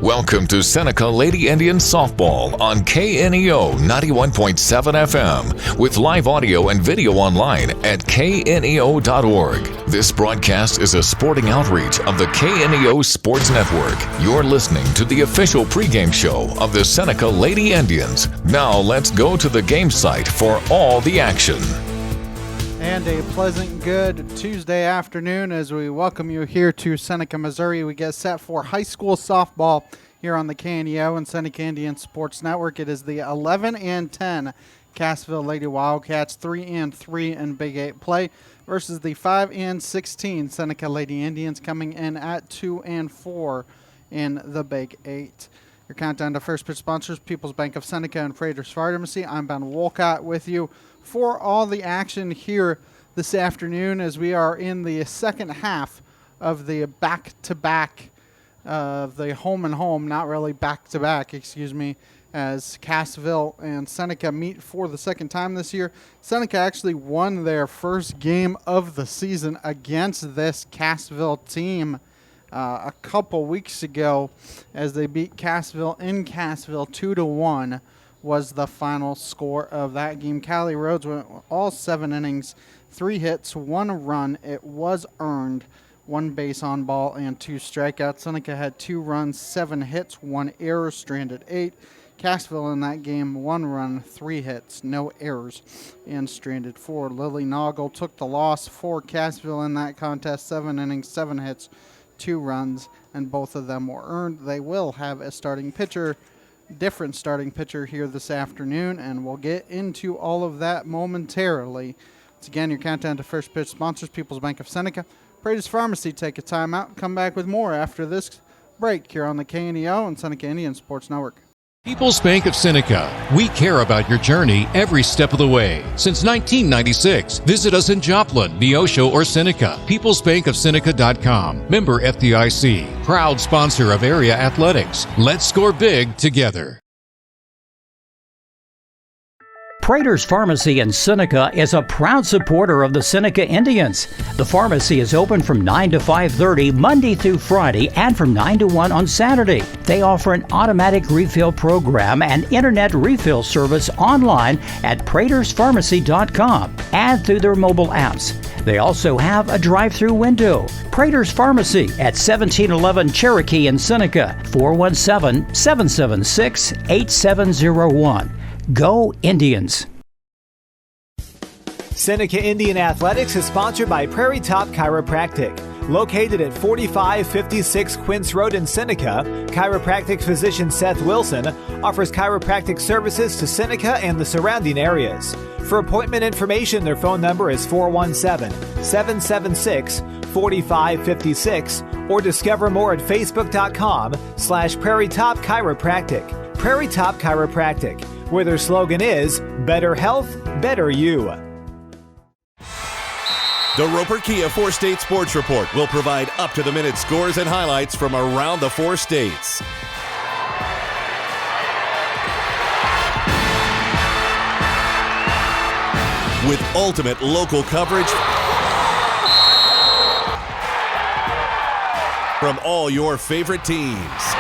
Welcome to Seneca Lady Indian Softball on KNEO 91.7 FM with live audio and video online at kneo.org. This broadcast is a sporting outreach of the KNEO Sports Network. You're listening to the official pregame show of the Seneca Lady Indians. Now let's go to the game site for all the action. And a pleasant, good Tuesday afternoon as we welcome you here to Seneca, Missouri. We get set for high school softball here on the KNEO and Seneca Indian Sports Network. It is the 11-10 Cassville Lady Wildcats, 3-3 in Big 8 play versus the 5-16 Seneca Lady Indians coming in at 2-4 in the Big 8. Your countdown to first pitch sponsors, People's Bank of Seneca and Freighter's Pharmacy. I'm Ben Wolcott with you for all the action here this afternoon as we are in the second half of the back-to-back of the home and home, not really back-to-back, as Cassville and Seneca meet for the second time this year. Seneca actually won their first game of the season against this Cassville team a couple weeks ago as they beat Cassville in Cassville 2-1 was the final score of that game. Callie Rhodes went all 7 innings, 3 hits, 1 run. It was earned, 1 base on ball and 2 strikeouts. Seneca had 2 runs, 7 hits, 1 error, stranded 8. Cassville in that game, 1 run, 3 hits, no errors, and stranded 4. Lily Noggle took the loss for Cassville in that contest, 7 innings, 7 hits, 2 runs, and both of them were earned. They will have a different starting pitcher here this afternoon, and we'll get into all of that momentarily. Once again, your countdown to first pitch sponsors, People's Bank of Seneca, Freighter's Pharmacy. Take a timeout and come back with more after this break here on the KNEO and Seneca Indian Sports Network. People's Bank of Seneca. We care about your journey every step of the way. Since 1996, visit us in Joplin, Neosho, or Seneca. PeoplesBankOfSeneca.com. Member FDIC. Proud sponsor of area athletics. Let's score big together. Freighter's Pharmacy in Seneca is a proud supporter of the Seneca Indians. The pharmacy is open from 9 to 5:30 Monday through Friday and from 9 to 1 on Saturday. They offer an automatic refill program and internet refill service online at PreitorsPharmacy.com and through their mobile apps. They also have a drive-through window. Freighter's Pharmacy at 1711 Cherokee in Seneca, 417-776-8701. Go Indians! Seneca Indian Athletics is sponsored by Prairie Top Chiropractic. Located at 4556 Quince Road in Seneca, chiropractic physician Seth Wilson offers chiropractic services to Seneca and the surrounding areas. For appointment information, their phone number is 417-776-4556 or discover more at facebook.com/Prairie Top Chiropractic. Prairie Top Chiropractic, where their slogan is, better health, better you. The Roper Kia 4-State Sports Report will provide up-to-the-minute scores and highlights from around the 4 states. With ultimate local coverage from all your favorite teams.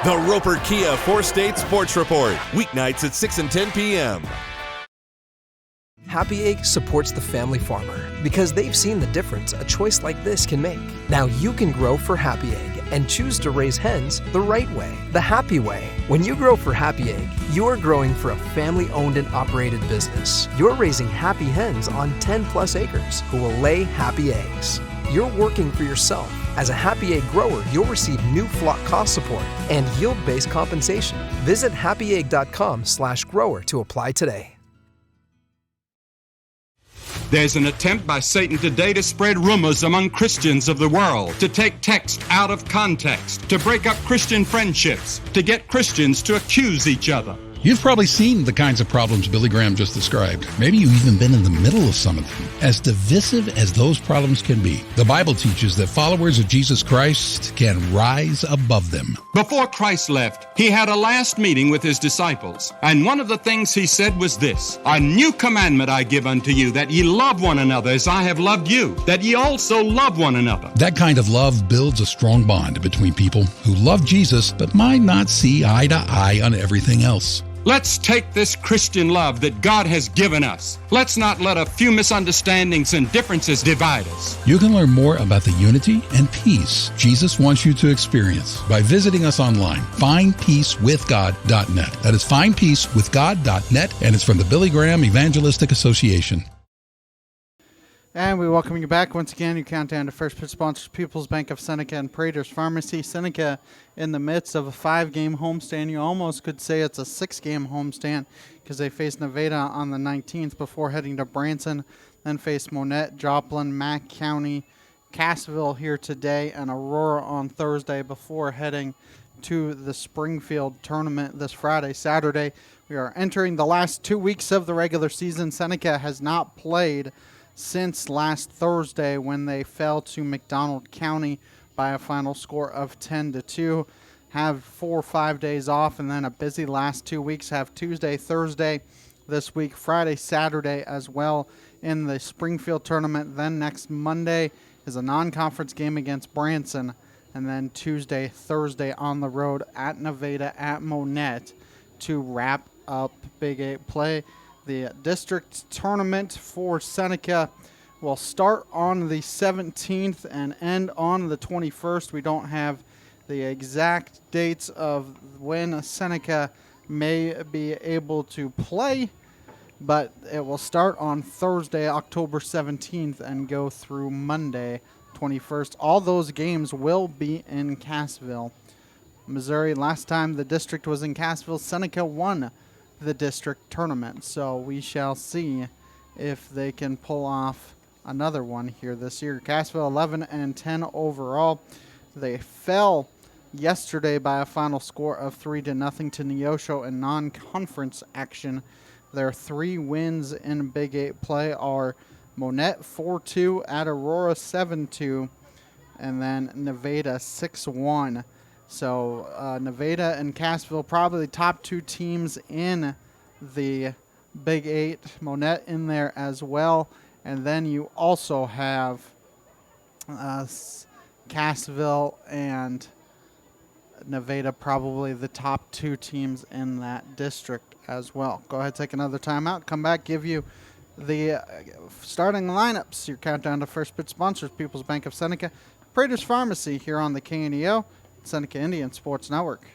The Roper Kia 4-State Sports Report, weeknights at 6 and 10 p.m. Happy Egg supports the family farmer because they've seen the difference a choice like this can make. Now you can grow for Happy Egg and choose to raise hens the right way, the happy way. When you grow for Happy Egg, you are growing for a family-owned and operated business. You're raising happy hens on 10-plus acres who will lay happy eggs. You're working for yourself. As a Happy Egg grower, you'll receive new flock cost support and yield-based compensation. Visit happyegg.com/grower to apply today. There's an attempt by Satan today to spread rumors among Christians of the world, to take text out of context, to break up Christian friendships, to get Christians to accuse each other. You've probably seen the kinds of problems Billy Graham just described. Maybe you've even been in the middle of some of them. As divisive as those problems can be, the Bible teaches that followers of Jesus Christ can rise above them. Before Christ left, he had a last meeting with his disciples, and one of the things he said was this: "A new commandment I give unto you, that ye love one another as I have loved you, that ye also love one another." That kind of love builds a strong bond between people who love Jesus but might not see eye to eye on everything else. Let's take this Christian love that God has given us. Let's not let a few misunderstandings and differences divide us. You can learn more about the unity and peace Jesus wants you to experience by visiting us online, findpeacewithgod.net. That is findpeacewithgod.net, and it's from the Billy Graham Evangelistic Association. And we welcome you back once again. You countdown to first pitch sponsors, People's Bank of Seneca and Prater's Pharmacy. Seneca in the midst of a 5-game homestand. You almost could say it's a 6-game homestand because they face Nevada on the 19th before heading to Branson, then face Monette, Joplin, Mack County, Cassville here today, and Aurora on Thursday before heading to the Springfield tournament this Friday, Saturday. We are entering the last 2 weeks of the regular season. Seneca has not played since last Thursday when they fell to McDonald County by a final score of 10-2. Have 4 or 5 days off and then a busy last 2 weeks. Have Tuesday, Thursday this week, Friday, Saturday as well in the Springfield tournament. Then next Monday is a non-conference game against Branson, and then Tuesday, Thursday on the road at Nevada, at Monette to wrap up Big 8 play. The district tournament for Seneca will start on the 17th and end on the 21st. We don't have the exact dates of when Seneca may be able to play, but it will start on Thursday, October 17th, and go through Monday, 21st. All those games will be in Cassville, Missouri. Last time the district was in Cassville, Seneca won the district tournament, so we shall see if they can pull off another one here this year. Cassville 11-10 overall. They fell yesterday by a final score of 3-0 to Neosho in non-conference action. Their 3 wins in Big 8 play are Monette 4-2, at Aurora 7-2, and then Nevada 6-1. So Nevada and Cassville probably the top 2 teams in the Big 8. Monette in there as well. And then you also have Cassville and Nevada, probably the top 2 teams in that district as well. Go ahead, take another timeout. Come back, give you the starting lineups. Your countdown to first pitch sponsors, People's Bank of Seneca, Prater's Pharmacy here on the KNEO, Seneca Indian Sports Network.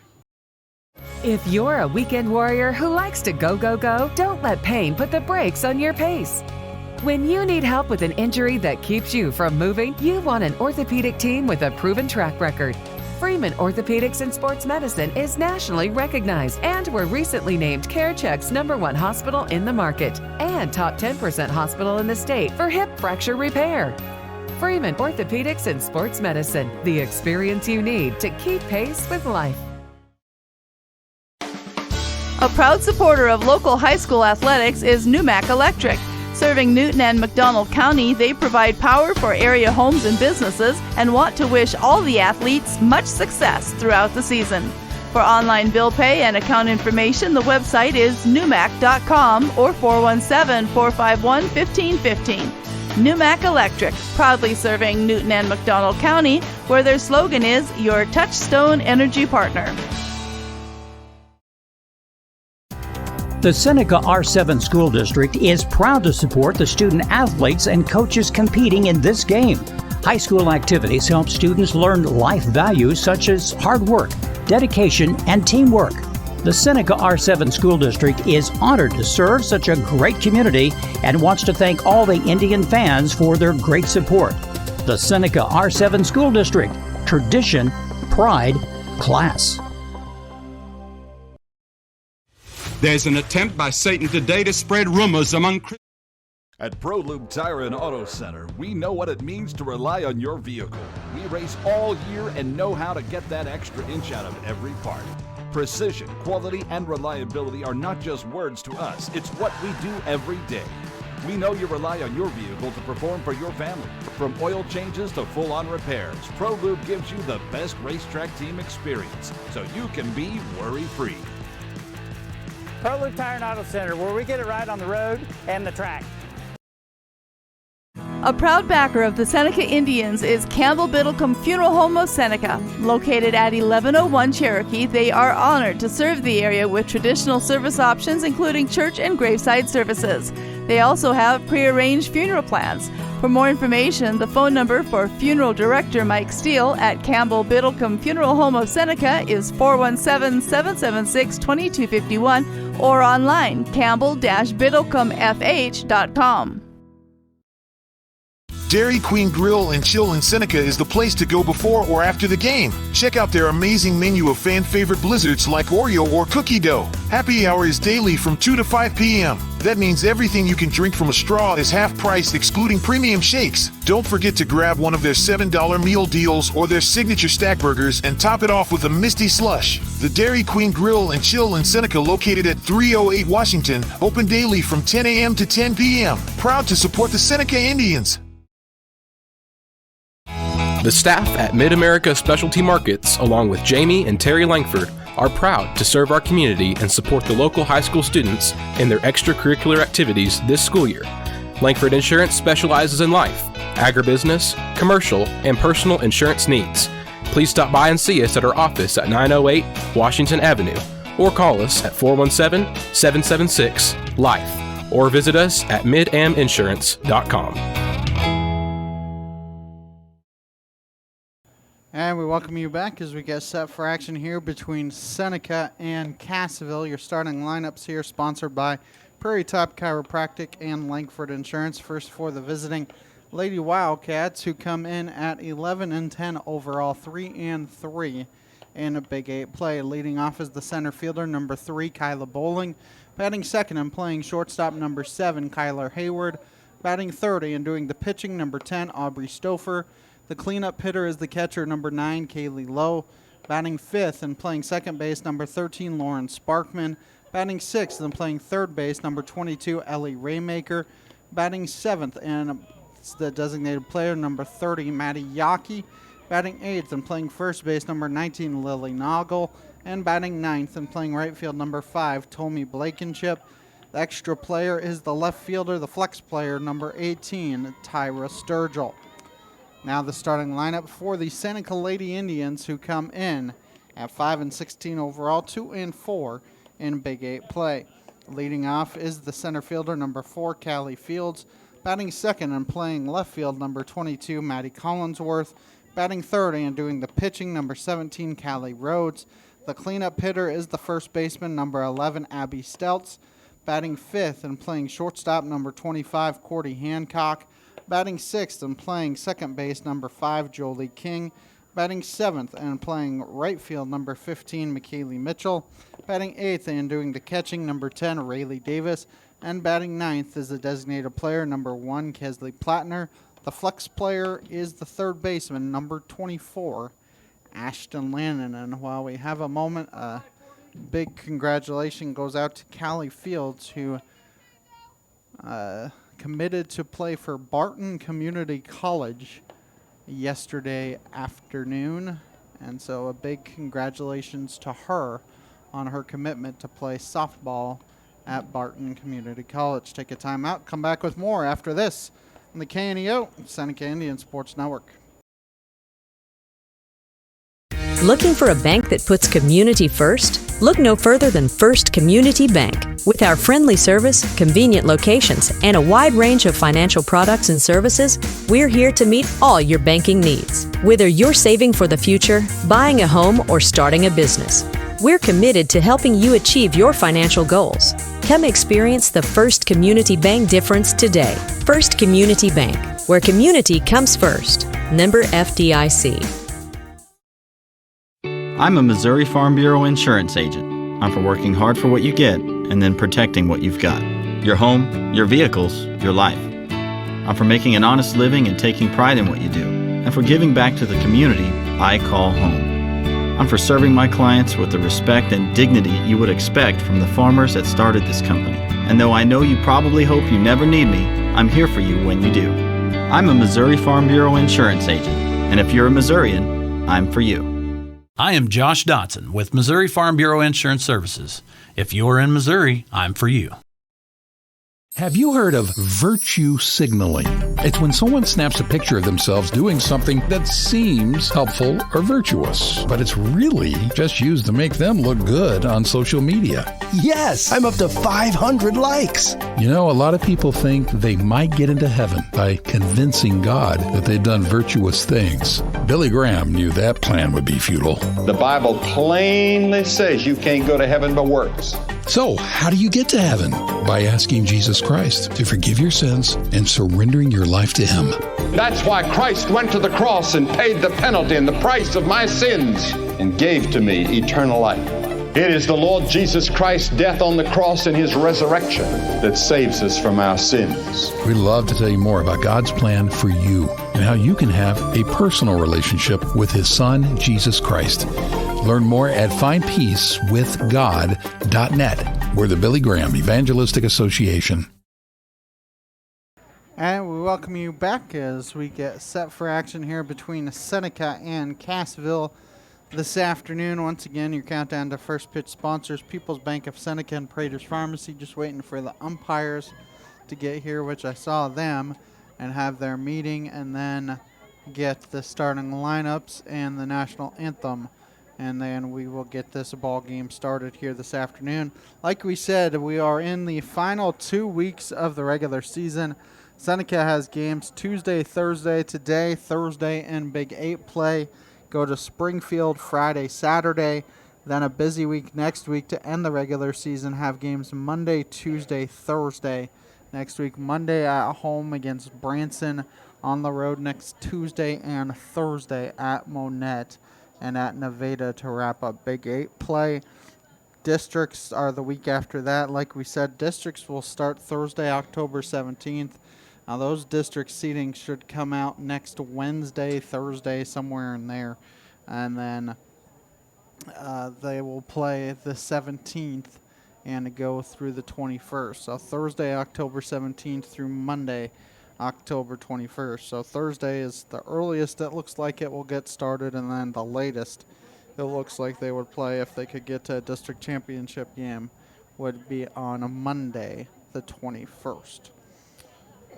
If you're a weekend warrior who likes to go, go, go, don't let pain put the brakes on your pace. When you need help with an injury that keeps you from moving, you want an orthopedic team with a proven track record. Freeman Orthopedics and Sports Medicine is nationally recognized and were recently named CareCheck's #1 hospital in the market and top 10% hospital in the state for hip fracture repair. Freeman Orthopedics and Sports Medicine, the experience you need to keep pace with life. A proud supporter of local high school athletics is Numac Electric. Serving Newton and McDonald County, they provide power for area homes and businesses and want to wish all the athletes much success throughout the season. For online bill pay and account information, the website is numac.com or 417-451-1515. Numac Electric, proudly serving Newton and McDonald County, where their slogan is your touchstone energy partner. The Seneca R7 School District is proud to support the student athletes and coaches competing in this game. High school activities help students learn life values such as hard work, dedication, and teamwork. The Seneca R7 School District is honored to serve such a great community and wants to thank all the Indian fans for their great support. The Seneca R7 School District, tradition, pride, class. There's an attempt by Satan today to spread rumors among Christians. At ProLube Tire and Auto Center, we know what it means to rely on your vehicle. We race all year and know how to get that extra inch out of every part. Precision, quality, and reliability are not just words to us. It's what we do every day. We know you rely on your vehicle to perform for your family. From oil changes to full-on repairs, ProLube gives you the best racetrack team experience, so you can be worry-free. ProLube Tire and Auto Center, where we get it right on the road and the track. A proud backer of the Seneca Indians is Campbell Biddlecombe Funeral Home of Seneca. Located at 1101 Cherokee, they are honored to serve the area with traditional service options, including church and graveside services. They also have pre-arranged funeral plans. For more information, the phone number for Funeral Director Mike Steele at Campbell Biddlecombe Funeral Home of Seneca is 417-776-2251 or online campbell-biddlecomefh.com. Dairy Queen Grill and Chill in Seneca is the place to go before or after the game. Check out their amazing menu of fan-favorite blizzards like Oreo or cookie dough. Happy hour is daily from 2 to 5 p.m. That means everything you can drink from a straw is half price, excluding premium shakes. Don't forget to grab one of their $7 meal deals or their signature stack burgers and top it off with a Misty Slush. The Dairy Queen Grill and Chill in Seneca, located at 308 Washington, open daily from 10 a.m. to 10 p.m. Proud to support the Seneca Indians. The staff at Mid-America Specialty Markets, along with Jamie and Terry Langford, are proud to serve our community and support the local high school students in their extracurricular activities this school year. Langford Insurance specializes in life, agribusiness, commercial, and personal insurance needs. Please stop by and see us at our office at 908 Washington Avenue, or call us at 417-776-LIFE, or visit us at midaminsurance.com. And we welcome you back as we get set for action here between Seneca and Cassville. Your starting lineups here sponsored by Prairie Top Chiropractic and Langford Insurance. First for the visiting Lady Wildcats, who come in at 11-10 overall, 3-3 in a Big 8 play. Leading off is the center fielder, number 3, Kyla Bowling. Batting second and playing shortstop, number 7, Kyler Hayward. Batting third and doing the pitching, number 10, Aubrey Stouffer. The cleanup hitter is the catcher, number 9, Kaylee Lowe. Batting fifth and playing second base, number 13, Lauren Sparkman. Batting sixth and playing third base, number 22, Ellie Raymaker. Batting seventh and the designated player, number 30, Maddie Yockey. Batting eighth and playing first base, number 19, Lily Noggle. And batting ninth and playing right field, number 5, Tommy Blankenship. The extra player is the left fielder, the flex player, number 18, Tyra Sturgill. Now the starting lineup for the Seneca Lady Indians, who come in at 5-16 overall, 2-4 in Big 8 play. Leading off is the center fielder, number 4, Callie Fields. Batting second and playing left field, number 22, Maddie Collinsworth. Batting third and doing the pitching, number 17, Callie Rhodes. The cleanup hitter is the first baseman, number 11, Abby Steltz. Batting fifth and playing shortstop, number 25, Cordy Hancock. Batting sixth and playing second base, number 5, Jolie King. Batting seventh and playing right field, number 15, McKaylee Mitchell. Batting eighth and doing the catching, number 10, Rayleigh Davis. And batting ninth is the designated player, number 1, Kesley Plattner. The flex player is the third baseman, number 24, Ashton Lannon. And while we have a moment, big congratulations goes out to Callie Fields, who committed to play for Barton Community College yesterday afternoon. And so a big congratulations to her on her commitment to play softball at Barton Community College. Take a time out. Come back with more after this on the KNEO Seneca Indian Sports Network. Looking for a bank that puts community first? Look no further than First Community Bank. With our friendly service, convenient locations, and a wide range of financial products and services, we're here to meet all your banking needs. Whether you're saving for the future, buying a home, or starting a business, we're committed to helping you achieve your financial goals. Come experience the First Community Bank difference today. First Community Bank, where community comes first. Member FDIC. I'm a Missouri Farm Bureau insurance agent. I'm for working hard for what you get and then protecting what you've got. Your home, your vehicles, your life. I'm for making an honest living and taking pride in what you do, and for giving back to the community I call home. I'm for serving my clients with the respect and dignity you would expect from the farmers that started this company. And though I know you probably hope you never need me, I'm here for you when you do. I'm a Missouri Farm Bureau insurance agent, and if you're a Missourian, I'm for you. I am Josh Dotson with Missouri Farm Bureau Insurance Services. If you're in Missouri, I'm for you. Have you heard of virtue signaling? It's when someone snaps a picture of themselves doing something that seems helpful or virtuous, but it's really just used to make them look good on social media. Yes, I'm up to 500 likes. You know, a lot of people think they might get into heaven by convincing God that they've done virtuous things. Billy Graham knew that plan would be futile. The Bible plainly says you can't go to heaven by works. So, how do you get to heaven? By asking Jesus Christ to forgive your sins and surrendering your life to Him. That's why Christ went to the cross and paid the penalty and the price of my sins and gave to me eternal life. It is the Lord Jesus Christ's death on the cross and His resurrection that saves us from our sins. We'd love to tell you more about God's plan for you and how you can have a personal relationship with His Son, Jesus Christ. Learn more at findpeacewithgod.net. We're the Billy Graham Evangelistic Association. And we welcome you back as we get set for action here between Seneca and Cassville this afternoon. Once again, your countdown to first pitch sponsors, People's Bank of Seneca and Prater's Pharmacy. Just waiting for the umpires to get here, which I saw them, and have their meeting, and then get the starting lineups and the national anthem. And then we will get this ball game started here this afternoon. Like we said, we are in the final 2 weeks of the regular season. Seneca has games Tuesday, Thursday, today, Thursday, and Big 8 play. Go to Springfield Friday, Saturday. Then a busy week next week to end the regular season. Have games Monday, Tuesday, Thursday. Next week, Monday at home against Branson. On the road next Tuesday and Thursday at Monette. And at Nevada to wrap up Big 8 play. Districts are the week after that. Like we said, districts will start Thursday, October 17th. Now, those district seedings should come out next Wednesday, Thursday, somewhere in there. And then they will play the 17th and go through the 21st. So Thursday, October 17th through Monday, October 21st. So Thursday is the earliest it looks like it will get started, and then the latest it looks like they would play if they could get to a district championship game would be on a Monday, the 21st.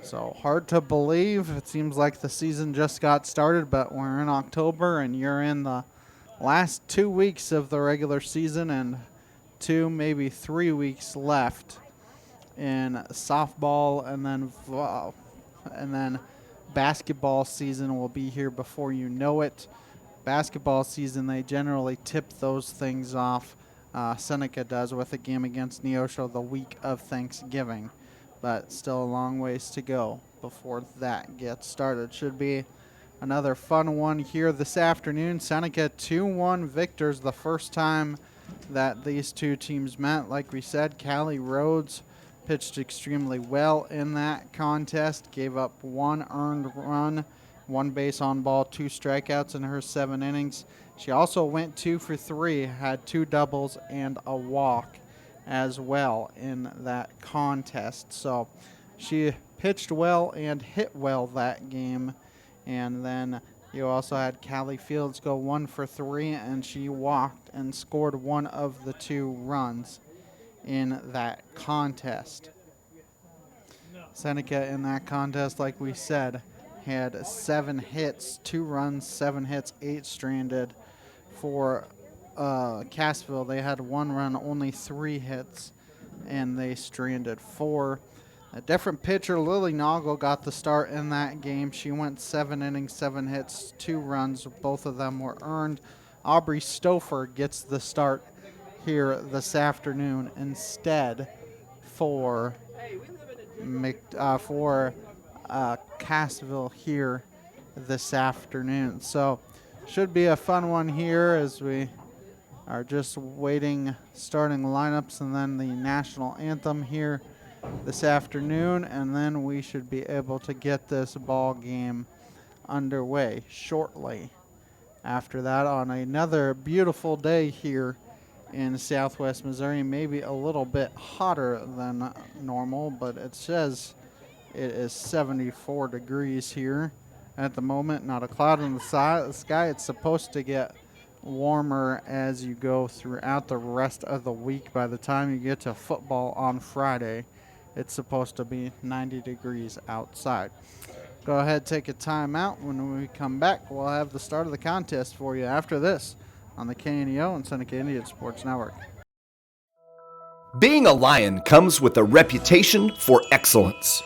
So hard to believe. It seems like the season just got started, but we're in October and you're in the last 2 weeks of the regular season and 2, maybe 3 weeks left in softball, and then basketball season will be here before you know it. Basketball season, they generally tip those things off. Seneca does with a game against Neosho the week of Thanksgiving. But still a long ways to go before that gets started. Should be another fun one here this afternoon. Seneca 2-1 victors, the first time that these two teams met. Like we said, Callie Rhodes pitched extremely well in that contest, gave up 1 earned run, 1 base on ball, 2 strikeouts in her 7 innings. She also went 2 for 3, had 2 doubles and a walk as well in that contest. So she pitched well and hit well that game. And then you also had Callie Fields go 1 for 3, and she walked and scored 1 of the 2 runs in that contest. Seneca in that contest, like we said, had 7 hits, 2 runs, 7 hits, 8 stranded. For Cassville, they had 1 run, only 3 hits, and they stranded 4. A different pitcher, Lily Noggle, got the start in that game. She went 7 innings, 7 hits, 2 runs. Both of them were earned. Aubrey Stouffer gets the start here this afternoon instead for Cassville here this afternoon. So should be a fun one here as we are just waiting starting lineups and then the national anthem here this afternoon, and then we should be able to get this ball game underway shortly after that on another beautiful day here in Southwest Missouri. Maybe a little bit hotter than normal, but it says it is 74 degrees here at the moment. Not a cloud in the sky. It's supposed to get warmer as you go throughout the rest of the week. By the time you get to football on Friday, it's supposed to be 90 degrees outside. Go ahead, take a timeout. When we come back, we'll have the start of the contest for you after this on the KNEO and Seneca Indian Sports Network. Being a Lion comes with a reputation for excellence.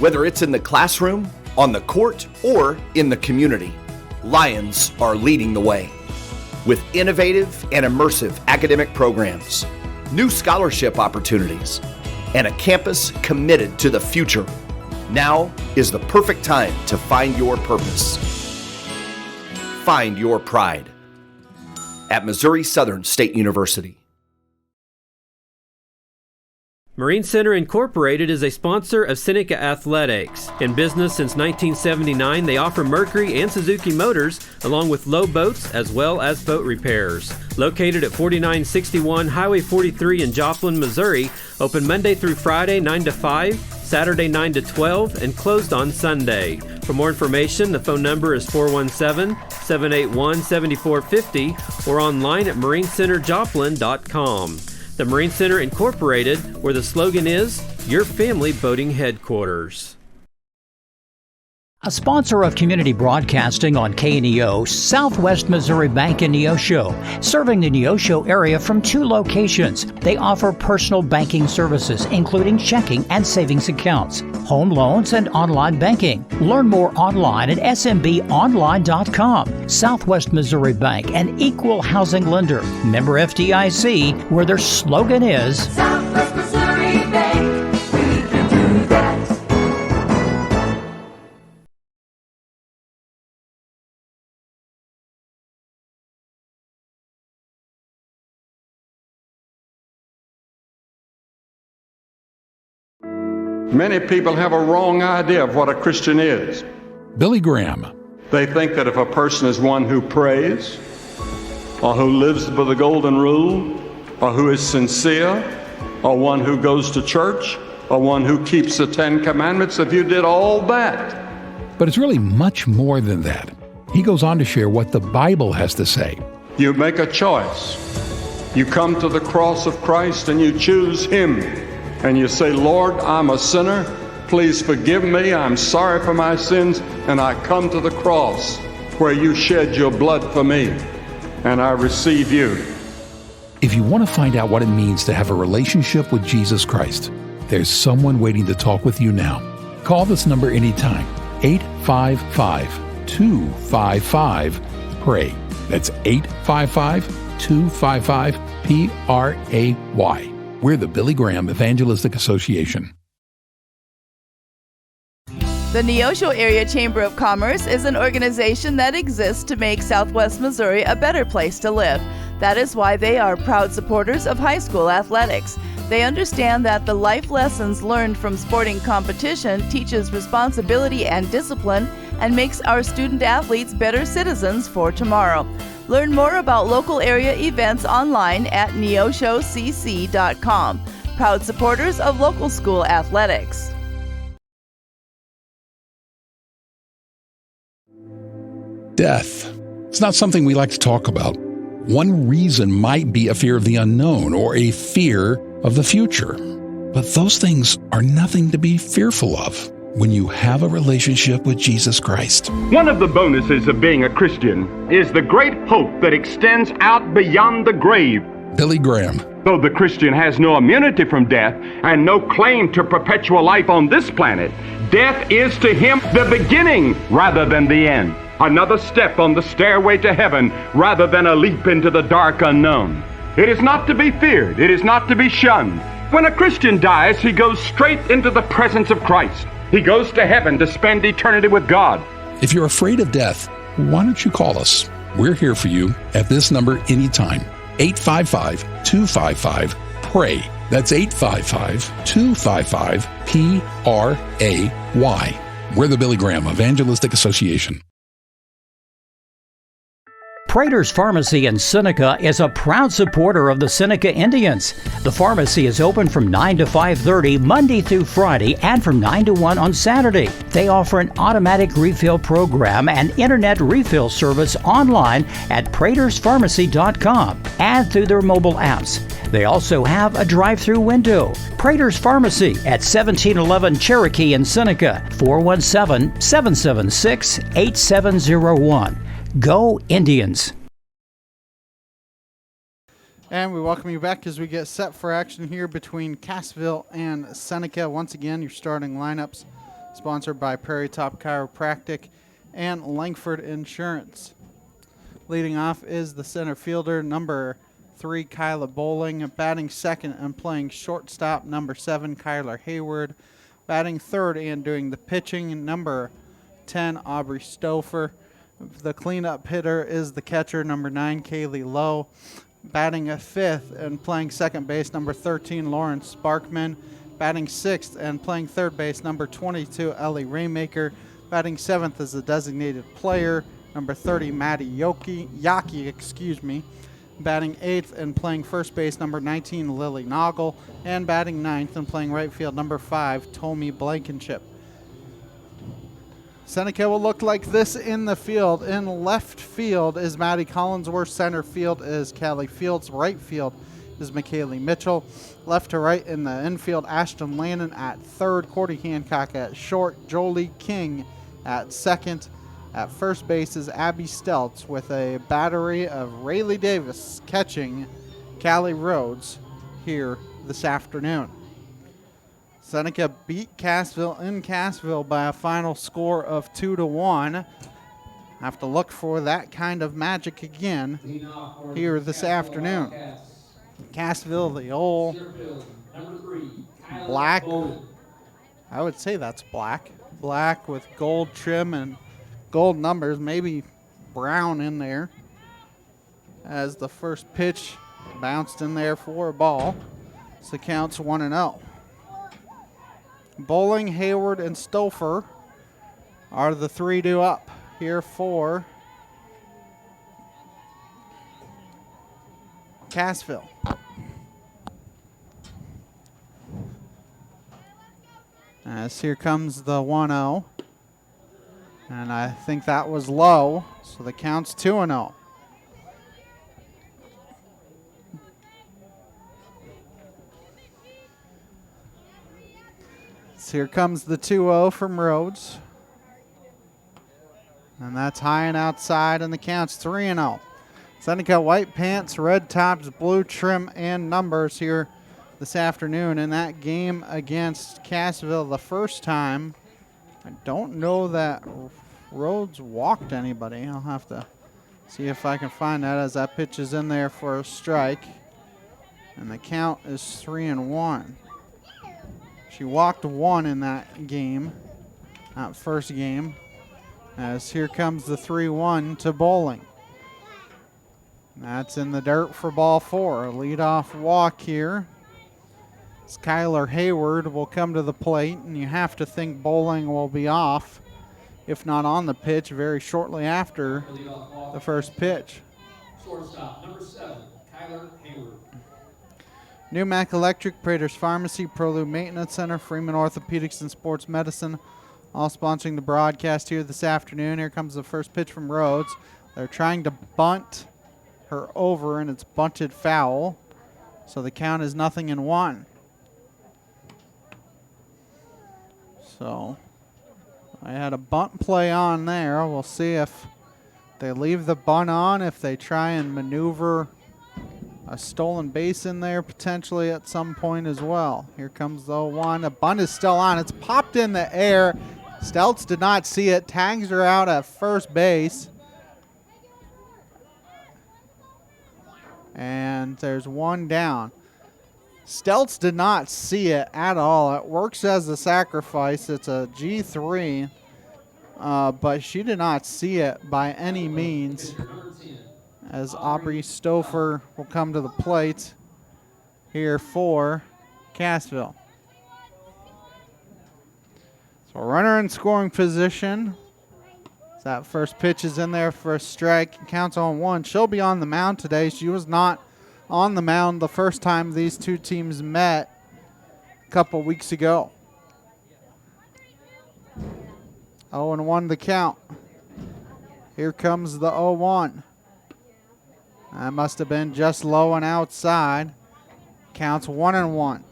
Whether it's in the classroom, on the court, or in the community, Lions are leading the way. With innovative and immersive academic programs, new scholarship opportunities, and a campus committed to the future, now is the perfect time to find your purpose. Find your pride at Missouri Southern State University. Marine Center Incorporated is a sponsor of Seneca Athletics. In business since 1979, they offer Mercury and Suzuki motors, along with low boats as well as boat repairs. Located at 4961 Highway 43 in Joplin, Missouri, open Monday through Friday 9 to 5, Saturday 9 to 12, and closed on Sunday. For more information, the phone number is 417-781-7450 or online at marinecenterjoplin.com. The Marine Center Incorporated, where the slogan is, your family boating headquarters. A sponsor of community broadcasting on KNEO, Southwest Missouri Bank in Neosho, serving the Neosho area from 2 locations. They offer personal banking services, including checking and savings accounts, home loans, and online banking. Learn more online at smbonline.com. Southwest Missouri Bank, an equal housing lender. Member FDIC, where their slogan is, Southwest Missouri Bank, we can do that. Many people have a wrong idea of what a Christian is. Billy Graham. They think that if a person is one who prays, or who lives by the golden rule, or who is sincere, or one who goes to church, or one who keeps the 10 Commandments, if you did all that. But it's really much more than that. He goes on to share what the Bible has to say. You make a choice. You come to the cross of Christ and you choose Him. And you say, Lord, I'm a sinner. Please forgive me. I'm sorry for my sins. And I come to the cross where you shed your blood for me. And I receive you. If you want to find out what it means to have a relationship with Jesus Christ, there's someone waiting to talk with you now. Call this number anytime. 855-255-PRAY. That's 855-255-PRAY. We're the Billy Graham Evangelistic Association. The Neosho Area Chamber of Commerce is an organization that exists to make Southwest Missouri a better place to live. That is why they are proud supporters of high school athletics. They understand that the life lessons learned from sporting competition teaches responsibility and discipline and makes our student athletes better citizens for tomorrow. Learn more about local area events online at neoshocc.com. Proud supporters of local school athletics. Death. It's not something we like to talk about. One reason might be a fear of the unknown or a fear of the future. But those things are nothing to be fearful of when you have a relationship with Jesus Christ. One of the bonuses of being a Christian is the great hope that extends out beyond the grave. Billy Graham. Though the Christian has no immunity from death and no claim to perpetual life on this planet, death is to him the beginning rather than the end. Another step on the stairway to heaven rather than a leap into the dark unknown. It is not to be feared. It is not to be shunned. When a Christian dies, he goes straight into the presence of Christ. He goes to heaven to spend eternity with God. If you're afraid of death, why don't you call us? We're here for you at this number anytime. 855-255-PRAY. That's 855-255-PRAY. We're the Billy Graham Evangelistic Association. Prater's Pharmacy in Seneca is a proud supporter of the Seneca Indians. The pharmacy is open from 9 to 5:30 Monday through Friday and from 9 to 1 on Saturday. They offer an automatic refill program and internet refill service online at praterspharmacy.com and through their mobile apps. They also have a drive-through window. Prater's Pharmacy at 1711 Cherokee in Seneca, 417-776-8701. Go Indians! And we welcome you back as we get set for action here between Cassville and Seneca. Once again, your starting lineups sponsored by Prairie Top Chiropractic and Langford Insurance. Leading off is the center fielder, number 3, Kyla Bowling. Batting second and playing shortstop, number 7, Kyler Hayward. Batting third and doing the pitching, number 10, Aubrey Stouffer. The cleanup hitter is the catcher, number 9, Kaylee Lowe. Batting fifth and playing second base, number 13, Lawrence Sparkman. Batting sixth and playing third base, number 22, Ellie Raymaker. Batting seventh is the designated player, number 30, Maddie Yaki. Batting eighth and playing first base, number 19, Lily Noggle. And batting ninth and playing right field, number 5, Tommy Blankenship. Seneca will look like this in the field. In left field is Maddie Collinsworth. Center field is Callie Fields. Right field is McKaylee Mitchell. Left to right in the infield, Ashton Lannon at third. Cordy Hancock at short. Jolie King at second. At first base is Abby Steltz with a battery of Rayleigh Davis catching Callie Rhodes here this afternoon. Seneca beat Cassville in Cassville by a final score of 2-1. Have to look for that kind of magic again here this afternoon. Cassville, the old black, I would say that's black. Black with gold trim and gold numbers, maybe brown in there. As the first pitch bounced in there for a ball. So the count's 1-0. Bowling, Hayward, and Stouffer are the 3 due up here for Cassville. As here comes the 1-0. And I think that was low, so the count's 2-0. Here comes the 2-0 from Rhodes. And that's high and outside, and the count's 3-0. Seneca white pants, red tops, blue trim, and numbers here this afternoon in that game against Cassville the first time. I don't know that Rhodes walked anybody. I'll have to see if I can find that as that pitch is in there for a strike. And the count is 3-1. She walked 1 in that game, that first game, as here comes the 3-1 to Bowling. That's in the dirt for ball 4. A leadoff walk here. Skylar Hayward will come to the plate, and you have to think Bowling will be off, if not on the pitch, very shortly after the first pitch. Shortstop, number 7, Kyler Hayward. Newmac Electric, Prater's Pharmacy, Prolue Maintenance Center, Freeman Orthopedics and Sports Medicine, all sponsoring the broadcast here this afternoon. Here comes the first pitch from Rhodes. They're trying to bunt her over, and it's bunted foul. So the count is 0-1. So I had a bunt play on there. We'll see if they leave the bunt on, if they try and maneuver a stolen base in there potentially at some point as well. Here comes the 0-1. The bunt is still on. It's popped in the air. Steltz did not see it. Tags her out at first base. And there's 1 down. Steltz did not see it at all. It works as a sacrifice. It's a G3. But she did not see it by any means. As Aubrey Stouffer will come to the plate here for Cassville. So runner in scoring position. So that first pitch is in there for a strike. Counts on 1. She'll be on the mound today. She was not on the mound the first time these two teams met a couple weeks ago. 0-1 the count. Here comes the 0-1. That must have been just low and outside. Counts 1-1.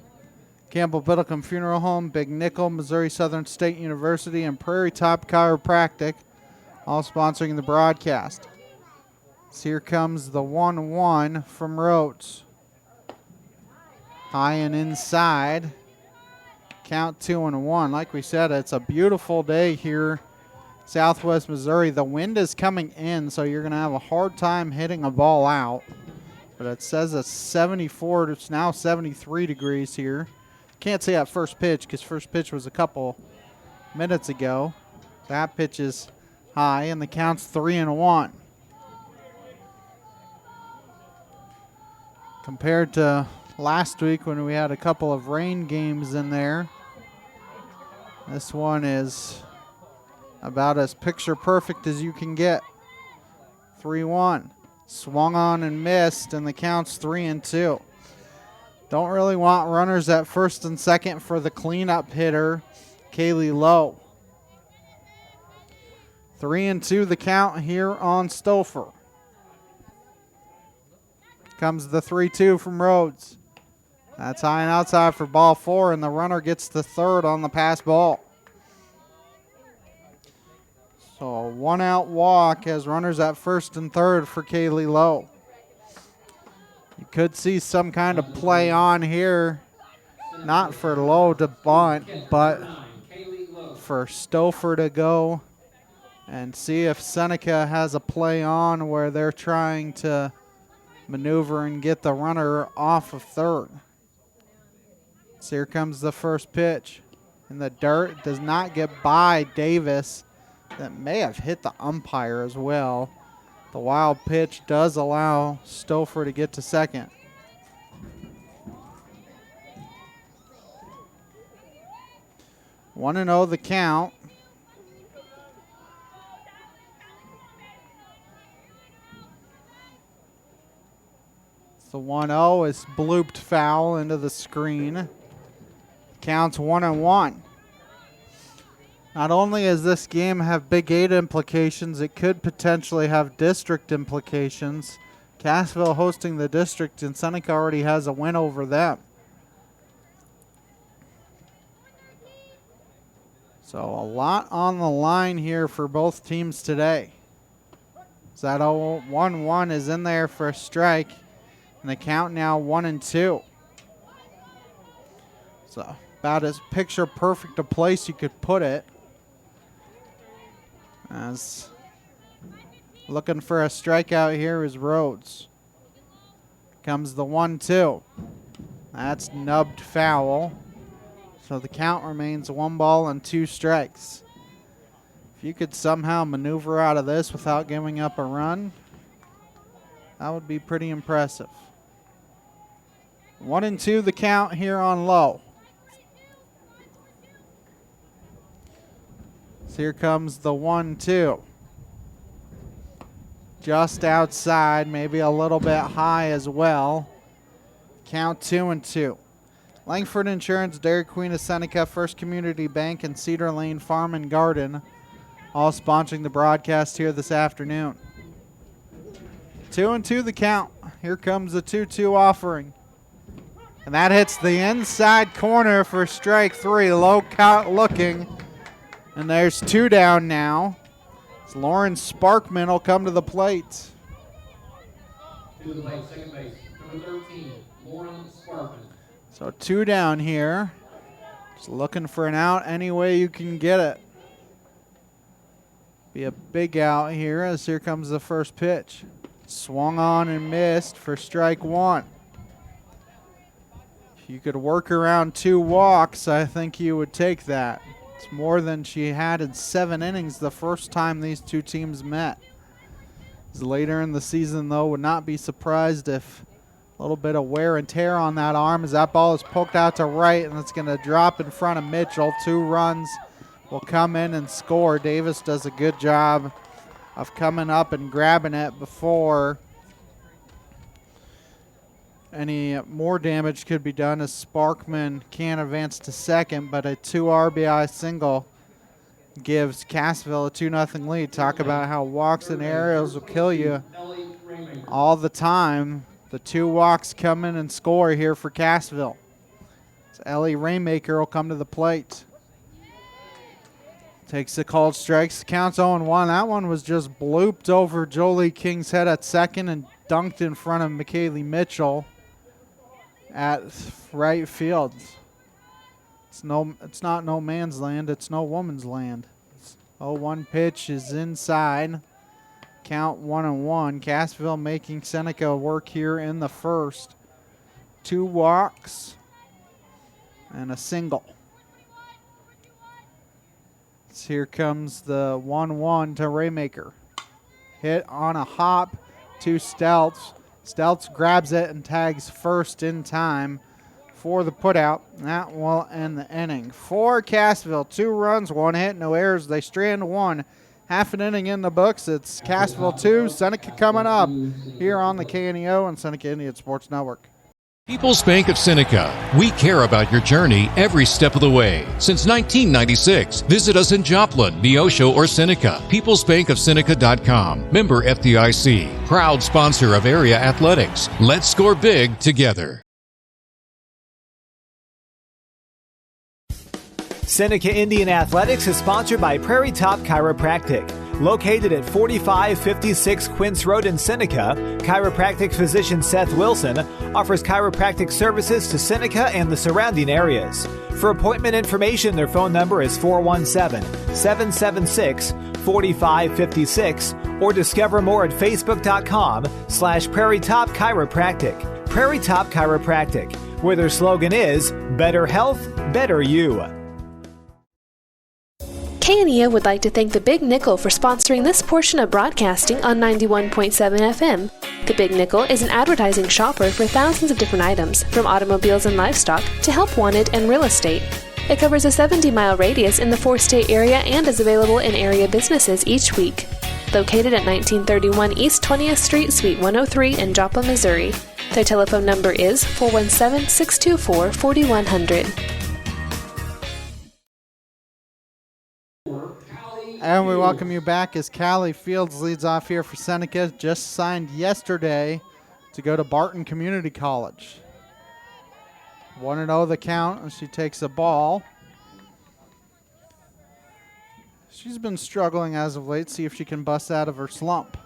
Campbell Biddlecombe Funeral Home, Big Nickel, Missouri Southern State University, and Prairie Top Chiropractic, all sponsoring the broadcast. So here comes the 1-1 from Rhodes. High and inside. Count 2-1. Like we said, it's a beautiful day here, Southwest Missouri. The wind is coming in, so you're going to have a hard time hitting a ball out. But it says it's 74. It's now 73 degrees here. Can't say that first pitch because first pitch was a couple minutes ago. That pitch is high, and the count's 3-1. Compared to last week when we had a couple of rain games in there, this one is about as picture perfect as you can get. 3-1. Swung on and missed, and the count's 3-2. Don't really want runners at first and second for the cleanup hitter, Kaylee Lowe. 3-2 the count here on Stouffer. Comes the 3-2 from Rhodes. That's high and outside for ball 4, and the runner gets the third on the pass ball. So a one-out walk as runners at first and third for Kaylee Lowe. You could see some kind of play on here, not for Lowe to bunt, but for Stouffer to go and see if Seneca has a play on where they're trying to maneuver and get the runner off of third. So here comes the first pitch. In the dirt, it does not get by Davis. That may have hit the umpire as well. The wild pitch does allow Stouffer to get to second. One and 0 the count. The 1-0 is blooped foul into the screen. Counts 1-1. Not only does this game have Big 8 implications, it could potentially have district implications. Cassville hosting the district, and Seneca already has a win over them. So a lot on the line here for both teams today. So that 1-1 is in there for a strike, and the count now 1-2. So about as picture perfect a place you could put it. As looking for a strikeout here is Rhodes. Comes the 1-2. That's nubbed foul. So the count remains 1-2 strikes. If you could somehow maneuver out of this without giving up a run, that would be pretty impressive. 1-2 the count here on Lowe. So here comes the 1-2. Just outside, maybe a little bit high as well. Count 2-2. Langford Insurance, Dairy Queen of Seneca, First Community Bank, and Cedar Lane Farm and Garden, all sponsoring the broadcast here this afternoon. 2-2 the count. Here comes the 2-2 offering. And that hits the inside corner for strike 3. Low count looking. And there's 2 down now. As Lauren Sparkman will come to the plate. To the plate, second base, number 13, Lauren Sparkman. So 2 down here. Just looking for an out any way you can get it. Be a big out here as here comes the first pitch. Swung on and missed for strike 1. If you could work around 2 walks, I think you would take that. It's more than she had in 7 innings the first time these two teams met. As later in the season, though, would not be surprised if a little bit of wear and tear on that arm as that ball is poked out to right, and it's going to drop in front of Mitchell. 2 runs will come in and score. Davis does a good job of coming up and grabbing it before any more damage could be done, as Sparkman can advance to second, but a 2 RBI single gives Cassville a 2-0 lead. Talk about how walks and aerials will kill you all the time. The 2 walks come in and score here for Cassville. So Ellie Rainmaker will come to the plate. Takes the called strikes. Counts 0-1. That one was just blooped over Jolie King's head at second and dunked in front of McKaylee Mitchell at right field. It's not no man's land. It's no woman's land. 0-1 pitch is inside. Count 1-1. Cassville making Seneca work here in the first. 2 walks and a single. So here comes the 1-1 to Raymaker. Hit on a hop to Stelz. Stelz grabs it and tags first in time for the putout. That will end the inning. For Cassville, 2 runs, 1 hit, no errors. They strand 1. Half an inning in the books. It's Cassville 2, Seneca coming up here on the KNEO and Seneca Indian Sports Network. People's Bank of Seneca. We care about your journey every step of the way. Since 1996, visit us in Joplin, Neosho, or Seneca. PeoplesBankOfSeneca.com. Member FDIC. Proud sponsor of area athletics. Let's score big together. Seneca Indian Athletics is sponsored by Prairie Top Chiropractic. Located at 4556 Quince Road in Seneca, chiropractic physician Seth Wilson offers chiropractic services to Seneca and the surrounding areas. For appointment information, their phone number is 417-776-4556 or discover more at facebook.com/Prairie Top Chiropractic. Prairie Top Chiropractic, where their slogan is Better Health, Better You. KNEO would like to thank the Big Nickel for sponsoring this portion of broadcasting on 91.7 FM. The Big Nickel is an advertising shopper for thousands of different items, from automobiles and livestock to help wanted and real estate. It covers a 70-mile radius in the 4-state area and is available in area businesses each week. Located at 1931 East 20th Street, Suite 103 in Joplin, Missouri. Their telephone number is 417-624-4100. And we welcome you back as Callie Fields leads off here for Seneca. Just signed yesterday to go to Barton Community College. 1-0 the count as she takes the ball. She's been struggling as of late. See if she can bust out of her slump.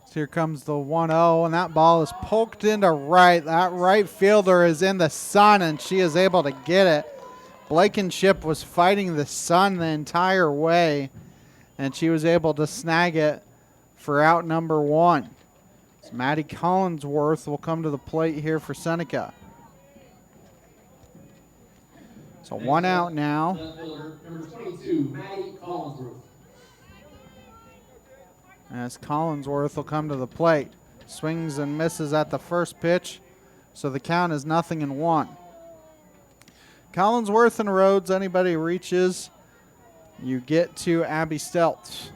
So here comes the 1-0, and that ball is poked into right. That right fielder is in the sun, and she is able to get it. Blankenship was fighting the sun the entire way, and she was able to snag it for out number 1. So Maddie Collinsworth will come to the plate here for Seneca. So 1 out now. Number 22, Maddie Collinsworth. As Collinsworth will come to the plate. Swings and misses at the first pitch, so the count is 0-1. Collinsworth and Rhodes, anybody reaches, you get to Abby Stelz.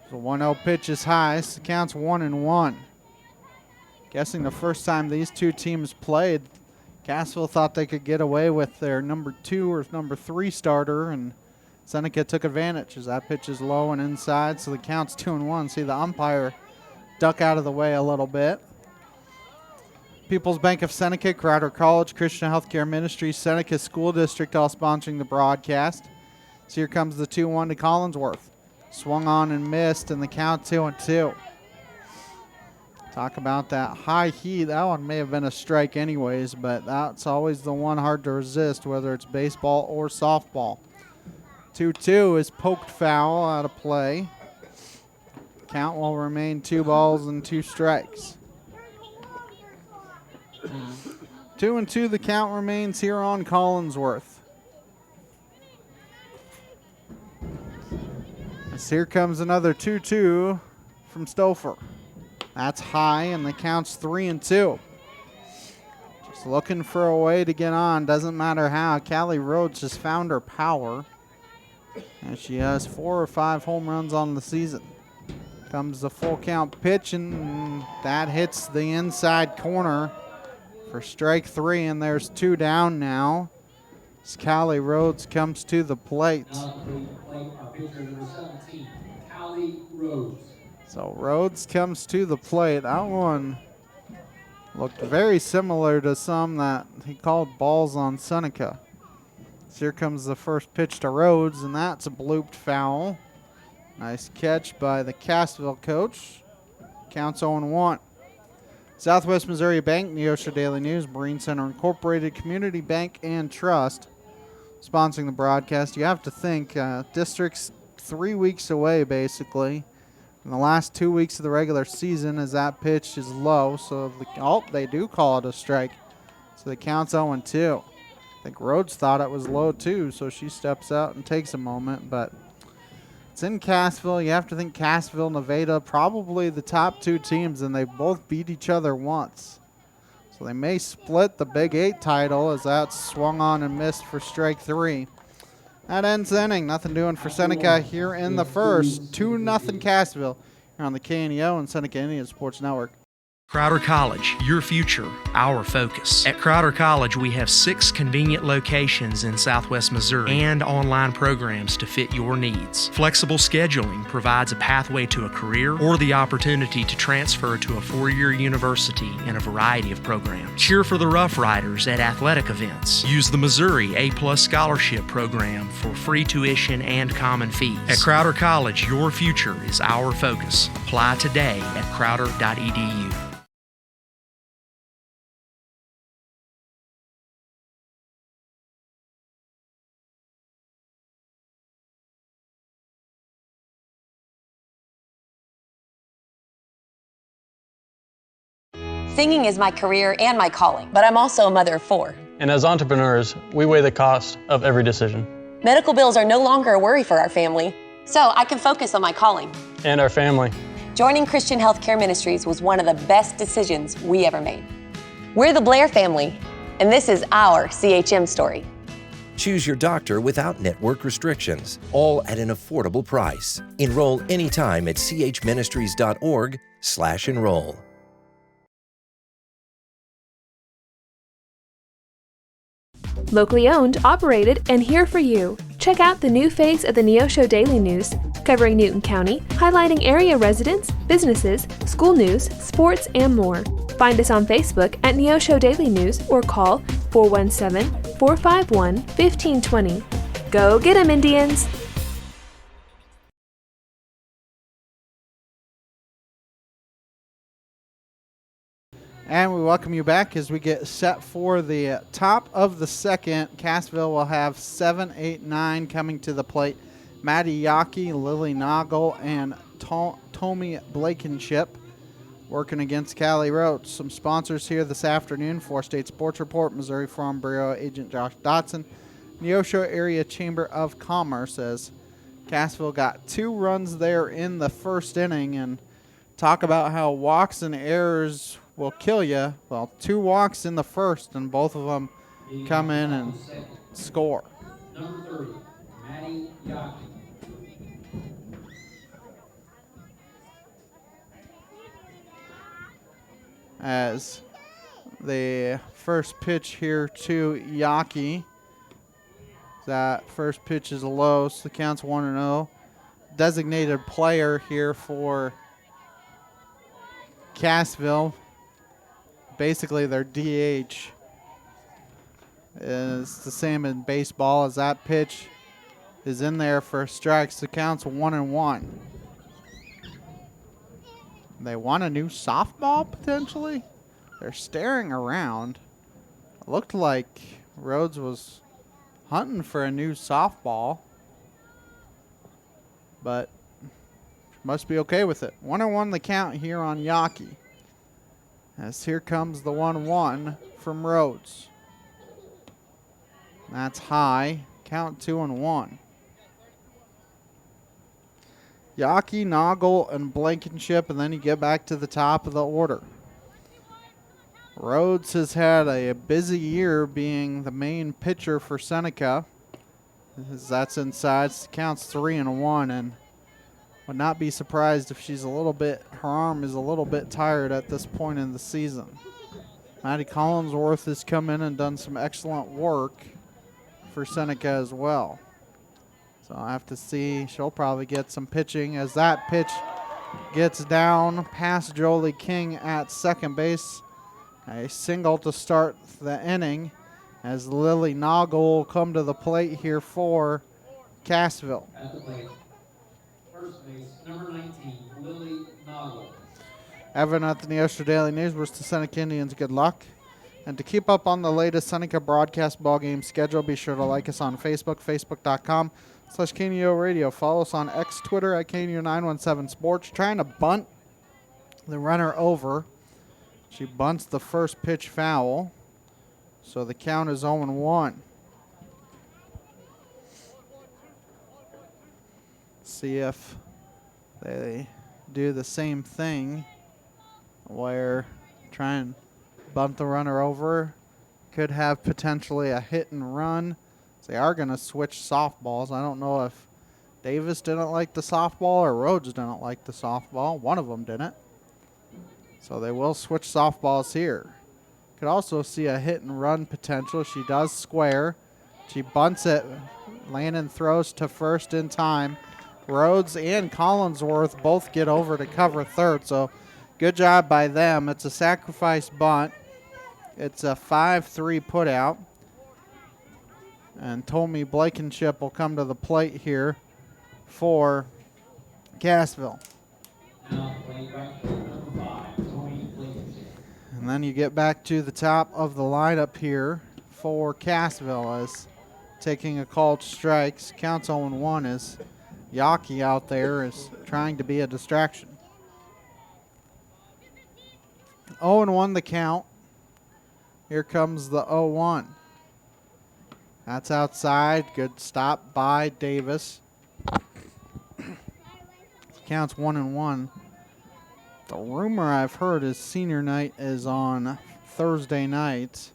The 1-0 pitch is high, so the count's 1-1. Guessing the first time these two teams played, Cassville thought they could get away with their number 2 or number 3 starter, and Seneca took advantage as that pitch is low and inside, so the count's 2-1. See the umpire duck out of the way a little bit. People's Bank of Seneca, Crowder College, Christian Healthcare Ministries, Seneca School District all sponsoring the broadcast. So here comes the 2-1 to Collinsworth. Swung on and missed, and the count 2-2. Talk about that high heat. That one may have been a strike anyways, but that's always the one hard to resist, whether it's baseball or softball. 2-2 is poked foul out of play. Count will remain 2 balls and 2 strikes. 2-2, the count remains here on Collinsworth. As here comes another 2-2 from Stouffer. That's high, and the count's 3-2. Just Just looking for a way to get on. Doesn't matter how. Callie Rhodes just found her power. And she has 4 or 5 home runs on the season. Comes the full count pitch, and that hits the inside corner for strike 3, and there's 2 down now. As Callie Rhodes comes to the plate. So Rhodes comes to the plate. That one looked very similar to some that he called balls on Seneca. So here comes the first pitch to Rhodes, and that's a blooped foul. Nice catch by the Cassville coach. Counts 0-1. Southwest Missouri Bank, Neosho Daily News, Marine Center Incorporated, Community Bank and Trust sponsoring the broadcast. You have to think, district's 3 weeks away, basically. In the last 2 weeks of the regular season, as that pitch is low, so they do call it a strike. So the count's 0-2. I think Rhodes thought it was low too, so she steps out and takes a moment, but it's in Cassville. You have to think Cassville, Nevada, probably the top 2 teams, and they both beat each other once. So they may split the Big 8 title as that's swung on and missed for strike 3. That ends the inning. Nothing doing for Seneca here in the first. 2-0 Cassville here on the KNEO and Seneca Indian Sports Network. Crowder College, your future, our focus. At Crowder College, we have 6 convenient locations in Southwest Missouri and online programs to fit your needs. Flexible scheduling provides a pathway to a career or the opportunity to transfer to a 4-year university in a variety of programs. Cheer for the Rough Riders at athletic events. Use the Missouri A+ Scholarship Program for free tuition and common fees. At Crowder College, your future is our focus. Apply today at crowder.edu. Singing is my career and my calling, but I'm also a mother of 4. And as entrepreneurs, we weigh the cost of every decision. Medical bills are no longer a worry for our family, so I can focus on my calling. And our family. Joining Christian Healthcare Ministries was one of the best decisions we ever made. We're the Blair family, and this is our CHM story. Choose your doctor without network restrictions, all at an affordable price. Enroll anytime at chministries.org/enroll. Locally owned, operated, and here for you. Check out the new face of the Neosho Daily News, covering Newton County, highlighting area residents, businesses, school news, sports, and more. Find us on Facebook at Neosho Daily News or call 417-451-1520. Go get 'em, Indians! And we welcome you back as we get set for the top of the second. Cassville will have 7, 8, 9 coming to the plate. Maddie Yockey, Lily Noggle, and Tommy Blankenship working against Callie Rhodes. Some sponsors here this afternoon: 4-State Sports Report, Missouri Farm Bureau agent Josh Dotson, Neosho Area Chamber of Commerce, as Cassville got 2 runs there in the first inning. And talk about how walks and errors will kill you. Well, 2 walks in the first, and both of them come in and score. Number 30, Maddie Yockey. As the first pitch here to Yockey, that first pitch is low, so the count's 1-0. Designated player here for Cassville. Basically, their DH is the same in baseball, as that pitch is in there for strikes. The count's 1-1. They want a new softball, potentially? They're staring around. It looked like Rhodes was hunting for a new softball, but must be okay with it. 1-1 the count here on Yockey. As here comes the 1-1 from Rhodes. That's high. Count 2-1. Yockey, Noggle, and Blankenship, and then you get back to the top of the order. Rhodes has had a busy year being the main pitcher for Seneca. That's inside. Counts 3-1, and would not be surprised if her arm is a little bit tired at this point in the season. Maddie Collinsworth has come in and done some excellent work for Seneca as well. So I have to see. She'll probably get some pitching as that pitch gets down past Jolie King at second base. A single to start the inning as Lily Noggle will come to the plate here for Cassville. At the plate, first base, number 19, Lily Noggle. Evan at the Neosho Daily News was to Seneca Indians good luck. And to keep up on the latest Seneca broadcast ball game schedule, be sure to like us on Facebook, facebook.com/KNEO Radio. Follow us on X, Twitter at KNEO917 Sports. Trying to bunt the runner over. She bunts the first pitch foul. So the count is 0-1. See if they do the same thing where try and bunt the runner over. Could have potentially a hit and run. They are going to switch softballs. I don't know if Davis didn't like the softball or Rhodes didn't like the softball. One of them didn't. So they will switch softballs here. Could also see a hit and run potential. She does square. She bunts it. Landon throws to first in time. Rhodes and Collinsworth both get over to cover third. So good job by them. It's a sacrifice bunt. It's a 5-3 putout. And Tommy Blankenship will come to the plate here for Cassville. And then you get back to the top of the lineup here for Cassville as taking a called strikes. Counts 0-1 as Yaki out there is trying to be a distraction. 0-1 the count. Here comes the 0-1. That's outside. Good stop by Davis. Counts 1-1. The rumor I've heard is senior night is on Thursday night.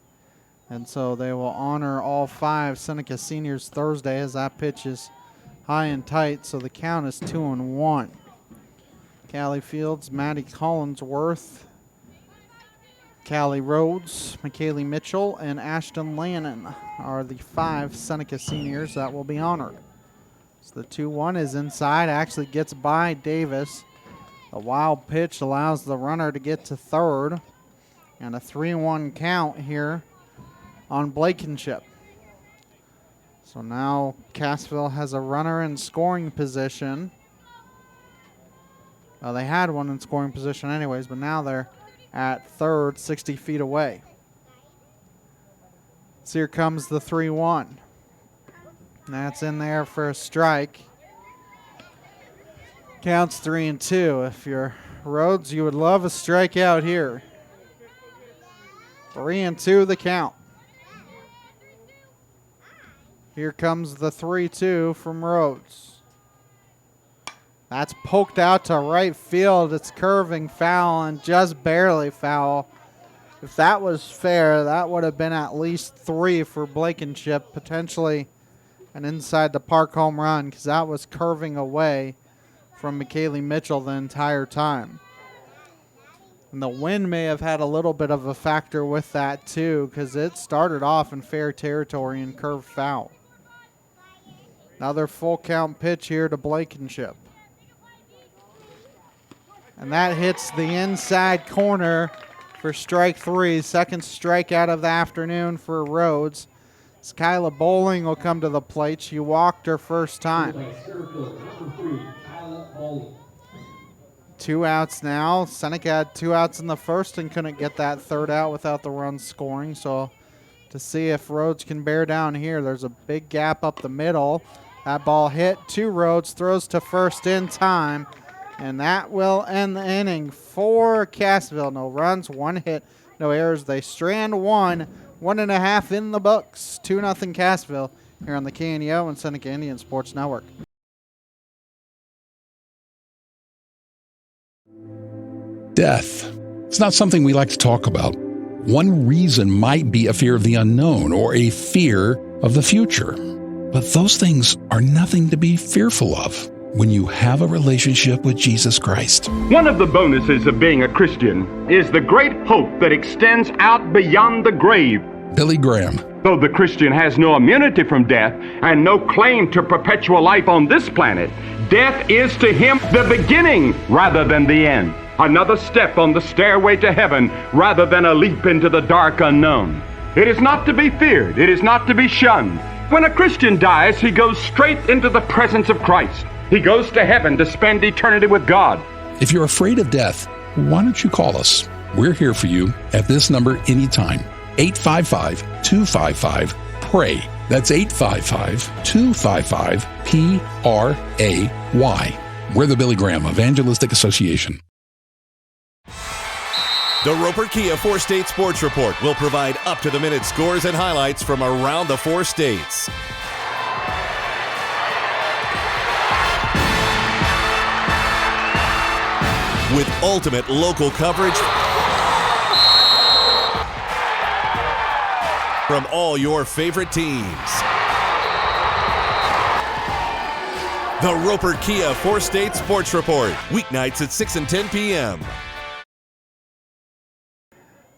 And so they will honor all 5 Seneca seniors Thursday as that pitch is high and tight. So the count is 2-1. Callie Fields, Maddie Collinsworth, Callie Rhodes, McKaylee Mitchell, and Ashton Lannon are the 5 Seneca seniors that will be honored. So the 2-1 is inside, actually gets by Davis. A wild pitch allows the runner to get to third. And a 3-1 count here on Blankenship. So now Cassville has a runner in scoring position. Well, they had one in scoring position anyways, but now they're at third, 60 feet away. So here comes the 3-1. That's in there for a strike. Counts 3-2. If you're Rhodes, you would love a strikeout here. 3-2 the count. Here comes the 3-2 from Rhodes. That's poked out to right field. It's curving foul and just barely foul. If that was fair, that would have been at least 3 for Blankenship, potentially an inside the park home run because that was curving away from McKaylee Mitchell the entire time. And the wind may have had a little bit of a factor with that too because it started off in fair territory and curved foul. Another full count pitch here to Blankenship. And that hits the inside corner for strike 3. Second strikeout of the afternoon for Rhodes. Skyla Bowling will come to the plate. She walked her first time. 2 outs now. Seneca had 2 outs in the first and couldn't get that third out without the run scoring. So to see if Rhodes can bear down here, there's a big gap up the middle. That ball hit to Rhodes, throws to first in time. And that will end the inning for Cassville. No runs, 1 hit, no errors. They strand 1, 1.5 in the books. 2-0 Cassville here on the KNEO and Seneca Indian Sports Network. Death. It's not something we like to talk about. One reason might be a fear of the unknown or a fear of the future. But those things are nothing to be fearful of when you have a relationship with Jesus Christ. One of the bonuses of being a Christian is the great hope that extends out beyond the grave. Billy Graham. Though the Christian has no immunity from death and no claim to perpetual life on this planet, death is to him the beginning rather than the end. Another step on the stairway to heaven rather than a leap into the dark unknown. It is not to be feared. It is not to be shunned. When a Christian dies, he goes straight into the presence of Christ. He goes to heaven to spend eternity with God. If you're afraid of death, why don't you call us? We're here for you at this number anytime. 855-255-PRAY. That's 855-255-PRAY. We're the Billy Graham Evangelistic Association. The Roper Kia 4-State Sports Report will provide up-to-the-minute scores and highlights from around the 4 states. With ultimate local coverage from all your favorite teams. The Roper Kia 4-State Sports Report, weeknights at 6 and 10 p.m.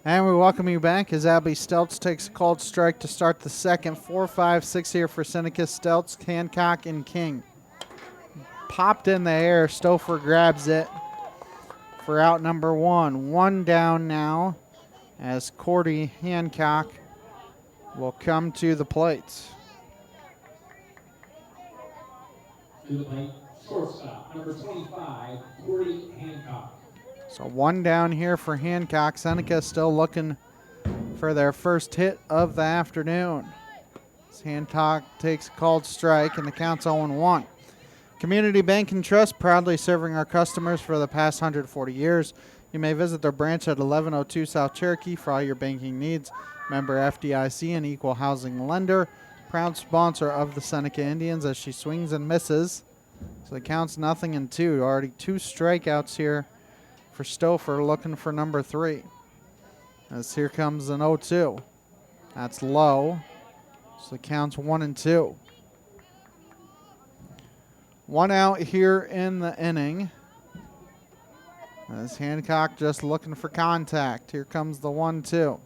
And we welcome you back as Abby Stelz takes a called strike to start the second. 4-5-6 here for Seneca, Stelz, Hancock, and King. Popped in the air. Stouffer grabs it for out number 1. 1 down now as Cordy Hancock will come to the plates. To the plate, shortstop, number 25, Cordy Hancock. So 1 down here for Hancock. Seneca still looking for their first hit of the afternoon. As Hancock takes a called strike and the count's 0-1. Community Bank and Trust, proudly serving our customers for the past 140 years. You may visit their branch at 1102 South Cherokee for all your banking needs. Member FDIC and equal housing lender. Proud sponsor of the Seneca Indians as she swings and misses. So the count's 0-2. Already 2 strikeouts here for Stouffer, looking for number 3. As here comes an 0-2. That's low. So the count's 1-2. 1 out here in the inning. As Hancock just looking for contact. Here comes the 1-2.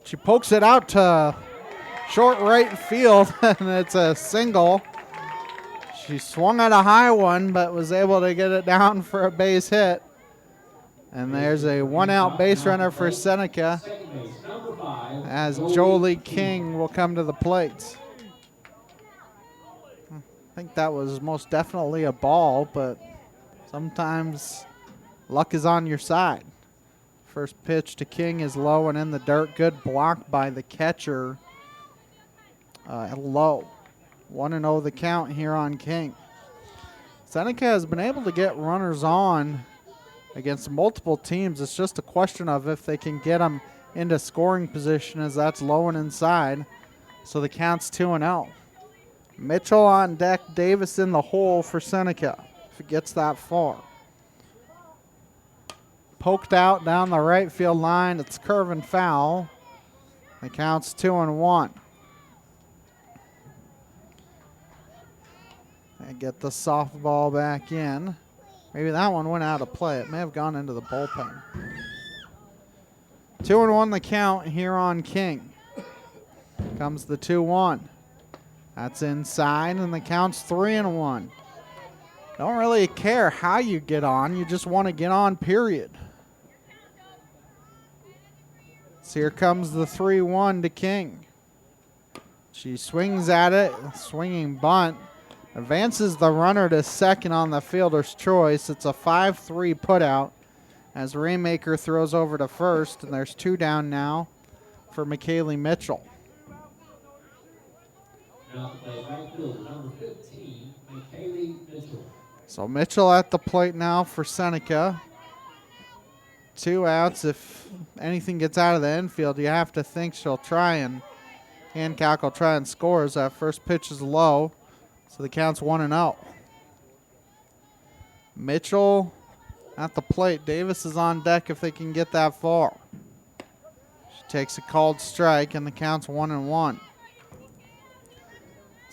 She pokes it out to short right field, and it's a single. She swung at a high one, but was able to get it down for a base hit. And there's a 1-out base runner for Seneca as Jolie King will come to the plate. I think that was most definitely a ball, but sometimes luck is on your side. First pitch to King is low and in the dirt. Good block by the catcher. Low. 1-0 the count here on King. Seneca has been able to get runners on against multiple teams. It's just a question of if they can get them into scoring position, as that's low and inside. So the count's 2-0. Mitchell on deck, Davis in the hole for Seneca, if it gets that far. Poked out down the right field line. It's curving foul. The count's 2-1. And get the softball back in. Maybe that one went out of play. It may have gone into the bullpen. 2-1 the count here on King. Comes the 2-1. That's inside, and the count's 3-1. Don't really care how you get on. You just want to get on, period. So here comes the 3-1 to King. She swings at it, swinging bunt. Advances the runner to second on the fielder's choice. It's a 5-3 putout as Rainmaker throws over to first, and there's 2 down now for McKaylee Mitchell. Now to play right fielder, number 15, McKaylee Mitchell. So Mitchell at the plate now for Seneca. 2 outs. If anything gets out of the infield, you have to think she'll try, and Hancock will try and score as that first pitch is low. So the count's 1-0. Mitchell at the plate. Davis is on deck if they can get that far. She takes a called strike, and the count's 1-1.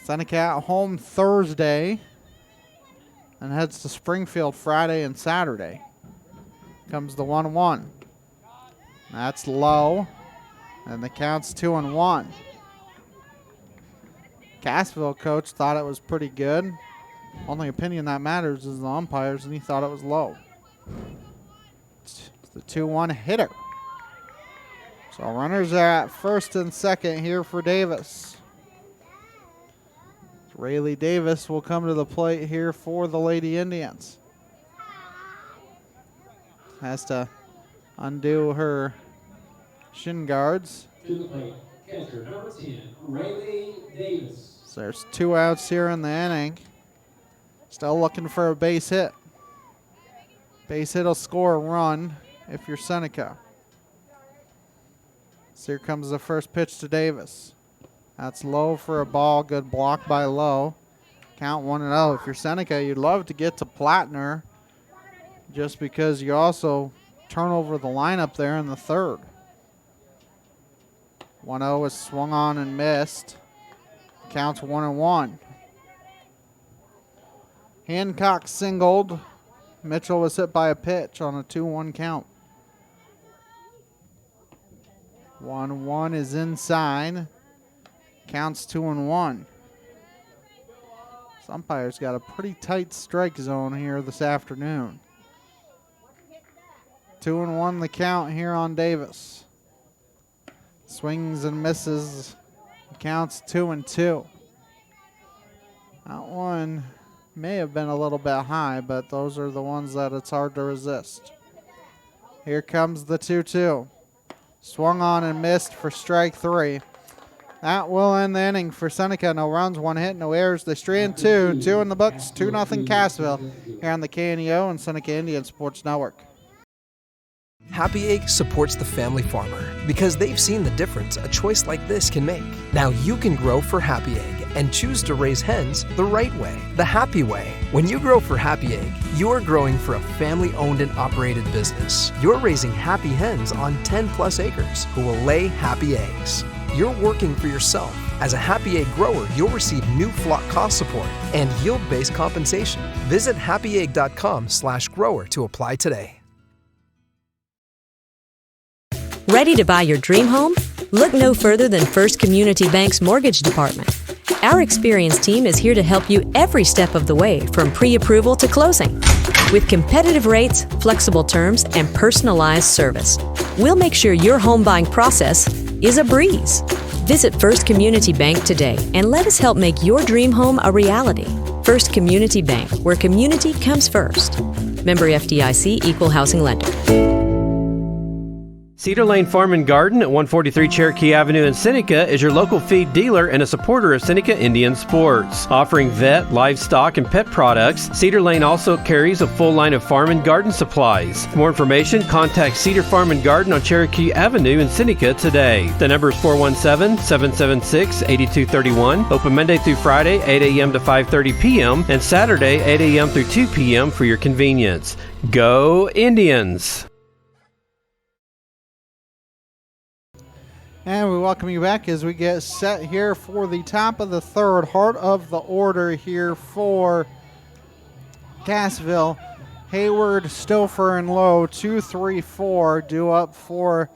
Seneca at home Thursday and heads to Springfield Friday and Saturday. Comes the 1-1. That's low, and the count's 2-1. Cassville coach thought it was pretty good. Only opinion that matters is the umpires, and he thought it was low. It's the 2-1 hitter. So runners are at first and second here for Davis. Rayleigh Davis will come to the plate here for the Lady Indians. Has to undo her shin guards. To the plate, catcher number 10, Rayleigh Davis. So there's 2 outs here in the inning. Still looking for a base hit. Base hit will score a run if you're Seneca. So here comes the first pitch to Davis. That's low for a ball. Good block by Lowe. Count 1-0. If you're Seneca, you'd love to get to Plattner just because you also turn over the lineup there in the third. 1-0 is swung on and missed. Counts 1-1. Hancock singled. Mitchell was hit by a pitch on a 2-1 count. 1-1 is inside. Counts 2-1. This umpire's got a pretty tight strike zone here this afternoon. 2-1 the count here on Davis. Swings and misses. Counts 2-2. That one may have been a little bit high, but those are the ones that it's hard to resist. Here comes the 2-2. Swung on and missed for strike 3. That will end the inning for Seneca. No runs, 1 hit, no errors. They strand 2. 2 in the books. 2-0 Cassville here on the KNEO and Seneca Indian Sports Network. Happy Egg supports the family farmer because they've seen the difference a choice like this can make. Now you can grow for Happy Egg and choose to raise hens the right way, the happy way. When you grow for Happy Egg, you're growing for a family-owned and operated business. You're raising happy hens on 10+ acres who will lay happy eggs. You're working for yourself. As a Happy Egg grower, you'll receive new flock cost support and yield-based compensation. Visit happyegg.com/grower to apply today. Ready to buy your dream home? Look no further than First Community Bank's Mortgage Department. Our experienced team is here to help you every step of the way from pre-approval to closing. With competitive rates, flexible terms, and personalized service, we'll make sure your home buying process is a breeze. Visit First Community Bank today and let us help make your dream home a reality. First Community Bank, where community comes first. Member FDIC, Equal Housing Lender. Cedar Lane Farm and Garden at 143 Cherokee Avenue in Seneca is your local feed dealer and a supporter of Seneca Indian Sports. Offering vet, livestock, and pet products, Cedar Lane also carries a full line of farm and garden supplies. For more information, contact Cedar Farm and Garden on Cherokee Avenue in Seneca today. The number is 417-776-8231. Open Monday through Friday, 8 a.m. to 5:30 p.m. and Saturday, 8 a.m. through 2 p.m. for your convenience. Go Indians! And we welcome you back as we get set here for the top of the third, heart of the order here for Cassville. Hayward, Stouffer, and Lowe, 2, 3, 4, due up for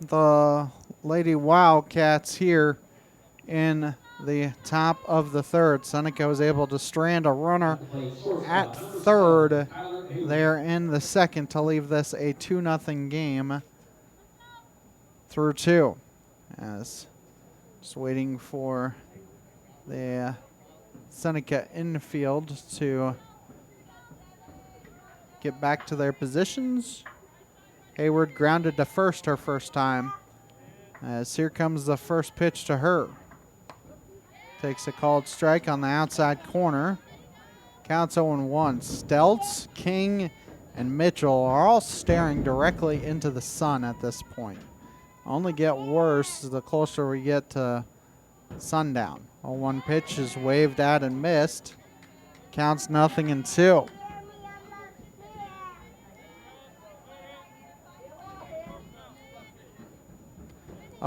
the Lady Wildcats here in the top of the third. Seneca was able to strand a runner at third there in the second to leave this a 2-0 game through 2. As just waiting for the Seneca infield to get back to their positions. Hayward grounded to first her first time. As here comes the first pitch to her. Takes a called strike on the outside corner. Counts 0-1. Stelz, King, and Mitchell are all staring directly into the sun at this point. Only get worse the closer we get to sundown. 0-1 pitch is waved at and missed. Counts 0-2.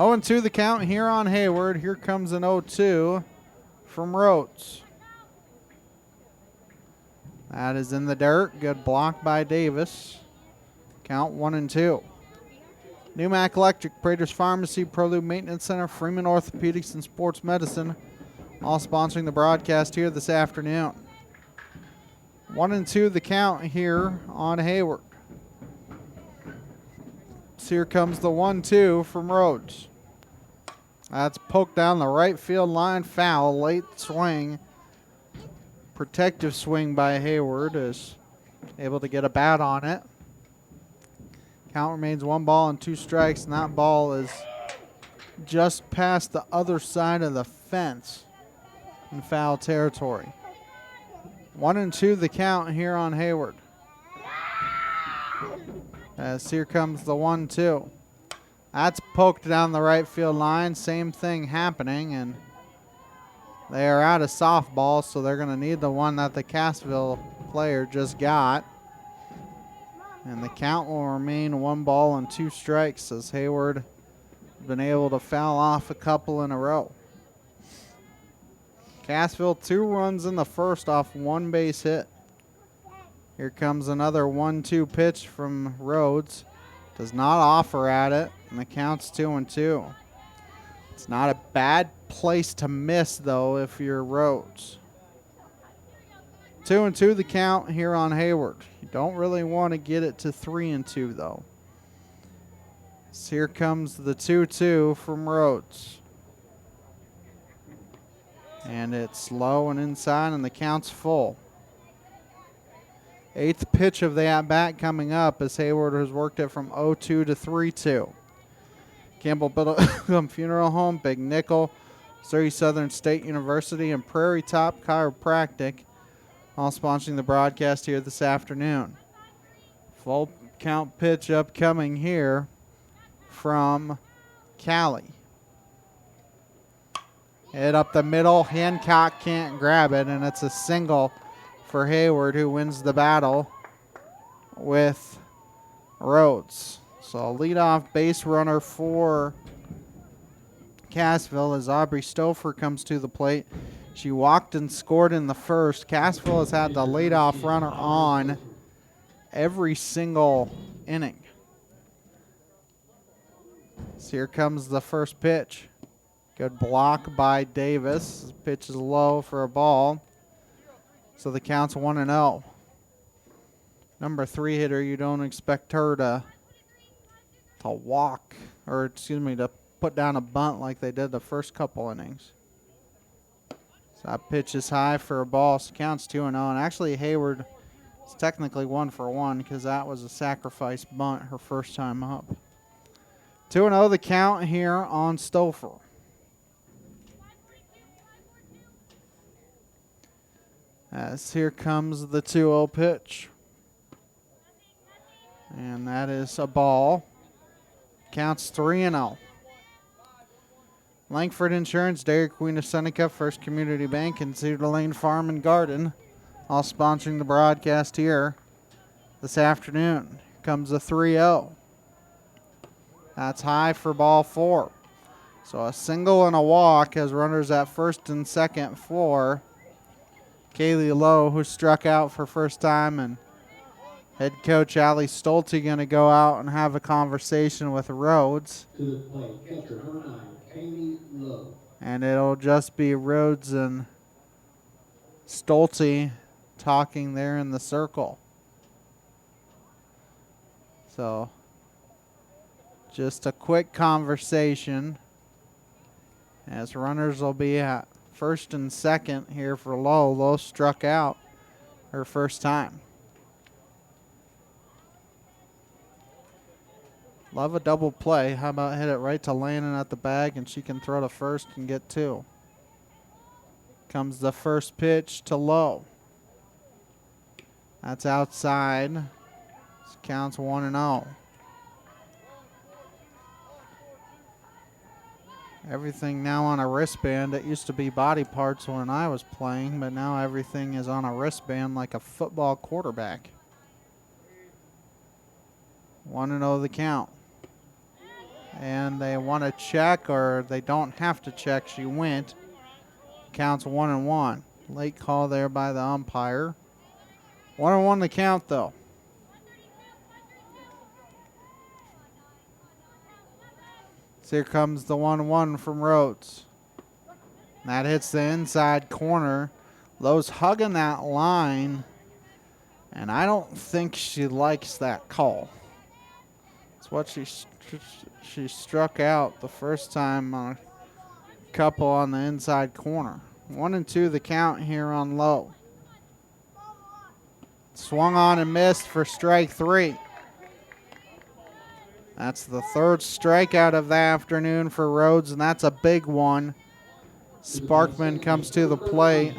0-2 the count here on Hayward. Here comes an 0-2 from Rhodes. That is in the dirt. Good block by Davis. Count 1-2. Newmac Electric, Prater's Pharmacy, Prelude Maintenance Center, Freeman Orthopedics and Sports Medicine, all sponsoring the broadcast here this afternoon. 1-2 the count here on Hayward. So here comes the 1-2 from Rhodes. That's poked down the right field line, foul, late swing. Protective swing by Hayward is able to get a bat on it. Count remains 1 ball and 2 strikes, and that ball is just past the other side of the fence in foul territory. 1-2 the count here on Hayward. As here comes the 1-2. That's poked down the right field line. Same thing happening, and they are out of softball, so they're going to need the one that the Cassville player just got. And the count will remain 1 ball and 2 strikes as Hayward has been able to foul off a couple in a row. Cassville 2 runs in the first off 1 base hit. Here comes another 1-2 pitch from Rhodes. Does not offer at it, and the count's 2-2. It's not a bad place to miss, though, if you're Rhodes. 2-2 the count here on Hayward. You don't really want to get it to 3-2, though. So here comes the 2-2 from Rhodes. And it's low and inside, and the count's full. 8th pitch of the at-bat coming up as Hayward has worked it from 0-2 to 3-2. Campbell Biddlecombe Funeral Home, Big Nickel, Surrey Southern State University, and Prairie Top Chiropractic, all sponsoring the broadcast here this afternoon. Full count pitch upcoming here from Cali. Hit up the middle. Hancock can't grab it, and it's a single for Hayward, who wins the battle with Rhodes. So leadoff base runner for Cassville as Aubrey Stouffer comes to the plate. She walked and scored in the first. Cassville has had the leadoff runner on every single inning. So here comes the first pitch. Good block by Davis. This pitch is low for a ball. So the count's 1-0. Number 3 hitter, you don't expect her to walk, or excuse me, to put down a bunt like they did the first couple innings. So that pitch is high for a ball. So count's 2-0. And actually, Hayward is technically 1-for-1 because that was a sacrifice bunt her first time up. 2-0 the count here on Stouffer. As here comes the 2-0 pitch. And that is a ball. Counts 3-0. Langford Insurance, Dairy Queen of Seneca, First Community Bank, and Cedar Lane Farm and Garden, all sponsoring the broadcast here this afternoon. Here comes a 3-0. That's high for ball 4. So a single and a walk as runners at first and second for Kaylee Lowe, who struck out for first time, and head coach Allie Stolte going to go out and have a conversation with Rhodes. To the plate, catcher number 9, Kaylee Lowe. And it'll just be Rhodes and Stolte talking there in the circle. So just a quick conversation as runners will be at first and second here for Lowe. Lowe struck out her first time. Love a double play. How about hit it right to Lannon at the bag and she can throw to first and get 2. Comes the first pitch to Lowe. That's outside. This counts 1-0. Everything now on a wristband. It used to be body parts when I was playing, but now everything is on a wristband like a football quarterback. 1-0 the count. And they want to check, or they don't have to check. She went. Counts 1-1. Late call there by the umpire. 1-1 the count, though. So here comes the 1-1 from Rhodes. That hits the inside corner. Lowe's hugging that line, and I don't think she likes that call. It's what she struck out the first time on a couple on the inside corner. 1-2 the count here on Lowe. Swung on and missed for strike 3. That's the third strikeout of the afternoon for Rhodes, and that's a big one. Sparkman comes to the plate.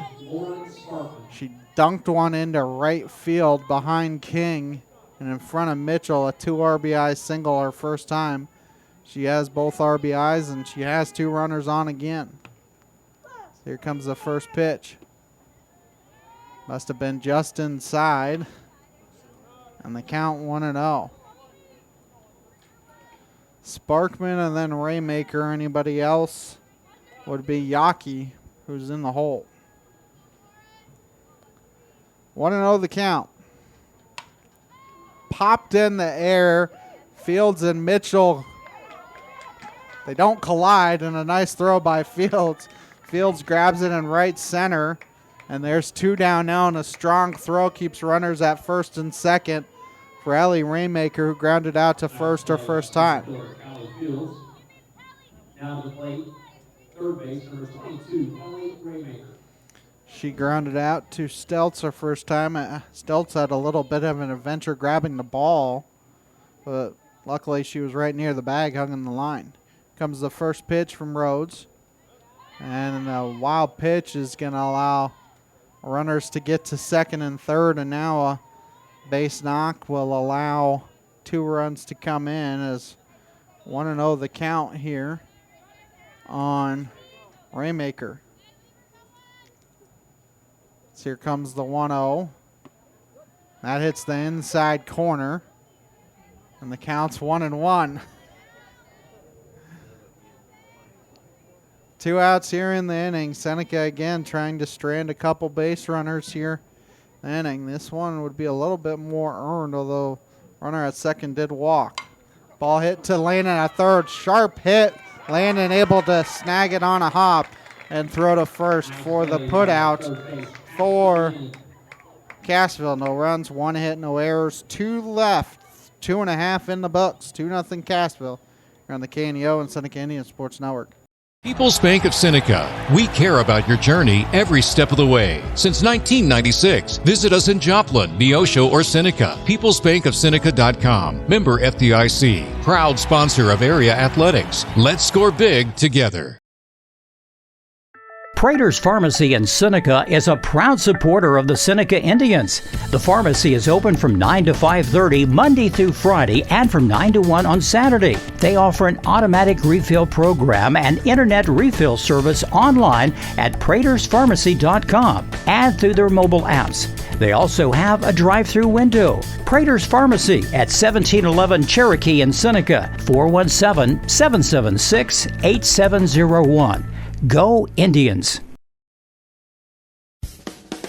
She dunked one into right field behind King and in front of Mitchell, a 2 RBI single her first time. She has both RBIs, and she has 2 runners on again. Here comes the first pitch. Must have been just inside. And the count 1-0. Sparkman and then Raymaker. Anybody else would be Yaki, who's in the hole. 1-0 the count. Popped in the air. Fields and Mitchell, they don't collide, and a nice throw by Fields. Fields grabs it in right center, and there's 2 down now, and a strong throw keeps runners at first and second for Ellie Raymaker, who grounded out to first her first time. Now to the plate, third base, number 22, Ellie Raymaker. She grounded out to Stelz her first time. Stelz had a little bit of an adventure grabbing the ball, but luckily she was right near the bag, hung in the line. Comes the first pitch from Rhodes. And a wild pitch is going to allow runners to get to second and third, and now a base knock will allow 2 runs to come in as 1-0 the count here on Raymaker. So here comes the 1-0. That hits the inside corner, and the count's 1-1. 2 outs here in the inning. Seneca again trying to strand a couple base runners here in the inning. This one would be a little bit more earned, although runner at second did walk. Ball hit to Landon at third. Sharp hit. Landon able to snag it on a hop and throw to first for the put out for Cassville. No runs, 1 hit, no errors, 2 left. 2.5 in the books. 2-0 Cassville. You're on the KNEO and Seneca Indian Sports Network. People's Bank of Seneca. We care about your journey every step of the way. Since 1996, visit us in Joplin, Neosho, or Seneca. PeoplesBankOfSeneca.com. Member FDIC. Proud sponsor of area athletics. Let's score big together. Prater's Pharmacy in Seneca is a proud supporter of the Seneca Indians. The pharmacy is open from 9 to 5:30 Monday through Friday and from 9 to 1 on Saturday. They offer an automatic refill program and internet refill service online at praterspharmacy.com and through their mobile apps. They also have a drive-through window. Prater's Pharmacy at 1711 Cherokee in Seneca, 417-776-8701. Go Indians!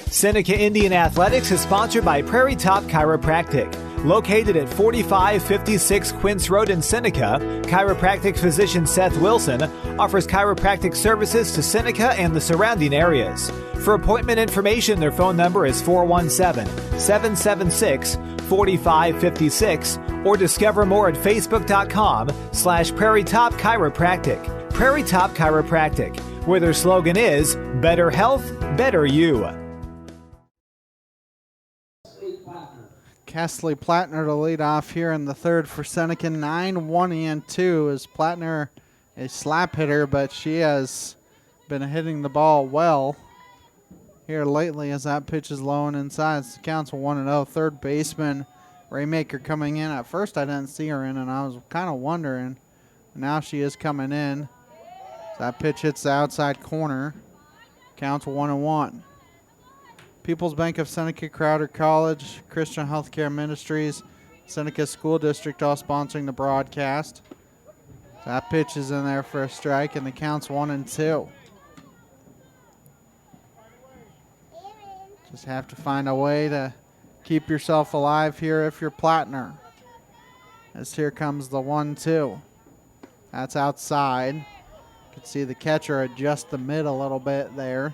Seneca Indian Athletics is sponsored by Prairie Top Chiropractic. Located at 4556 Quince Road in Seneca, chiropractic physician Seth Wilson offers chiropractic services to Seneca and the surrounding areas. For appointment information, their phone number is 417-776-4556 or discover more at facebook.com/Prairie Top Chiropractic. Prairie Top Chiropractic, where their slogan is Better Health, Better You. Cassville Plattner to lead off here in the third for Seneca. 9-1-2 as Plattner a slap hitter, but she has been hitting the ball well here lately as that pitch is low and inside. It's the counts 1-0. Third baseman Raymaker coming in. At first I didn't see her in, and I was kind of wondering. Now she is coming in. That pitch hits the outside corner. Counts 1-1. People's Bank of Seneca, Crowder College, Christian Healthcare Ministries, Seneca School District all sponsoring the broadcast. That pitch is in there for a strike, and the count's 1-2. Just have to find a way to keep yourself alive here if you're Plattner. As here comes the 1-2. That's outside. You can see the catcher adjust the mid a little bit there.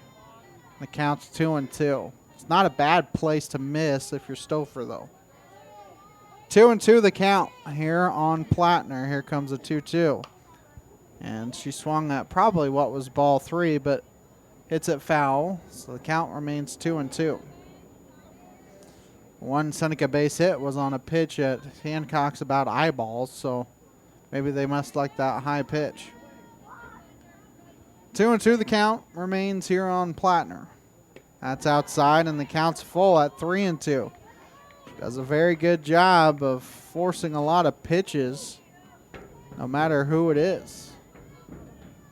The count's 2-2. It's not a bad place to miss if you're Stouffer, though. 2-2 the count here on Plattner. Here comes a 2-2. And she swung at probably what was ball 3, but hits it foul. So the count remains 2-2. One Seneca base hit was on a pitch at Hancock's about eyeballs, so maybe they must like that high pitch. 2-2 the count remains here on Plattner. That's outside, and the count's full at 3-2. Does a very good job of forcing a lot of pitches, no matter who it is.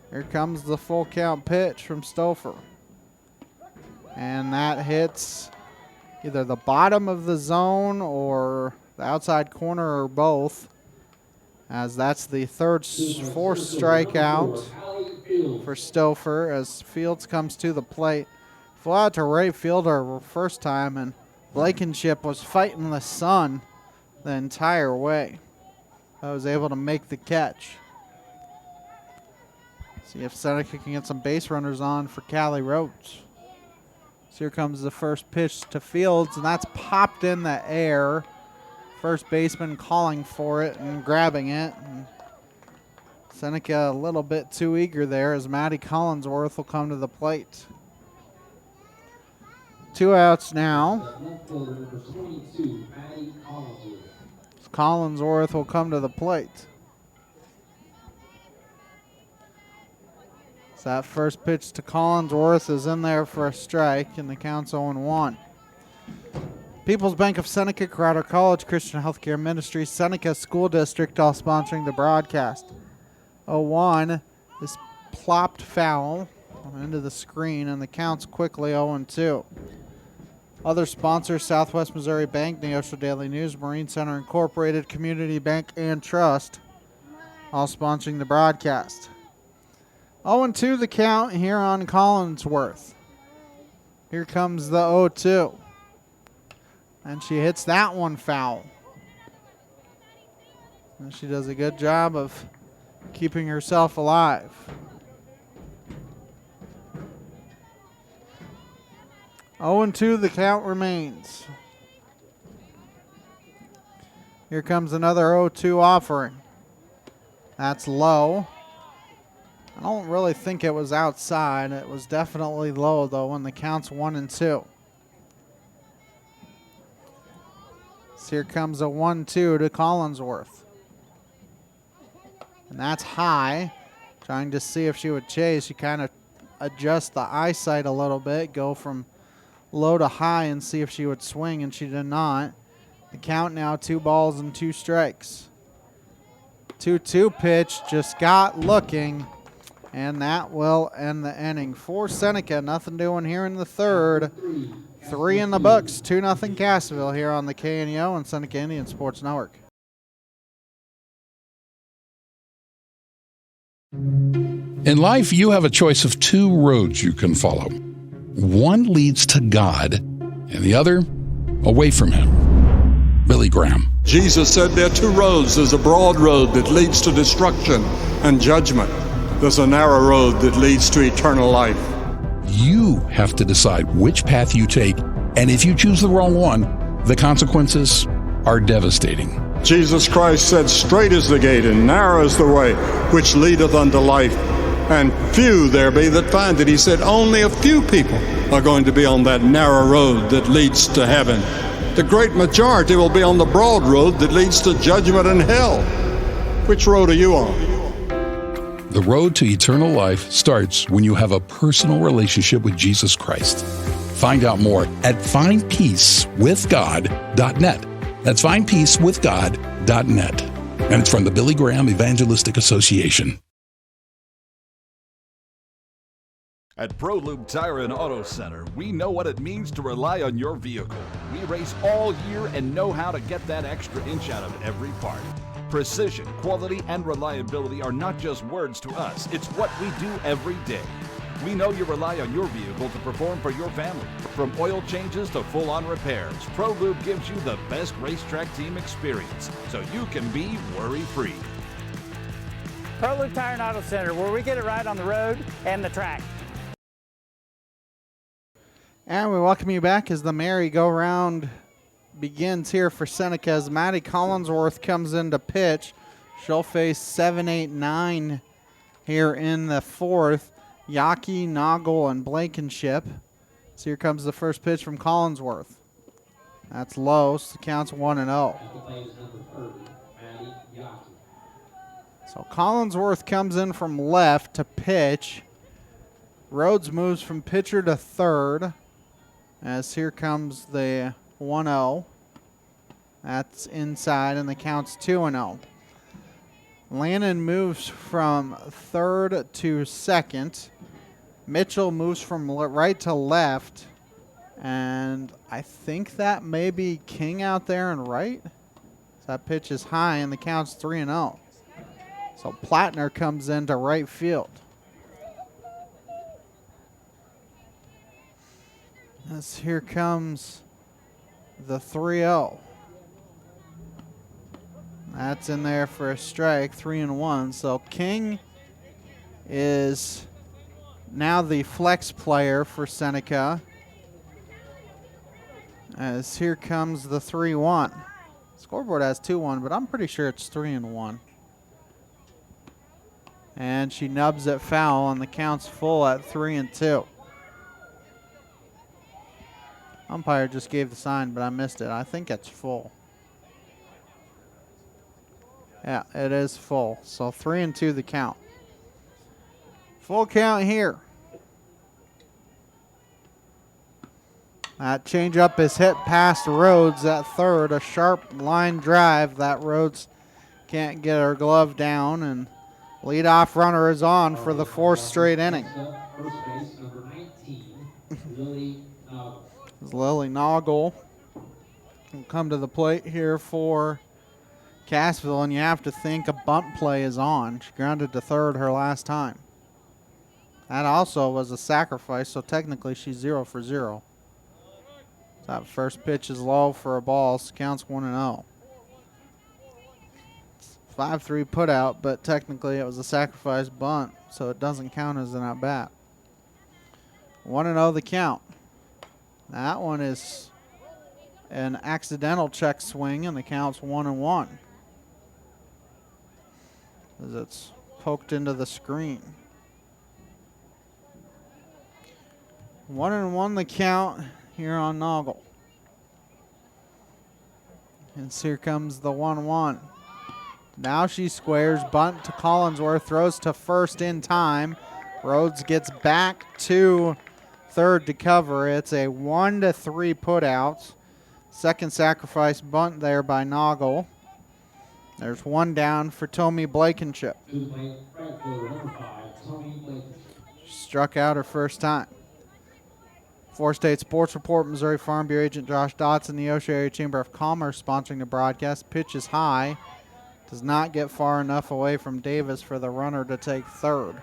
Here comes the full count pitch from Stouffer. And that hits either the bottom of the zone or the outside corner or both, as that's the fourth strikeout for Stouffer as Fields comes to the plate. Flew out to right fielder first time, and Blankenship was fighting the sun the entire way. I was able to make the catch. See if Seneca can get some base runners on for Callie Rhodes. So here comes the first pitch to Fields, and that's popped in the air. First baseman calling for it and grabbing it. And Seneca a little bit too eager there as Maddie Collinsworth will come to the plate. 2 outs now. Collinsworth will come to the plate. So that first pitch to Collinsworth is in there for a strike, and the count's 0-1. People's Bank of Seneca, Crowder College, Christian Healthcare Ministries, Seneca School District, all sponsoring the broadcast. 0-1 is plopped foul into the screen, and the count's quickly 0-2. Other sponsors: Southwest Missouri Bank, Neosho Daily News, Marine Center Incorporated, Community Bank, and Trust, all sponsoring the broadcast. 0-2 the count here on Collinsworth. Here comes the 0-2. And she hits that one foul. And she does a good job of keeping herself alive. Oh, 0-2 the count remains. Here comes another 0-2 offering. That's low. I don't really think it was outside. It was definitely low, though, when the count's 1-2. So here comes a 1-2 to Collinsworth. And that's high. Trying to see if she would chase. She kind of adjusts the eyesight a little bit, go from low to high and see if she would swing, and she did not. The count now 2 balls and 2 strikes. 2-2 pitch just got looking. And that will end the inning. For Seneca, nothing doing here in the third. 3 in the books, 2-0 Cassville here on the KNEO and Seneca Indian Sports Network. In life, you have a choice of 2 roads you can follow. One leads to God, and the other away from Him. Billy Graham. Jesus said there are 2 roads. There's a broad road that leads to destruction and judgment. There's a narrow road that leads to eternal life. You have to decide which path you take, and if you choose the wrong one, the consequences are devastating. Jesus Christ said, "Straight is the gate, and narrow is the way, which leadeth unto life, and few there be that find it." He said only a few people are going to be on that narrow road that leads to heaven. The great majority will be on the broad road that leads to judgment and hell. Which road are you on? The road to eternal life starts when you have a personal relationship with Jesus Christ. Find out more at findpeacewithgod.net. That's findpeacewithgod.net. And it's from the Billy Graham Evangelistic Association. At ProLube Tire and Auto Center, we know what it means to rely on your vehicle. We race all year and know how to get that extra inch out of every part. Precision, quality, and reliability are not just words to us. It's what we do every day. We know you rely on your vehicle to perform for your family. From oil changes to full-on repairs, ProLube gives you the best racetrack team experience, so you can be worry-free. ProLube Tire and Auto Center, where we get it right on the road and the track. And we welcome you back as the merry-go-round begins here for Seneca as Maddie Collinsworth comes in to pitch. She'll face 7, 8, 9 here in the fourth. Yaki, Noggle, and Blankenship. So here comes the first pitch from Collinsworth. That's low, so the count's 1-0. So Collinsworth comes in from left to pitch. Rhodes moves from pitcher to third. As here comes the 1-0. That's inside, and the count's 2-0. Lannon moves from third to second. Mitchell moves from right to left. And I think that may be King out there and right. So that pitch is high, and the count's 3-0. So Plattner comes into right field. As here comes the 3-0. That's in there for a strike, 3-1. So King is now the flex player for Seneca. As here comes the 3-1. Scoreboard has 2-1, but I'm pretty sure it's 3-1. And she nubs it foul, and the count's full at 3-2. Umpire just gave the sign, but I missed it. I think it's full. Yeah, it is full. So 3-2 the count. Full count here. That changeup is hit past Rhodes at third. A sharp line drive that Rhodes can't get her glove down, and leadoff runner is on for the fourth straight inning. First base, number 19, Lily Noggle. Lily Noggle will come to the plate here for Cassville, and you have to think a bunt play is on. She grounded to third her last time. That also was a sacrifice, so technically she's 0 for 0. That first pitch is low for a ball, so counts 1-0. 5-3 put out, but technically it was a sacrifice bunt, so it doesn't count as an at bat. 1-0 the count. That one is an accidental check swing, and the count's 1-1. As it's poked into the screen. 1-1 the count here on Noggle. And here comes the 1-1. Now she squares, bunt to Collinsworth, throws to first in time. Rhodes gets back to third to cover. It's a 1-3 put out. Second sacrifice bunt there by Noggle. There's one down for Tommy Blankenship. Struck out her first time. Four State Sports Report, Missouri Farm Bureau agent Josh Dotson, the Neosho Area Chamber of Commerce sponsoring the broadcast. Pitch is high. Does not get far enough away from Davis for the runner to take third.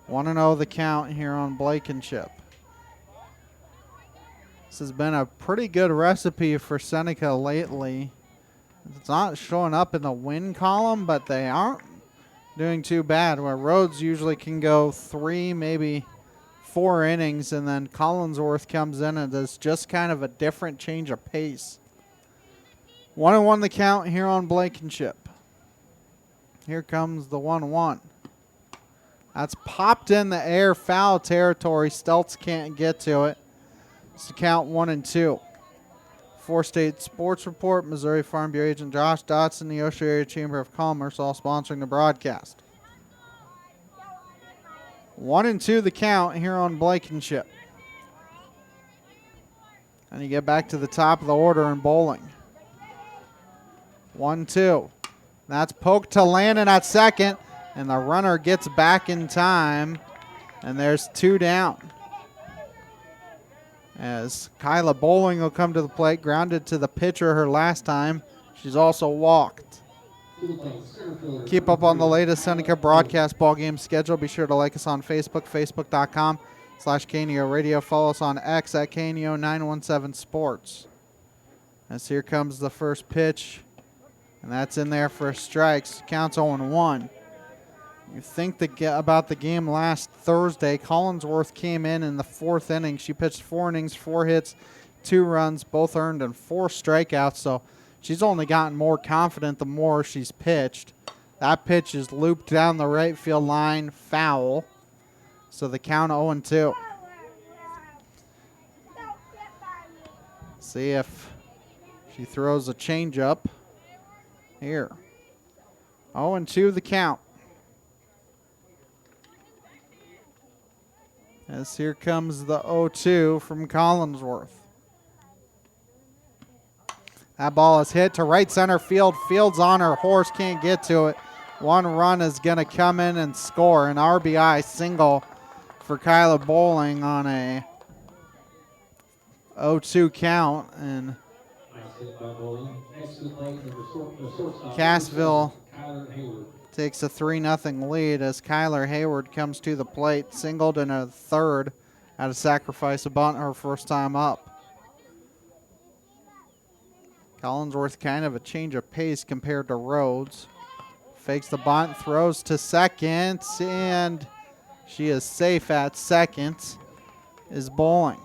1-0 the count here on Blankenship. This has been a pretty good recipe for Seneca lately. It's not showing up in the win column, but they aren't doing too bad. Where Rhodes usually can go 3, maybe 4 innings, and then Collinsworth comes in and does just kind of a different change of pace. 1-1 the count here on Blankenship. Here comes the 1-1. That's popped in the air, foul territory. Stelz can't get to it. It's the count 1-2. Four State Sports Report, Missouri Farm Bureau agent Josh Dotson, the Neosho Area Chamber of Commerce, all sponsoring the broadcast. 1-2 the count here on Blankenship. And you get back to the top of the order in bowling. 1-2. That's poked to Lannon at second, and the runner gets back in time, and there's 2 down. As Kyla Bowling will come to the plate, grounded to the pitcher her last time. She's also walked. Keep up on the latest Seneca broadcast ball game schedule. Be sure to like us on Facebook, facebook.com/KNEO Radio. Follow us on X at KNEO 917 Sports. As here comes the first pitch, and that's in there for strikes. Counts 0-1. You think about the game last Thursday. Collinsworth came in the fourth inning. She pitched 4 innings, 4 hits, 2 runs, both earned, and 4 strikeouts. So she's only gotten more confident the more she's pitched. That pitch is looped down the right field line, foul. So the count 0-2. See if she throws a changeup here. 0-2 the count. As here comes the 0-2 from Collinsworth. That ball is hit to right center field. Field's on her horse, can't get to it. 1 run is going to come in and score. An RBI single for Kyla Bowling on a 0-2 count. And Cassville takes a 3-0 lead as Kyler Hayward comes to the plate. Singled in a third at a sacrifice of bunt her first time up. Collinsworth kind of a change of pace compared to Rhodes. Fakes the bunt, throws to second, and she is safe at second, is Bowling.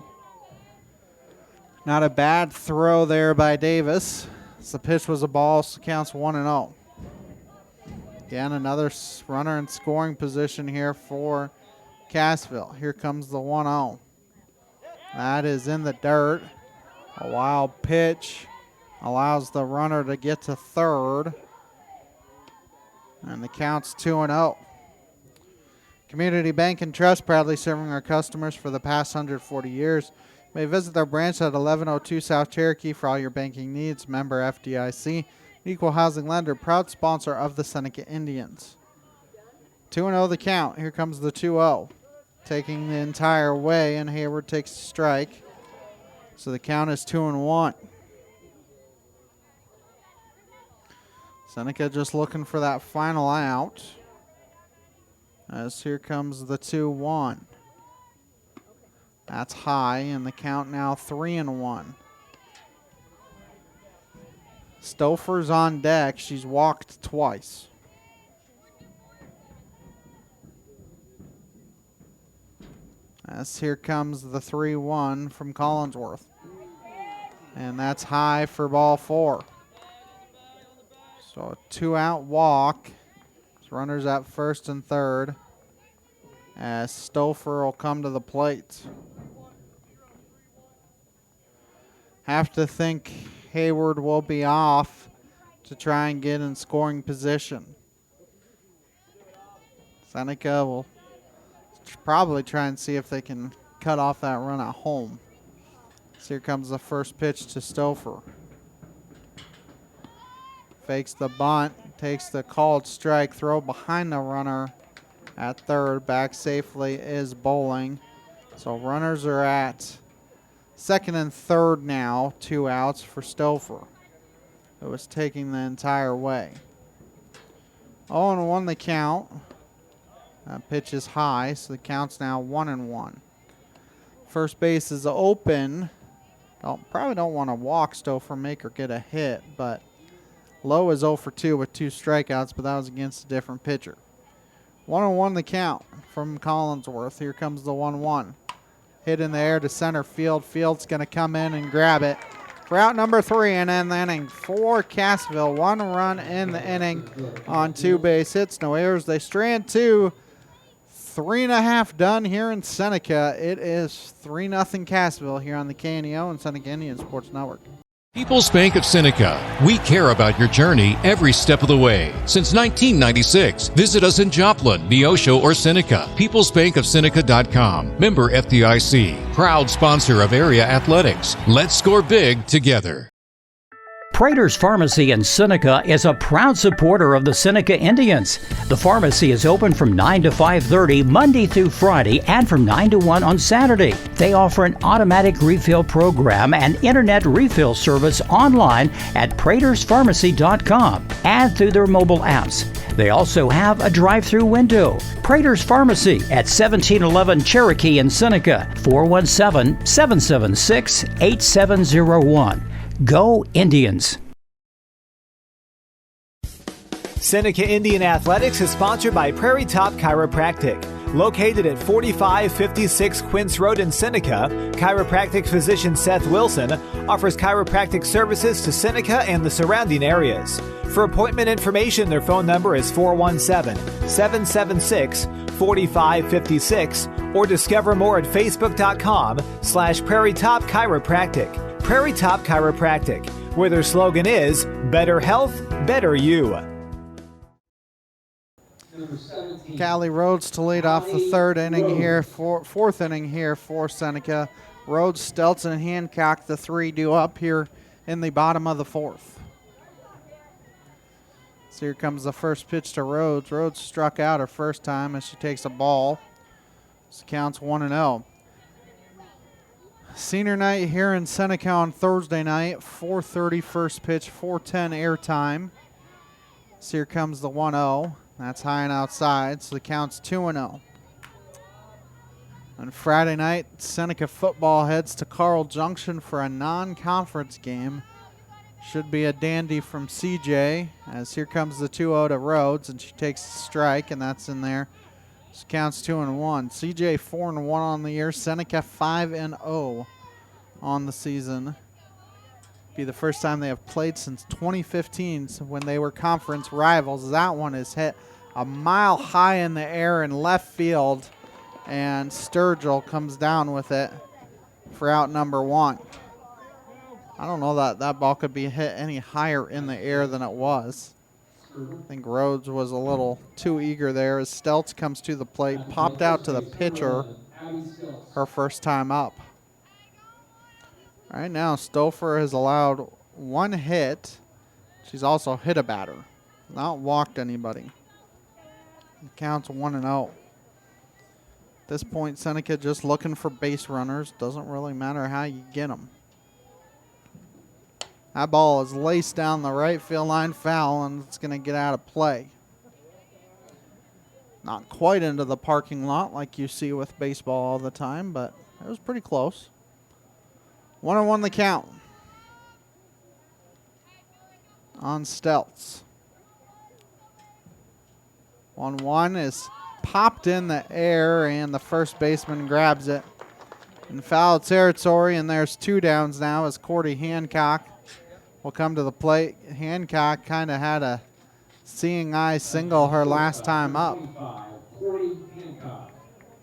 Not a bad throw there by Davis. The pitch was a ball, so counts 1-0. Again, another runner in scoring position here for Cassville. Here comes the 1-0. That is in the dirt. A wild pitch allows the runner to get to third. And the count's 2-0. Community Bank and Trust, proudly serving our customers for the past 140 years. You may visit their branch at 1102 South Cherokee for all your banking needs. Member FDIC, equal housing lender, proud sponsor of the Seneca Indians. 2-0 the count. Here comes the 2-0. Taking the entire way, and Hayward takes a strike. So the count is 2-1. Seneca just looking for that final out. As here comes the 2-1. That's high, and the count now 3-1. Stouffer's on deck. She's walked twice. As here comes the 3-1 from Collinsworth. And that's high for ball 4. So a 2-out walk. Runners at first and third. As Stouffer will come to the plate. Have to think Hayward will be off to try and get in scoring position. Seneca will probably try and see if they can cut off that run at home. So here comes the first pitch to Stouffer. Fakes the bunt, takes the called strike, throw behind the runner at third. Back safely is Bowling. So runners are at second and third now, 2 outs for Stouffer. It was taking the entire way. 0-1 the count. That pitch is high, so the count's now 1-1. First base is open. Probably don't want to walk Stouffer, make her get a hit, but Lowe is 0-2 with 2 strikeouts, but that was against a different pitcher. 1-1 the count from Collinsworth. Here comes the 1-1. Hit in the air to center field. Field's going to come in and grab it. For out number 3 and in the inning for Cassville. 1 run in the inning on 2 base hits. No errors. They strand 2. 3.5 done here in Seneca. It is 3-0 Cassville here on the KNEO and Seneca Indian Sports Network. People's Bank of Seneca. We care about your journey every step of the way. Since 1996, visit us in Joplin, Neosho, or Seneca. PeoplesBankOfSeneca.com. Member FDIC. Proud sponsor of area athletics. Let's score big together. Prater's Pharmacy in Seneca is a proud supporter of the Seneca Indians. The pharmacy is open from 9 to 5:30 Monday through Friday and from 9 to 1 on Saturday. They offer an automatic refill program and internet refill service online at praterspharmacy.com and through their mobile apps. They also have a drive-through window. Prater's Pharmacy at 1711 Cherokee in Seneca, 417-776-8701. Go Indians! Seneca Indian Athletics is sponsored by Prairie Top Chiropractic. Located at 4556 Quince Road in Seneca, chiropractic physician Seth Wilson offers chiropractic services to Seneca and the surrounding areas. For appointment information, their phone number is 417-776-4556 or discover more at facebook.com/Prairie Top Chiropractic. Prairie Top Chiropractic, where their slogan is better health, better you. Callie Rhodes to lead off the fourth inning here for Seneca. Rhodes, Stelton, and Hancock, the three due up here in the bottom of the fourth. So here comes the first pitch to Rhodes. Rhodes struck out her first time as she takes a ball. So counts 1-0. Senior night here in Seneca on Thursday night, 4:30 first pitch, 4:10 airtime. So here comes the 1-0. That's high and outside, so the count's 2-0. On Friday night, Seneca football heads to Carl Junction for a non-conference game. Should be a dandy from CJ, as here comes the 2-0 to Rhodes, and she takes a strike, and that's in there. So counts 2-1. CJ 4-1 on the year. Seneca 5-0 on the season. Be the first time they have played since 2015 when they were conference rivals. That one is hit a mile high in the air in left field, and Sturgill comes down with it for out number 1. I don't know that that ball could be hit any higher in the air than it was. I think Rhodes was a little too eager there as Stelz comes to the plate, popped out to the pitcher her first time up. Right now, Stouffer has allowed 1 hit. She's also hit a batter, not walked anybody. It counts 1-0. At this point, Seneca just looking for base runners. Doesn't really matter how you get them. That ball is laced down the right field line, foul, and it's going to get out of play. Not quite into the parking lot like you see with baseball all the time, but it was pretty close. 1-1 the count on Stelz. 1-1 is popped in the air, and the first baseman grabs it in foul territory, and there's 2 downs now as Cordy Hancock will come to the plate. Hancock kind of had a seeing eye single her last time up.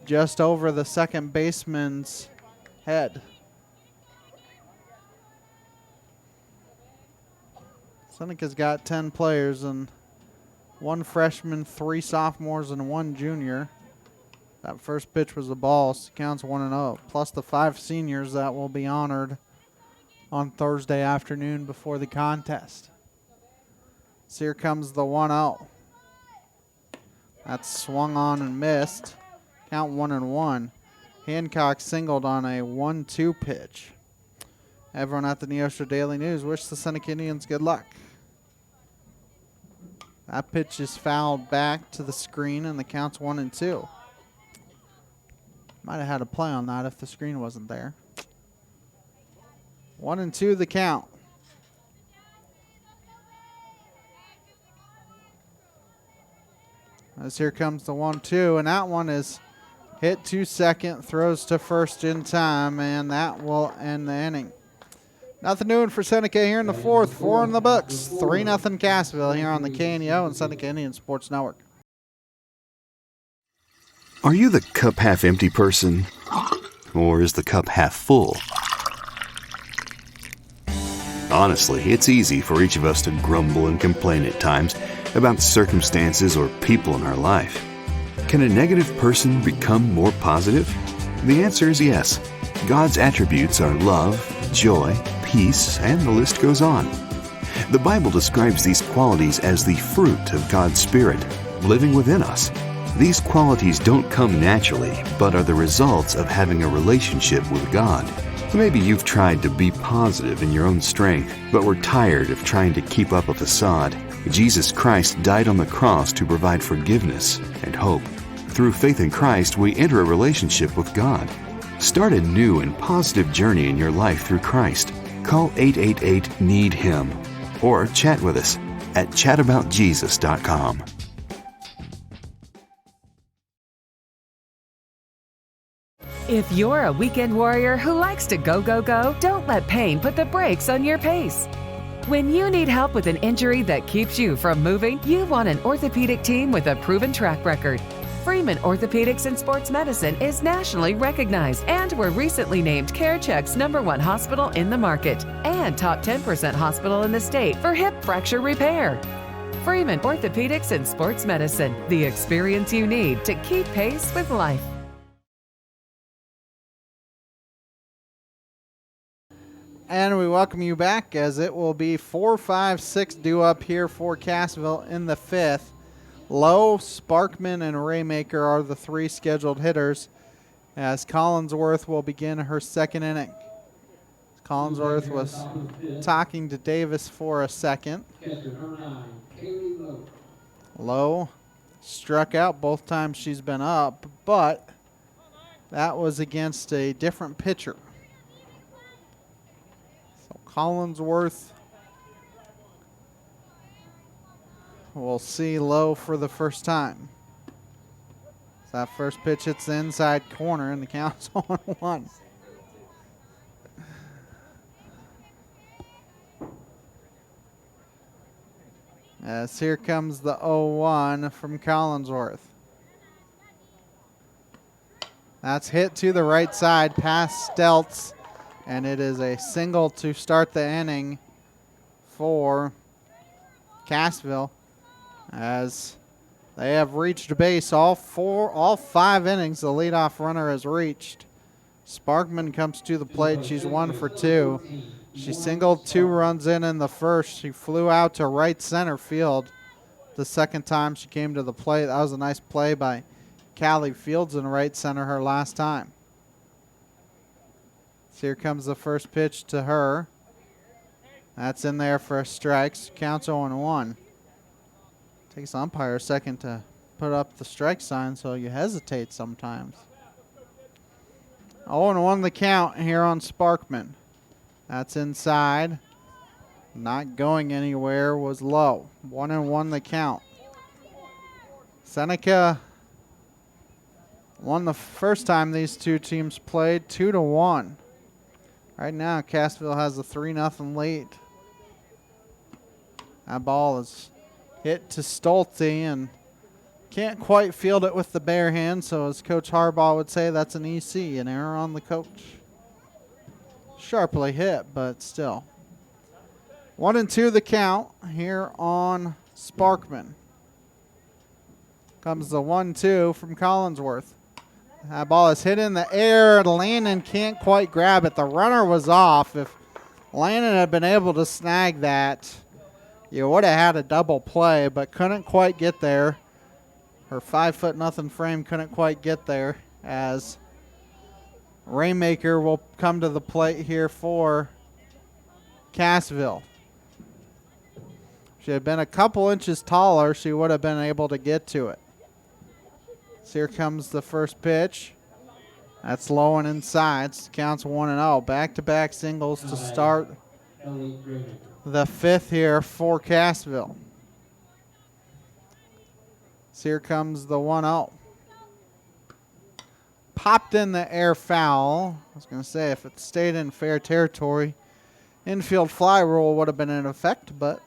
Just over the second baseman's head. Seneca's got 10 players, and 1 freshman, 3 sophomores, and 1 junior. That first pitch was a ball, so counts 1-0, plus the 5 seniors that will be honored on Thursday afternoon before the contest. So here comes the 1-0. That's swung on and missed. Count 1-1. Hancock singled on a 1-2 pitch. Everyone at the Neosho Daily News wish the Seneca Indians good luck. That pitch is fouled back to the screen, and the count's 1-2. Might have had a play on that if the screen wasn't there. 1-2 the count. As here comes the 1-2, and that one is hit to second, throws to first in time, and that will end the inning. Nothing doing for Seneca here in the fourth. 4 in the books. 3-0 Cassville here on the KNEO and Seneca Indian Sports Network. Are you the cup half empty person? Or is the cup half full? Honestly, it's easy for each of us to grumble and complain at times about circumstances or people in our life. Can a negative person become more positive? The answer is yes. God's attributes are love, joy, peace, and the list goes on. The Bible describes these qualities as the fruit of God's Spirit living within us. These qualities don't come naturally, but are the results of having a relationship with God. Maybe you've tried to be positive in your own strength, but were tired of trying to keep up a facade. Jesus Christ died on the cross to provide forgiveness and hope. Through faith in Christ, we enter a relationship with God. Start a new and positive journey in your life through Christ. Call 888-NEED-HIM or chat with us at chataboutjesus.com. If you're a weekend warrior who likes to go, go, go, don't let pain put the brakes on your pace. When you need help with an injury that keeps you from moving, you want an orthopedic team with a proven track record. Freeman Orthopedics and Sports Medicine is nationally recognized, and were recently named CareCheck's #1 hospital in the market and top 10% hospital in the state for hip fracture repair. Freeman Orthopedics and Sports Medicine, the experience you need to keep pace with life. And we welcome you back as it will be 4-5-6 due up here for Cassville in the 5th. Lowe, Sparkman, and Raymaker are the 3 scheduled hitters as Collinsworth will begin her 2nd inning. Collinsworth was talking to Davis for a second. Lowe struck out both times she's been up, but that was against a different pitcher. So Collinsworth will see Lowe for the first time. So that first pitch hits the inside corner and the count's on 1. As here comes the 0-1 from Collinsworth. That's hit to the right side past Steltz, and it is a single to start the inning for Cassville, as they have reached base all 5 innings. The leadoff runner has reached. Sparkman comes to the plate. She's 1 for 2. She singled 2 runs in the first. She flew out to right center field the second time she came to the plate. That was a nice play by Callie Fields in right center her last time. So here comes the first pitch to her. That's in there for a strike. Counts 0-1. Takes the umpire a second to put up the strike sign, so you hesitate sometimes. 0-1 the count here on Sparkman. That's inside. Not going anywhere was Low. 1-1 the count. Seneca won the first time these two teams played, 2-1. Right now, Cassville has a 3-0 lead. That ball is hit to Stolte and can't quite field it with the bare hand, so as Coach Harbaugh would say, that's an EC, an error on the coach. Sharply hit, but still. 1-2 the count here on Sparkman. Comes the 1-2 from Collinsworth. That ball is hit in the air. Landon can't quite grab it. The runner was off. If Landon had been able to snag that, you would have had a double play, but couldn't quite get there. Her 5'0" frame couldn't quite get there, as Raymaker will come to the plate here for Cassville. If she had been a couple inches taller, she would have been able to get to it. So here comes the first pitch. That's low and inside. Counts 1-0. Back-to-back singles to start the 5th here for Cassville. So here comes the 1-0. Popped in the air foul. I was going to say, if it stayed in fair territory, infield fly rule would have been in effect, but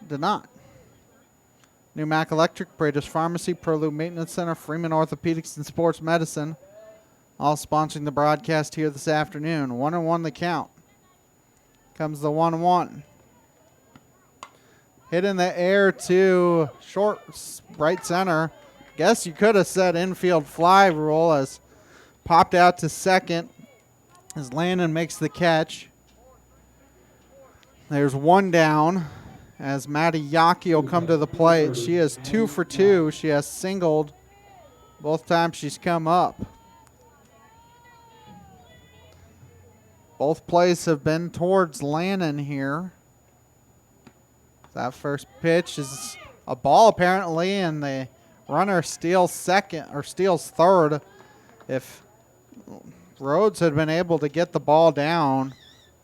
did not. New Mac Electric, Brader's Pharmacy, Prolube Maintenance Center, Freeman Orthopedics and Sports Medicine, all sponsoring the broadcast here this afternoon. 1-1 the count. Comes the 1-1. Hit in the air to short right center. Guess you could have said infield fly rule, as popped out to second as Landon makes the catch. There's one down as Maddie Yaki will come to the plate. She is 2 for 2. She has singled both times she's come up. Both plays have been towards Lannon here. That first pitch is a ball apparently, and the runner steals third. If Rhodes had been able to get the ball down,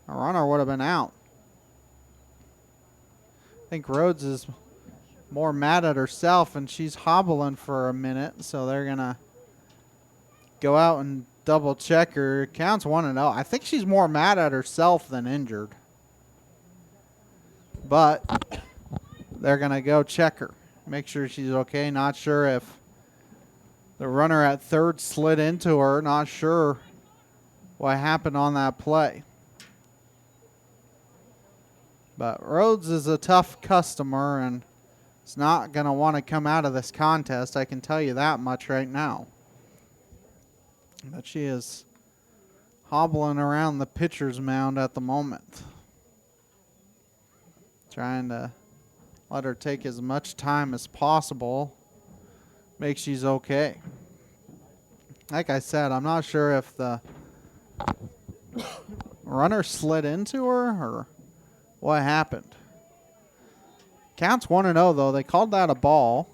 a runner would have been out. I think Rhodes is more mad at herself, and she's hobbling for a minute, so they're going to go out and double check her. It counts 1-0. I think she's more mad at herself than injured. But they're going to go check her, make sure she's okay. Not sure if the runner at third slid into her. Not sure what happened on that play. But Rhodes is a tough customer and is not going to want to come out of this contest. I can tell you that much right now. But she is hobbling around the pitcher's mound at the moment, trying to let her take as much time as possible, make she's okay. Like I said, I'm not sure if the runner slid into her or what happened. Counts 1-0 though. They called that a ball.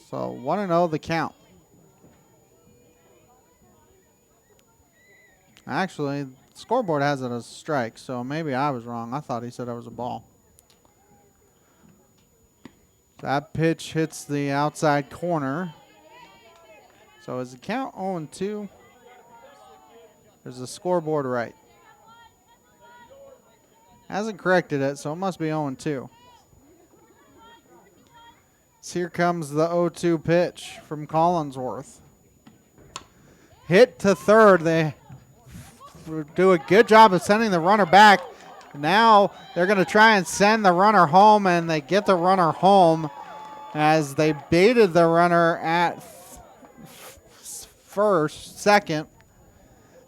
So 1-0 the count. Actually, the scoreboard has it as a strike, so maybe I was wrong. I thought he said it was a ball. That pitch hits the outside corner. So is the count 0-2? There's the scoreboard right. Hasn't corrected it, so it must be 0-2. So here comes the 0-2 pitch from Collinsworth. Hit to third. They do a good job of sending the runner back. Now they're going to try and send the runner home, and they get the runner home as they baited the runner at second.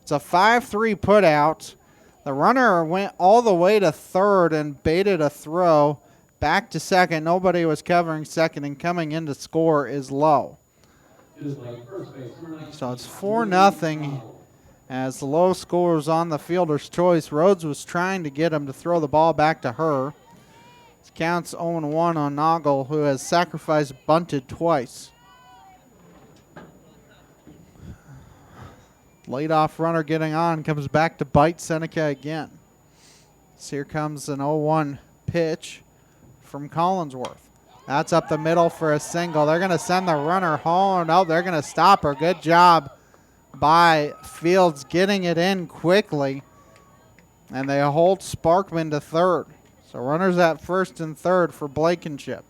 It's a 5-3 put out. The runner went all the way to third and baited a throw back to second. Nobody was covering second, and coming in to score is Lowe. So it's 4-0 as the Lowe scores on the fielder's choice. Rhodes was trying to get him to throw the ball back to her. It counts 0-1 on Noggle, who has sacrificed bunted twice. Leadoff runner getting on, comes back to bite Seneca again. So here comes an 0-1 pitch from Collinsworth. That's up the middle for a single. They're going to send the runner home. No, they're going to stop her. Good job by Fields getting it in quickly. And they hold Sparkman to third. So runners at first and third for Blankenship.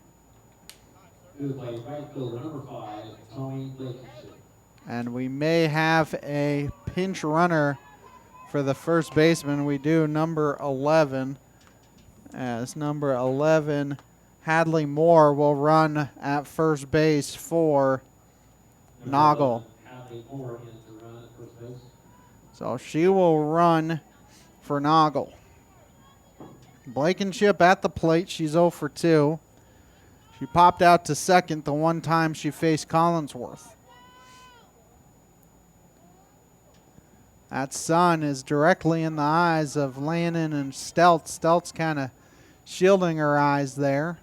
And we may have a pinch runner for the first baseman. We do, number 11. As number 11, Hadley Moore, will run at first base for Noggle. So she will run for Noggle. Blankenship at the plate. She's 0 for 2. She popped out to second the one time she faced Collinsworth. That sun is directly in the eyes of Lannon and Steltz. Steltz kind of shielding her eyes there.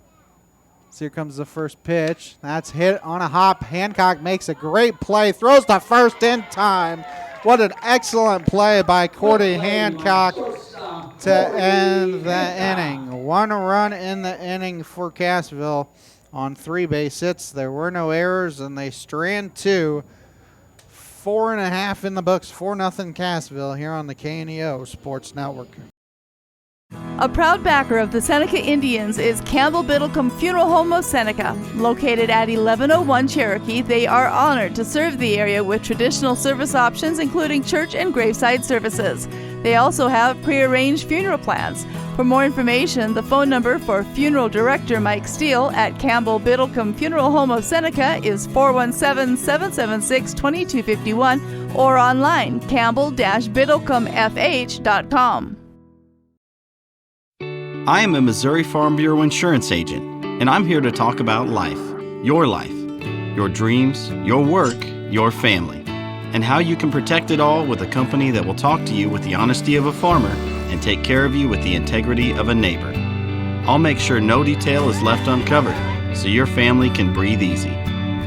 So here comes the first pitch. That's hit on a hop. Hancock makes a great play. Throws to first in time. What an excellent play by Cordy Hancock to end the inning. 1 run in the inning for Cassville on 3 base hits. There were no errors, and they strand 2. 4.5 in the books. 4-0 Cassville here on the KNEO Sports Network. A proud backer of the Seneca Indians is Campbell Biddlecombe Funeral Home of Seneca. Located at 1101 Cherokee, they are honored to serve the area with traditional service options, including church and graveside services. They also have prearranged funeral plans. For more information, the phone number for Funeral Director Mike Steele at Campbell Biddlecombe Funeral Home of Seneca is 417-776-2251 or online campbell-biddlecomefh.com. I am a Missouri Farm Bureau insurance agent, and I'm here to talk about life, your dreams, your work, your family, and how you can protect it all with a company that will talk to you with the honesty of a farmer and take care of you with the integrity of a neighbor. I'll make sure no detail is left uncovered so your family can breathe easy.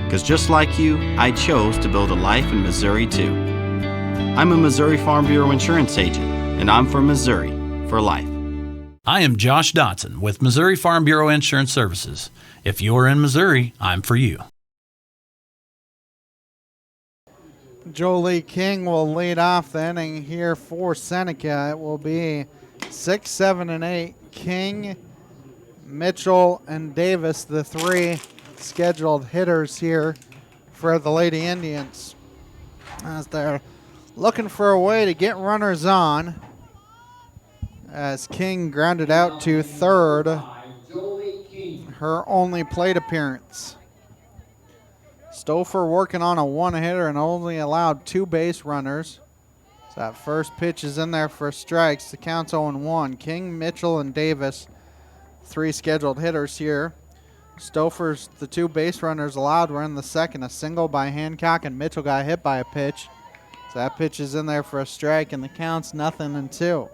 Because just like you, I chose to build a life in Missouri too. I'm a Missouri Farm Bureau insurance agent, and I'm from Missouri for life. I am Josh Dotson with Missouri Farm Bureau Insurance Services. If you're in Missouri, I'm for you. Jolie King will lead off the inning here for Seneca. It will be 6, 7, and 8. King, Mitchell, and Davis, the three scheduled hitters here for the Lady Indians, as they're looking for a way to get runners on, as King grounded out to third, her only plate appearance. Stouffer working on a one-hitter and only allowed 2 base runners. So that first pitch is in there for strikes. The count's 0-1. King, Mitchell, and Davis, 3 scheduled hitters here. Stouffer's the 2 base runners allowed were in the second. A single by Hancock, and Mitchell got hit by a pitch. So that pitch is in there for a strike, and the count's 0-2.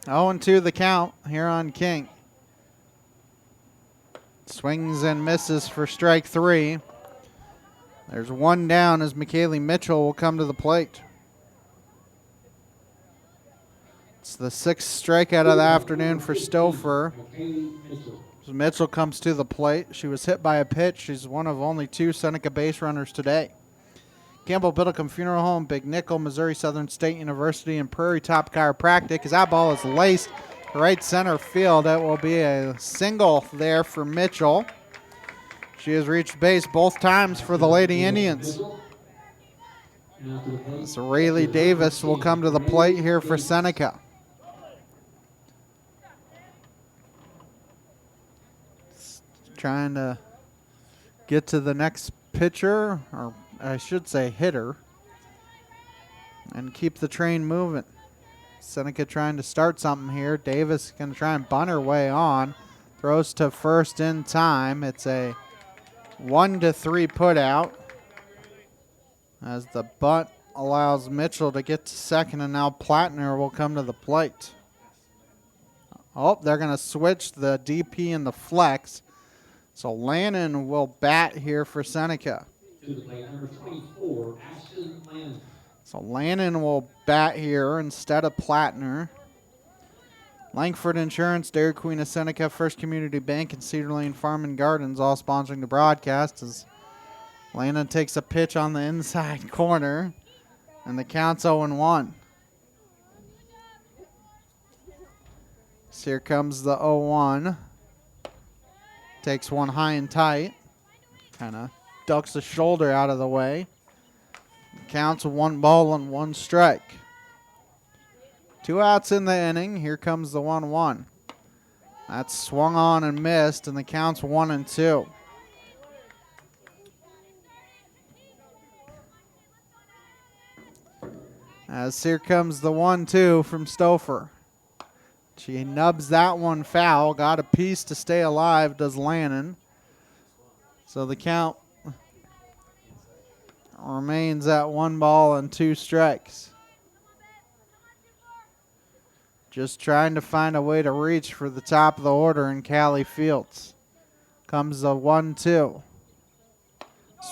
0-2 the count here on King. Swings and misses for strike 3. There's 1 down as McKaylee Mitchell will come to the plate. It's the 6th strikeout of the afternoon for Stouffer. So Mitchell comes to the plate. She was hit by a pitch. She's one of only 2 Seneca base runners today. Campbell Biddlecombe Funeral Home, Big Nickel, Missouri Southern State University, and Prairie Top Chiropractic. As that ball is laced to right center field, that will be a single there for Mitchell. She has reached base both times for the Lady Indians. So Rayleigh Davis will come to the plate here for Seneca. Trying to get to the next pitcher, or I should say hitter, and keep the train moving. Seneca trying to start something here. Davis going to try and bunt her way on. Throws to first in time. It's a 1-3 put out, as the bunt allows Mitchell to get to second, and now Plattner will come to the plate. Oh, they're going to switch the DP and the flex. So Lannon will bat here for Seneca. To the plate, number 24, Ashton Lannon. So Lannon will bat here instead of Plattner. Langford Insurance, Dairy Queen of Seneca, First Community Bank, and Cedar Lane Farm and Gardens all sponsoring the broadcast, as Lannon takes a pitch on the inside corner, and the count's 0-1. So here comes the 0-1. Takes one high and tight. Kind of ducks the shoulder out of the way. Counts 1 ball and 1 strike. 2 outs in the inning. Here comes the 1-1. That's swung on and missed, and the count's 1-2. As here comes the 1-2 from Stouffer. She nubs that one foul. Got a piece to stay alive, does Lannon. So the count remains at 1 ball and 2 strikes. Just trying to find a way to reach for the top of the order in Callie Fields. Comes the 1-2.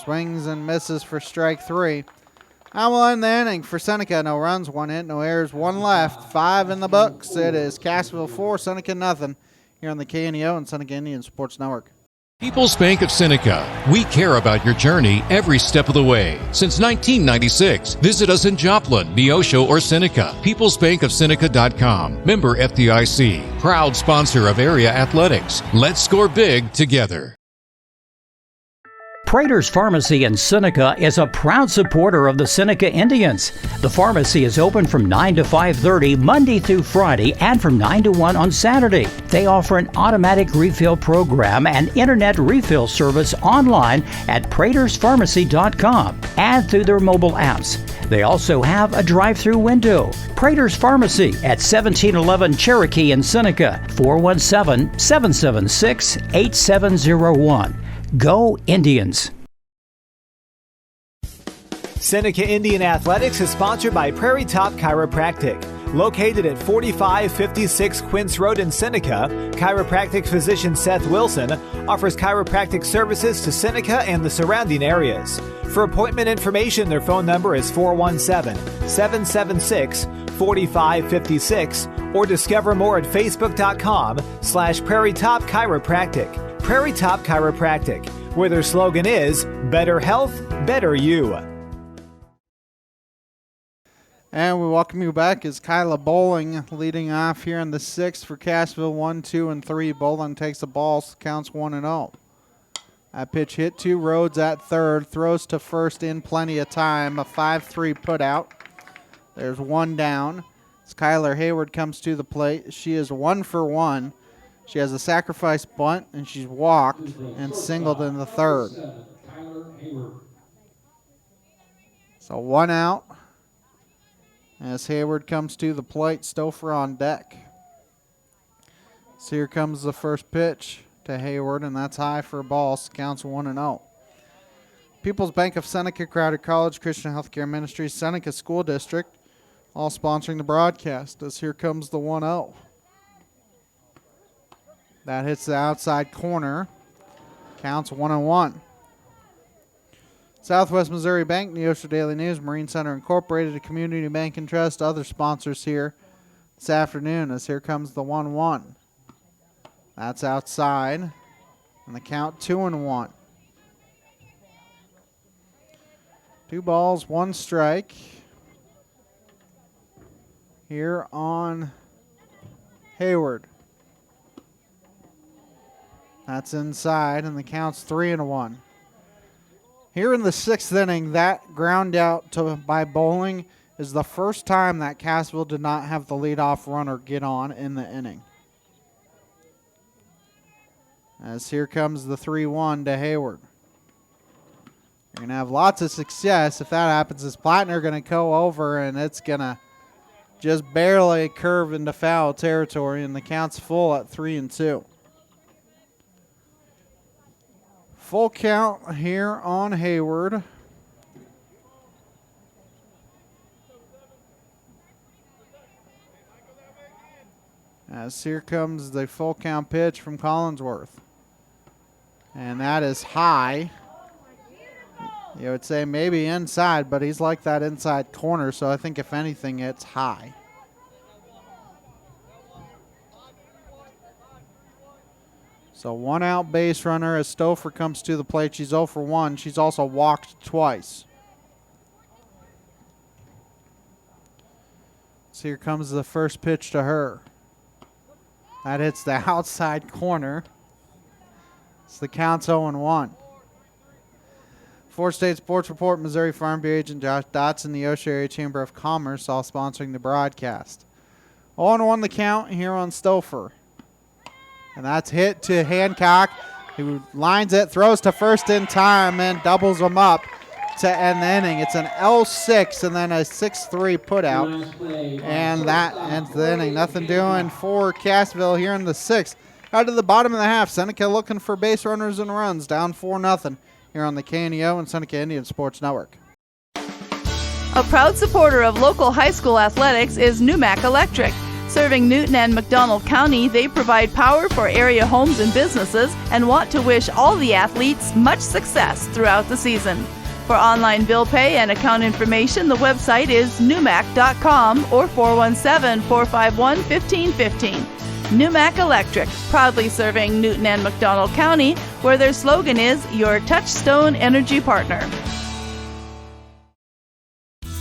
Swings and misses for strike 3. I will end the inning for Seneca. No runs, 1 hit, no errors, 1 left. 5 in the books. It is Cassville 4, Seneca nothing. Here on the KNEO and Seneca Indian Sports Network. People's Bank of Seneca. We care about your journey every step of the way. Since 1996, visit us in Joplin, Neosho, or Seneca. PeoplesBankOfSeneca.com. Member FDIC. Proud sponsor of area athletics. Let's score big together. Prater's Pharmacy in Seneca is a proud supporter of the Seneca Indians. The pharmacy is open from 9 to 5:30 Monday through Friday and from 9 to 1 on Saturday. They offer an automatic refill program and internet refill service online at praterspharmacy.com and through their mobile apps. They also have a drive-through window. Prater's Pharmacy at 1711 Cherokee in Seneca, 417-776-8701. Go Indians! Seneca Indian Athletics is sponsored by Prairie Top Chiropractic. Located at 4556 Quince Road in Seneca, chiropractic physician Seth Wilson offers chiropractic services to Seneca and the surrounding areas. For appointment information, their phone number is 417-776-4556 or discover more at facebook.com/Prairie Top Chiropractic. Prairie Top Chiropractic, where their slogan is Better Health, Better You. And we welcome you back as Kyla Bowling leading off here in the sixth for Cassville, 1, 2, and 3. Bowling takes the ball, counts 1-0. That pitch hit to Rhodes at third, throws to first in plenty of time. A 5-3 put out. There's one down. As Kyler Hayward comes to the plate, she is 1 for 1. She has a sacrifice bunt, and she's walked and singled in the third. So one out. As Hayward comes to the plate, Stouffer on deck. So here comes the first pitch to Hayward, and that's high for a ball. So counts 1-0. People's Bank of Seneca, Crowder College, Christian Healthcare Ministries, Seneca School District, all sponsoring the broadcast. As here comes the 1-0. That hits the outside corner. Counts 1-1. Southwest Missouri Bank, Neosho Daily News, Marine Center Incorporated, a community bank and trust, other sponsors here this afternoon. As here comes the 1-1. That's outside. And the count 2-1. 2 balls, 1 strike. Here on Hayward. That's inside, and the count's 3-1. Here in the sixth inning, that ground out by Bowling is the first time that Cassville did not have the leadoff runner get on in the inning. As here comes the 3-1 to Hayward. You're going to have lots of success if that happens. As Plattner going to go over, and it's going to just barely curve into foul territory, and the count's full at 3-2. Full count here on Hayward. As here comes the full count pitch from Collinsworth. And that is high. You would say maybe inside, but he's like that inside corner, so I think if anything, it's high. So 1 out base runner as Stouffer comes to the plate. She's 0 for 1. She's also walked twice. So here comes the first pitch to her. That hits the outside corner. So the count's 0-1. Four State Sports Report, Missouri Farm Bureau agent Josh Dotson, the Neosho Area Chamber of Commerce, all sponsoring the broadcast. 0-1 the count here on Stouffer. And that's hit to Hancock, who lines it, throws to first in time, and doubles them up to end the inning. It's an L6 and then a 6-3 put out. And that ends the inning. Nothing doing for Cassville here in the sixth. Out to the bottom of the half, Seneca looking for base runners and runs, down 4-0 here on the KNEO and Seneca Indian Sports Network. A proud supporter of local high school athletics is Numac Electric. Serving Newton and McDonald County, they provide power for area homes and businesses and want to wish all the athletes much success throughout the season. For online bill pay and account information, the website is numac.com or 417-451-1515. Numac Electric, proudly serving Newton and McDonald County, where their slogan is Your Touchstone Energy Partner.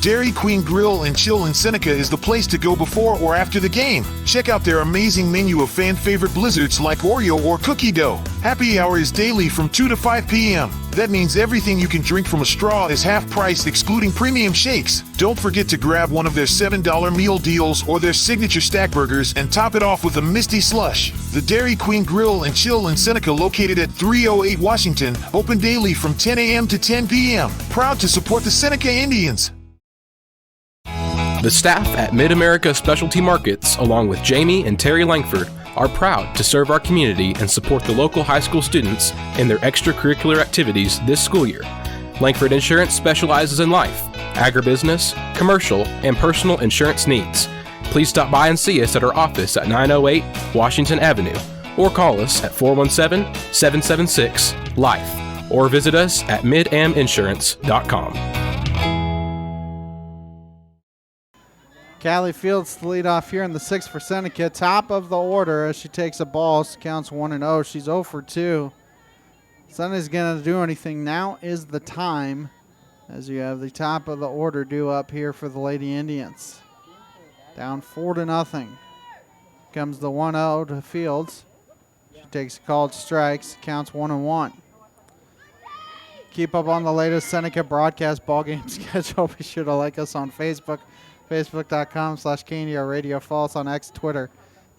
Dairy Queen Grill and Chill in Seneca is the place to go before or after the game. Check out their amazing menu of fan-favorite blizzards like Oreo or cookie dough. Happy hour is daily from 2 to 5 p.m. That means everything you can drink from a straw is half price, excluding premium shakes. Don't forget to grab one of their $7 meal deals or their signature stack burgers and top it off with a Misty Slush. The Dairy Queen Grill and Chill in Seneca, located at 308 Washington, open daily from 10 a.m. to 10 p.m. Proud to support the Seneca Indians. The staff at Mid-America Specialty Markets, along with Jamie and Terry Langford, are proud to serve our community and support the local high school students in their extracurricular activities this school year. Langford Insurance specializes in life, agribusiness, commercial, and personal insurance needs. Please stop by and see us at our office at 908 Washington Avenue, or call us at 417-776-LIFE, or visit us at midaminsurance.com. Callie Fields to lead off here in the 6th for Seneca. Top of the order as she takes a ball. Counts 1-0. She's 0 for 2. Sunday's going to do anything. Now is the time as you have the top of the order due up here for the Lady Indians. Down 4-0. Comes the 1-0 to Fields. She takes a called strikes. Counts 1-1. Keep up on the latest Seneca broadcast ball game schedule. Be sure to like us on Facebook. Facebook.com/KNEO Radio. Follow us on X, Twitter,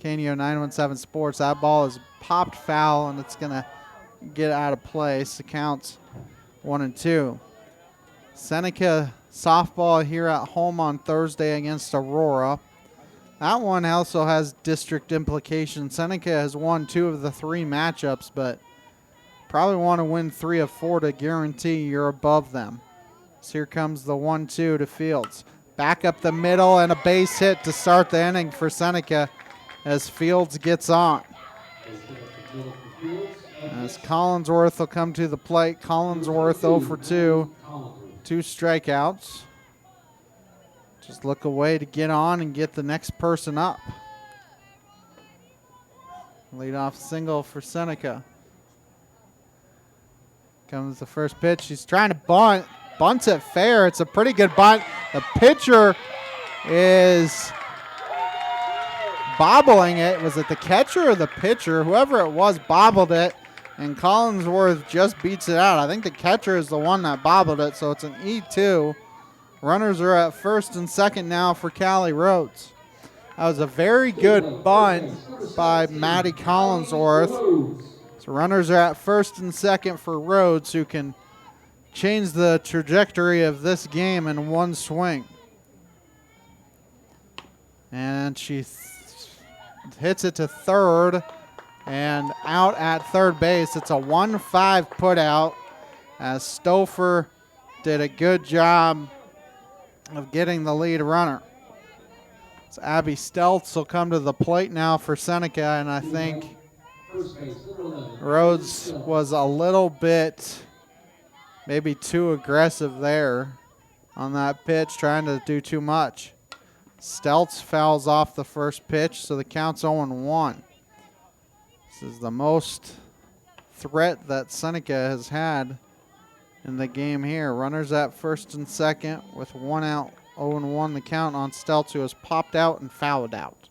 KNEO 917 Sports. That ball is popped foul, and it's going to get out of place. The counts 1-2. Seneca softball here at home on Thursday against Aurora. That one also has district implications. Seneca has won 2 of the 3 matchups, but probably want to win 3 of 4 to guarantee you're above them. So here comes the 1-2 to Fields. Back up the middle and a base hit to start the inning for Seneca as Fields gets on. As Collinsworth will come to the plate. Collinsworth 0 for 2. 2 strikeouts. Just look away to get on and get the next person up. Leadoff single for Seneca. Comes the first pitch. She's trying to bunt. Bunts it fair. It's a pretty good bunt. The pitcher is bobbling it. Was it the catcher or the pitcher? Whoever it was bobbled it, and Collinsworth just beats it out. I think the catcher is the one that bobbled it, so it's an E2. Runners are at first and second now for Callie Rhodes. That was a very good bunt by Maddie Collinsworth. So runners are at first and second for Rhodes, who can change the trajectory of this game in one swing. And she hits it to third and out at third base. It's a 1-5 put out as Stouffer did a good job of getting the lead runner. So Abby Stelz will come to the plate now for Seneca, and I think Rhodes was a little bit maybe too aggressive there on that pitch, trying to do too much. Stelz fouls off the first pitch, so the count's 0-1. This is the most threat that Seneca has had in the game here. Runners at first and second with 1 out, 0-1 the count on Stelz, who has popped out and fouled out.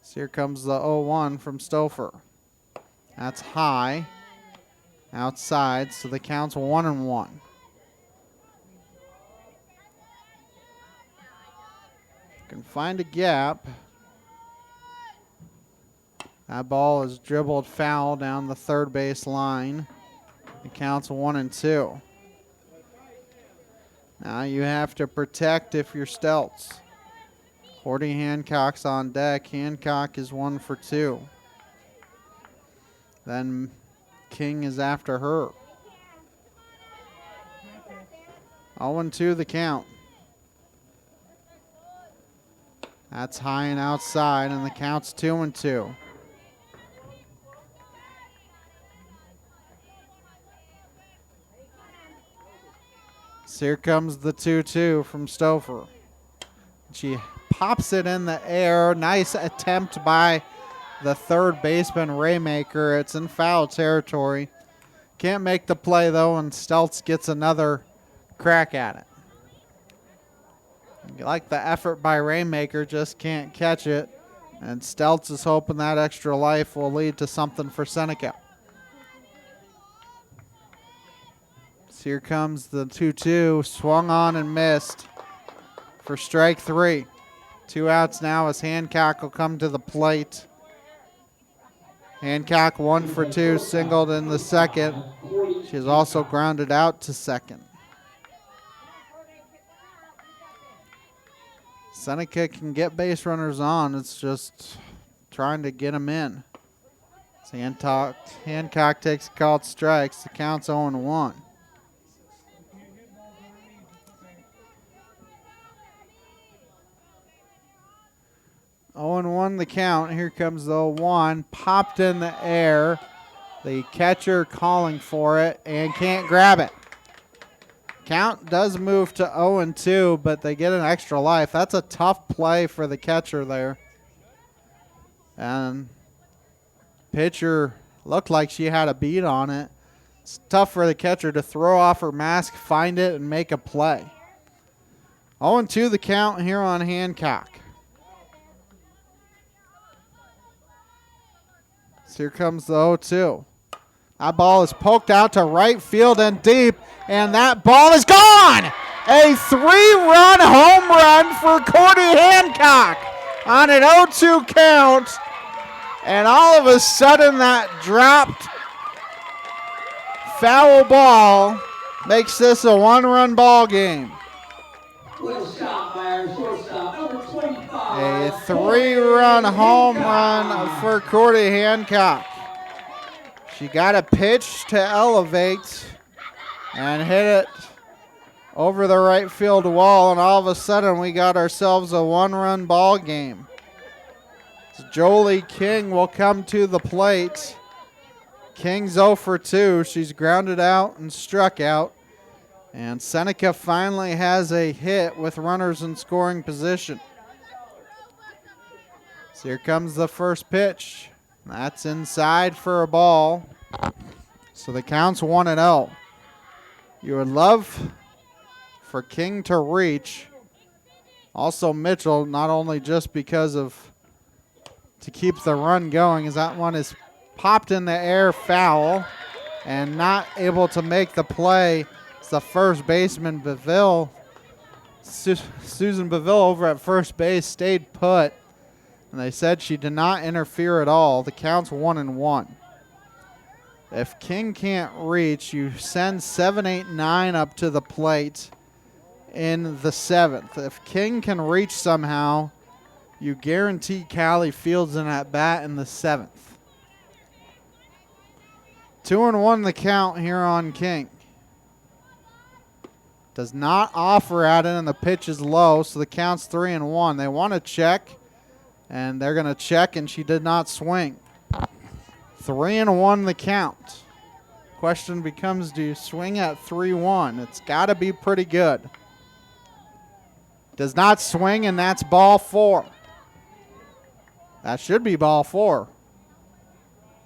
So here comes the 0-1 from Stouffer. That's high. Outside, so the count's 1-1. Can find a gap. That ball is dribbled foul down the third base line. The count's 1-2. Now you have to protect if you're Stelz. Cordy Hancock's on deck. Hancock is 1 for 2. Then King is after her. 0-2 the count. That's high and outside, and the count's 2-2. So here comes the 2-2 from Stouffer. She pops it in the air. Nice attempt by the third baseman, Raymaker. It's in foul territory. Can't make the play, though, and Stelz gets another crack at it. You like the effort by Rainmaker, just can't catch it. And Stelz is hoping that extra life will lead to something for Seneca. So here comes the 2-2, swung on and missed for strike 3. 2 outs now as Hancock will come to the plate. Hancock 1 for 2, singled in the second. She is also grounded out to second. Seneca can get base runners on. It's just trying to get them in. So Hancock takes called strikes. The count's 0-1. The count. Here comes the 0-1. Popped in the air. The catcher calling for it and can't grab it. Count does move to 0-2, but they get an extra life. That's a tough play for the catcher there. And pitcher looked like she had a beat on it. It's tough for the catcher to throw off her mask, find it, and make a play. 0-2 the count here on Hancock. So here comes the 0-2. That ball is poked out to right field and deep, and that ball is gone! A 3-run home run for Cordy Hancock on an 0-2 count. And all of a sudden that dropped foul ball makes this a 1-run ball game. A 3-run home run for Cordy Hancock. She got a pitch to elevate and hit it over the right field wall, and all of a sudden we got ourselves a 1-run ball game. Jolie King will come to the plate. King's 0 for 2. She's grounded out and struck out. And Seneca finally has a hit with runners in scoring position. So here comes the first pitch. That's inside for a ball. So the count's 1-0. You would love for King to reach. Also Mitchell, not only just because of to keep the run going, as that one is popped in the air foul and not able to make the play. It's the first baseman, Beville. Susan Beville over at first base stayed put. And they said she did not interfere at all. The count's 1-1. If King can't reach, you send 7, 8, 9 up to the plate in the 7th. If King can reach somehow, you guarantee Callie Fields an at-bat in the 7th. 2-1 the count here on King. Does not offer at it, and the pitch is low, so the count's 3-1. They want to check, and they're going to check, and she did not swing. 3-1 the count. Question becomes, do you swing at 3-1? It's got to be pretty good. Does not swing, and that's ball 4. That should be ball 4.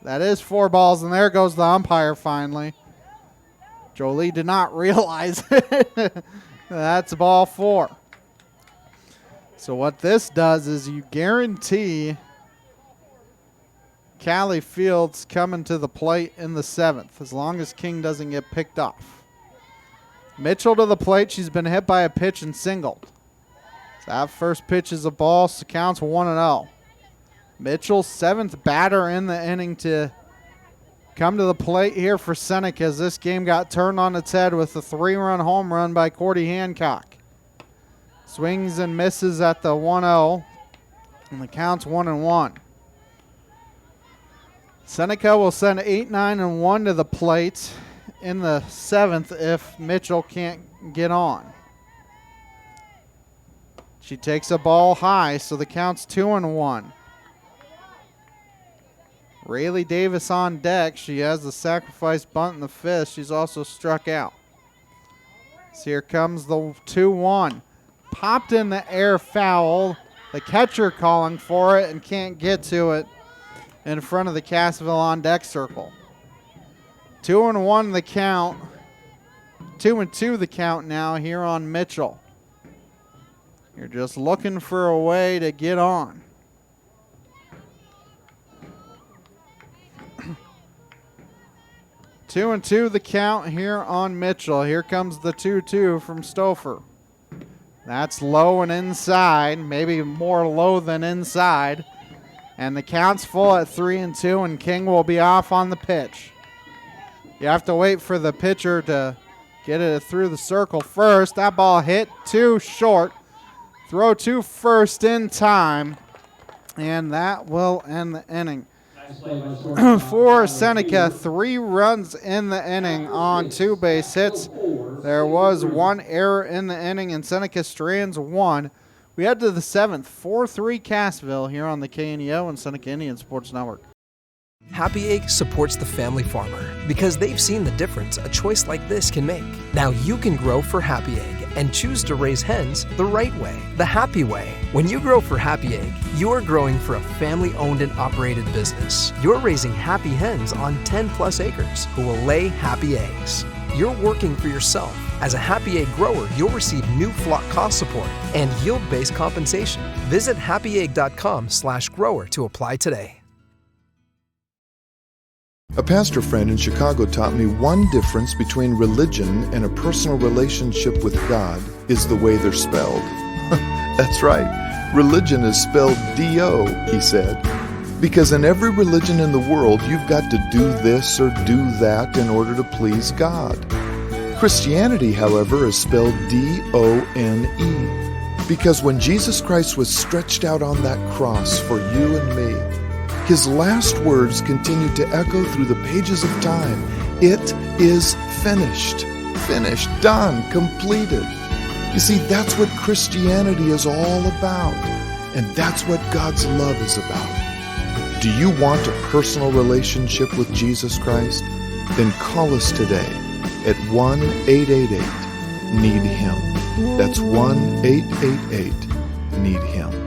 That is 4 balls, and there goes the umpire finally. Jolie did not realize it. That's ball 4. So what this does is you guarantee Callie Fields coming to the plate in the 7th, as long as King doesn't get picked off. Mitchell to the plate. She's been hit by a pitch and singled. So that first pitch is a ball, so counts 1-0. Mitchell, 7th batter in the inning to come to the plate here for Seneca, as this game got turned on its head with a 3-run home run by Cordy Hancock. Swings and misses at the 1-0, and the count's 1-1. Seneca will send 8, 9, and 1 to the plate in the 7th if Mitchell can't get on. She takes a ball high, so the count's 2-1. Rayleigh Davis on deck. She has the sacrifice bunt in the 5th. She's also struck out. So here comes the 2-1. Popped in the air foul. The catcher calling for it and can't get to it in front of the Cassville on deck circle. 2-1 the count. 2-2 the count now here on Mitchell. You're just looking for a way to get on. Two and two the count here on Mitchell. Here comes the 2-2 from Stouffer. That's low and inside, maybe more low than inside. And the count's full at 3-2, and King will be off on the pitch. You have to wait for the pitcher to get it through the circle first. That ball hit too short. Throw to first in time, and that will end the inning. For Seneca, 3 runs in the inning on 2 base hits. There was 1 error in the inning, and Seneca strands 1. We head to the 7th, 4-3 Cassville here on the KNEO and Seneca Indian Sports Network. Happy Egg supports the family farmer because they've seen the difference a choice like this can make. Now you can grow for Happy Egg and choose to raise hens the right way, the happy way. When you grow for Happy Egg, you're growing for a family-owned and operated business. You're raising happy hens on 10+ acres who will lay happy eggs. You're working for yourself. As a Happy Egg grower, you'll receive new flock cost support and yield-based compensation. Visit happyegg.com/grower to apply today. A pastor friend in Chicago taught me one difference between religion and a personal relationship with God is the way they're spelled. That's right. Religion is spelled D-O, he said. Because in every religion in the world, you've got to do this or do that in order to please God. Christianity, however, is spelled D-O-N-E. Because when Jesus Christ was stretched out on that cross for you and me, his last words continued to echo through the pages of time. It is finished. Finished, done, completed. You see, that's what Christianity is all about. And that's what God's love is about. Do you want a personal relationship with Jesus Christ? Then call us today at 1-888-NEED-HIM. That's 1-888-NEED-HIM.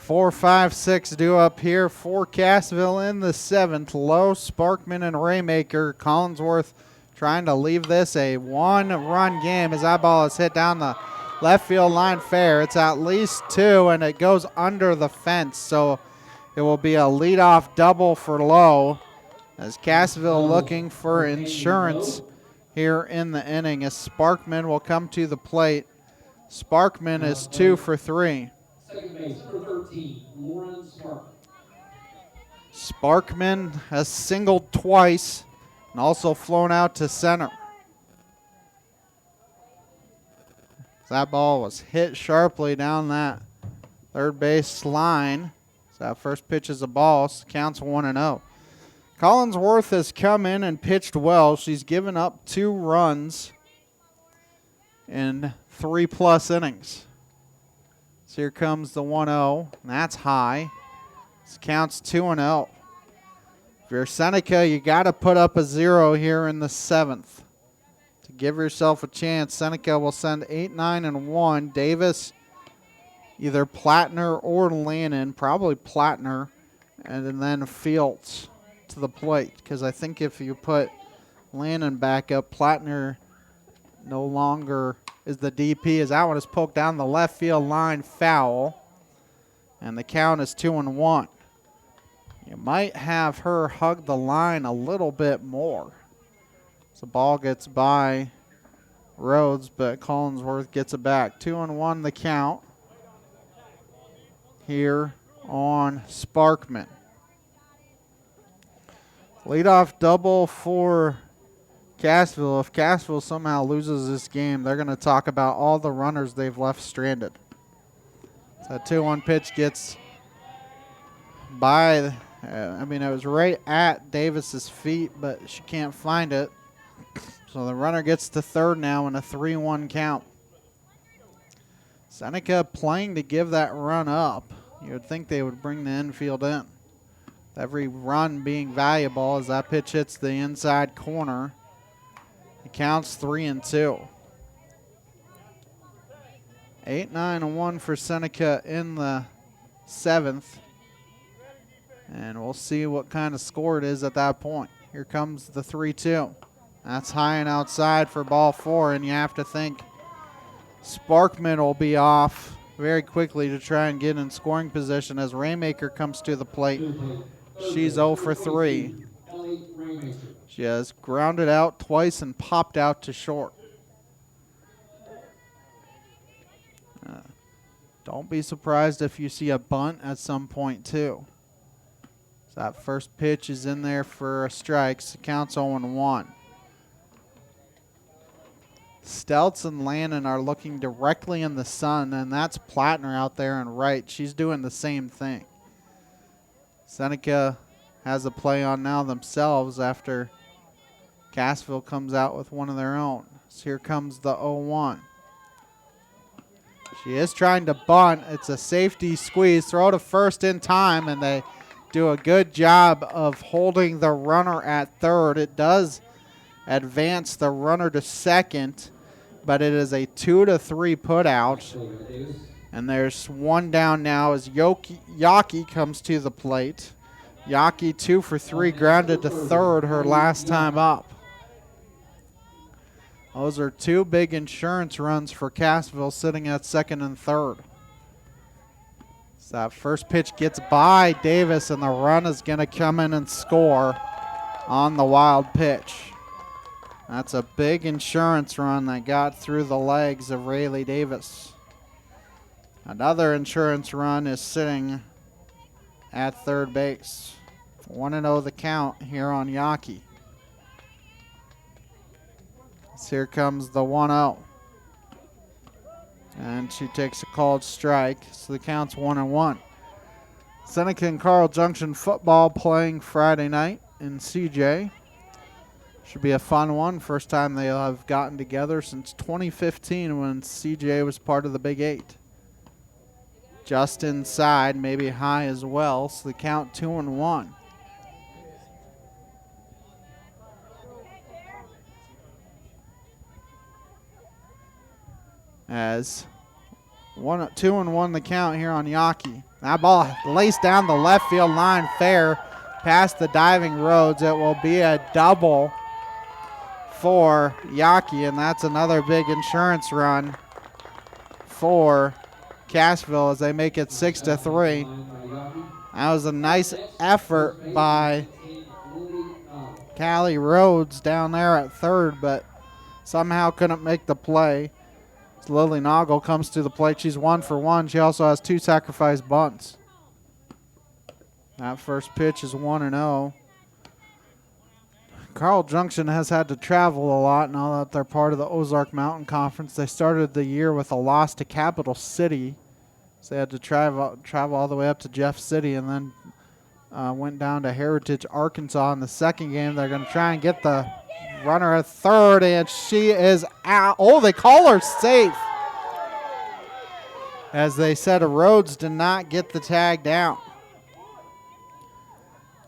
4-5-6 due up here for Cassville in the 7th. Lowe, Sparkman, and Raymaker. Collinsworth trying to leave this a 1-run game as that ball is hit down the left field line fair. It's at least 2, and it goes under the fence. So it will be a leadoff double for Lowe as Cassville looking for insurance here in the inning as Sparkman will come to the plate. Sparkman is 2 for 3. Second base, number 13, Lauren Sparkman. Sparkman has singled twice and also flown out to center. That ball was hit sharply down that third base line. So that first pitch is a ball. So counts 1-0. Collinsworth has come in and pitched well. She's given up 2 runs in 3+ innings. So here comes the 1-0. That's high. This counts 2-0. If you're Seneca, you got to put up a 0 here in the 7th to give yourself a chance. Seneca will send 8, 9, and 1. Davis, either Plattner or Lannon, probably Plattner, and then Fields to the plate. Because I think if you put Lannon back up, Plattner no longer is the DP, as that one is poked down the left field line, foul. And the count is 2-1. You might have her hug the line a little bit more. So the ball gets by Rhodes, but Collinsworth gets it back. 2-1 the count here on Sparkman. Leadoff double for Cassville. If Cassville somehow loses this game, they're going to talk about all the runners they've left stranded. So that 2-1 pitch gets by, it was right at Davis's feet, but she can't find it. So the runner gets to third now in a 3-1 count. Seneca playing to give that run up. You would think they would bring the infield in. Every run being valuable as that pitch hits the inside corner. It counts 3-2. 8, 9, and 1 for Seneca in the 7th. And we'll see what kind of score it is at that point. Here comes the 3-2. That's high and outside for ball 4, and you have to think Sparkman will be off very quickly to try and get in scoring position as Raymaker comes to the plate. She's 0 for 3. She has grounded out twice and popped out to short. Don't be surprised if you see a bunt at some point, too. So that first pitch is in there for a strike. So it counts 0-1. Stelz and Lannon are looking directly in the sun, and that's Plattner out there and right. She's doing the same thing. Seneca has a play on now themselves after Cassville comes out with one of their own. So here comes the 0-1. She is trying to bunt. It's a safety squeeze. Throw to first in time, and they do a good job of holding the runner at third. It does advance the runner to second, but it is a 2-3 put out. And there's one down now as Yaki comes to the plate. Yaki 2 for 3, grounded to third her last time up. Those are two big insurance runs for Cassville, sitting at second and third. So that first pitch gets by Davis, and the run is going to come in and score on the wild pitch. That's a big insurance run that got through the legs of Rayleigh Davis. Another insurance run is sitting at third base. 1-0 the count here on Yaki. So here comes the 1-0. And she takes a called strike, so the count's 1-1. Seneca and Carl Junction football playing Friday night in CJ. Should be a fun one. First time they have gotten together since 2015 when CJ was part of the Big 8. Just inside, maybe high as well, so the count 2-1. As 2-1 the count here on Yaki. That ball laced down the left field line fair past the diving Rhodes. It will be a double for Yaki, and that's another big insurance run for Cassville as they make it 6-3. That was a nice effort by Callie Rhodes down there at third, but somehow couldn't make the play. Lily Noggle comes to the plate. She's 1 for 1. She also has 2 sacrifice bunts. That first pitch is 1-0. Carl Junction has had to travel a lot now that they're part of the Ozark Mountain Conference. They started the year with a loss to Capital City. So they had to travel all the way up to Jeff City and then went down to Heritage, Arkansas in the second game. They're going to try and get the runner at third, and she is out. Oh, they call her safe. As they said, Rhodes did not get the tag down.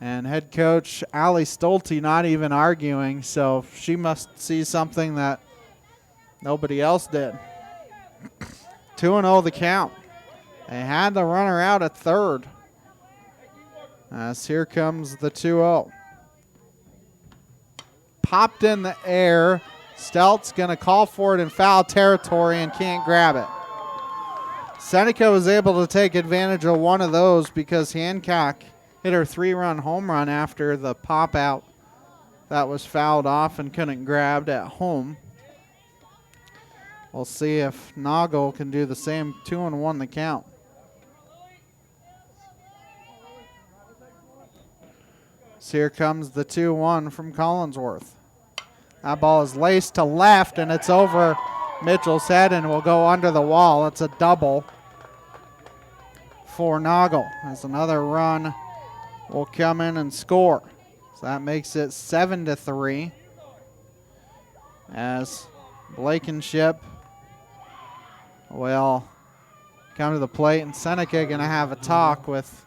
And head coach Allie Stolte not even arguing, so she must see something that nobody else did. 2-0 the count. They had the runner out at third. As here comes the 2-0. Popped in the air. Stelt's going to call for it in foul territory and can't grab it. Seneca was able to take advantage of one of those because Hancock hit her 3-run home run after the pop out that was fouled off and couldn't grab at home. We'll see if Noggle can do the same. 2-1 the count. So here comes the 2-1 from Collinsworth. That ball is laced to left, and it's over Mitchell's head and will go under the wall. It's a double for Noggle. As another run will come in and score. So that makes it 7-3. As Blankenship will come to the plate, and Seneca going to have a talk with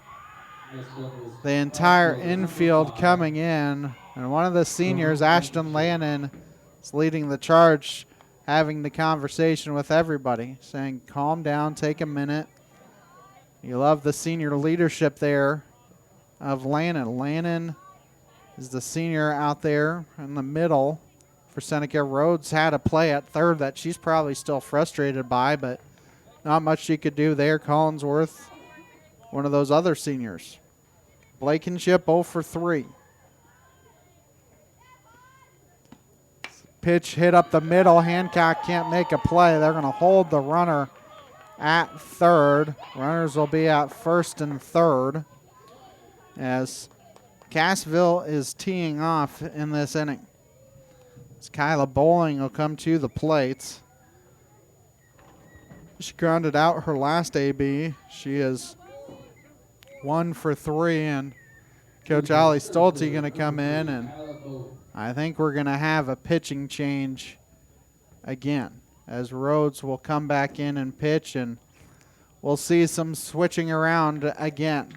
the entire infield coming in. And one of the seniors, Ashton Lannon, is leading the charge, having the conversation with everybody, saying, calm down, take a minute. You love the senior leadership there of Lannon. Lannon is the senior out there in the middle. for Seneca. Rhodes had a play at third that she's probably still frustrated by, but not much she could do there. Collinsworth, one of those other seniors. Blankenship 0 for 3. Pitch hit up the middle. Hancock can't make a play. They're going to hold the runner at third. Runners will be at first and third as Cassville is teeing off in this inning. As Kyla Bowling will come to the plate. She grounded out her last AB. She is 1 for 3, and Coach Ollie Stolte going to come in, and I think we're going to have a pitching change again as Rhodes will come back in and pitch, and we'll see some switching around again.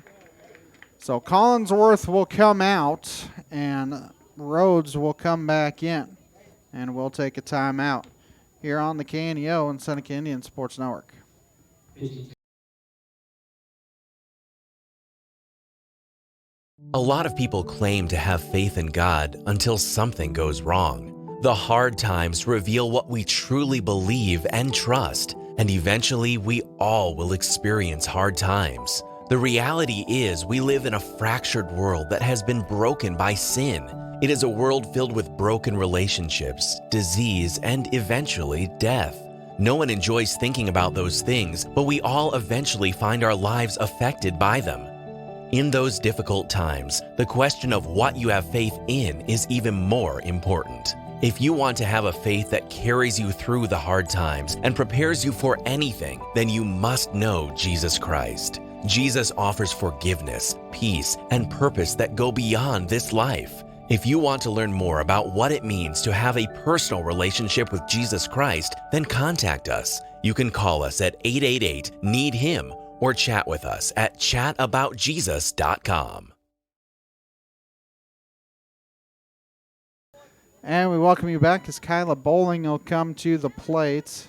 So Collinsworth will come out, and Rhodes will come back in, and we'll take a timeout here on the KNEO and Seneca Indian Sports Network. A lot of people claim to have faith in God until something goes wrong. The hard times reveal what we truly believe and trust, and eventually we all will experience hard times. The reality is we live in a fractured world that has been broken by sin. It is a world filled with broken relationships, disease, and eventually death. No one enjoys thinking about those things, but we all eventually find our lives affected by them. In those difficult times, the question of what you have faith in is even more important. If you want to have a faith that carries you through the hard times and prepares you for anything, then you must know Jesus Christ. Jesus offers forgiveness, peace, and purpose that go beyond this life. If you want to learn more about what it means to have a personal relationship with Jesus Christ, then contact us. You can call us at 888-NEED-HIM or chat with us at chataboutjesus.com. And we welcome you back as Kyla Bowling will come to the plate.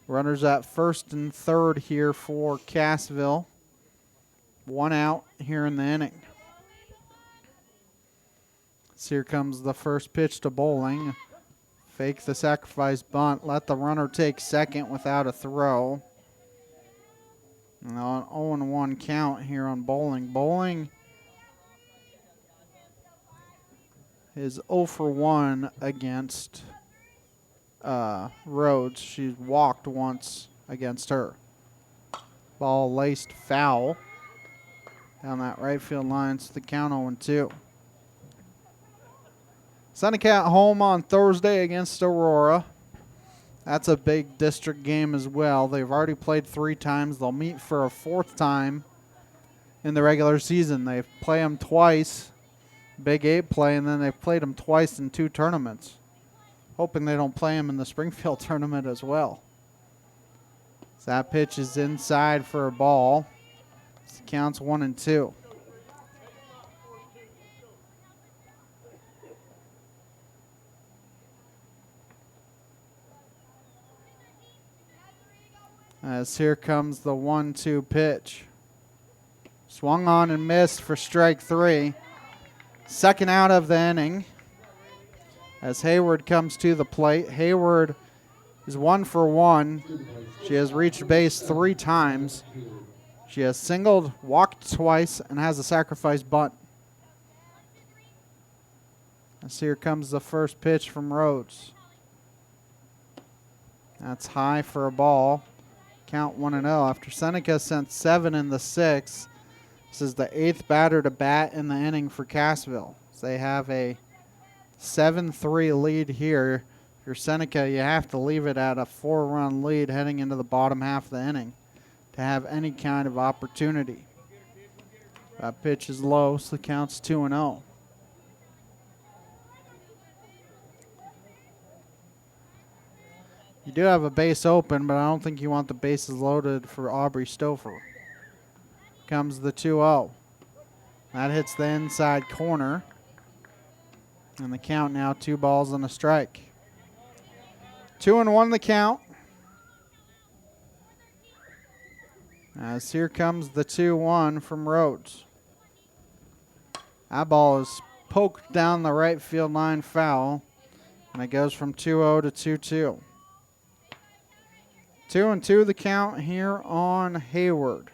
Runners at first and third here for Cassville. 1 out here in the inning. So here comes the first pitch to Bowling. Fake the sacrifice bunt. Let the runner take second without a throw. Now an 0-1 count here on Bowling. Bowling is 0 for 1 against Rhodes. She's walked once against her. Ball laced foul down that right field line. It's the count 0-2. Seneca at home on Thursday against Aurora. That's a big district game as well. They've already played 3 times. They'll meet for a 4th time in the regular season. They play them twice, Big 8 play, and then they've played them twice in 2 tournaments. Hoping they don't play them in the Springfield tournament as well. So that pitch is inside for a ball. It counts 1-2. As here comes the 1-2 pitch. Swung on and missed for strike 3. Second out of the inning. As Hayward comes to the plate. Hayward is 1 for 1. She has reached base 3 times. She has singled, walked twice, and has a sacrifice bunt. As here comes the first pitch from Rhodes. That's high for a ball. Count 1-0 after Seneca sent 7 in the 6th. This is the 8th batter to bat in the inning for Cassville. So they have a 7-3 lead here. If you're Seneca, you have to leave it at a 4-run lead heading into the bottom half of the inning to have any kind of opportunity. That pitch is low, so the count's 2-0. You do have a base open, but I don't think you want the bases loaded for Aubrey Stouffer. Comes the 2-0. That hits the inside corner. And the count now 2 balls and a strike. 2-1 the count. As here comes the 2-1 from Rhodes. That ball is poked down the right field line foul. And it goes from 2-0 to 2-2. 2-2 the count here on Hayward.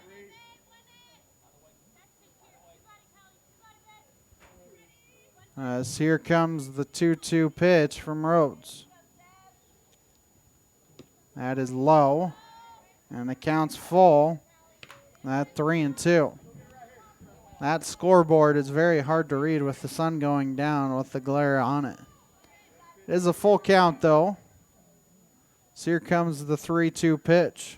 As here comes the 2-2 pitch from Rhodes. That is low. And the count's full. That 3-2. That scoreboard is very hard to read with the sun going down with the glare on it. It is a full count though. So here comes the 3-2 pitch.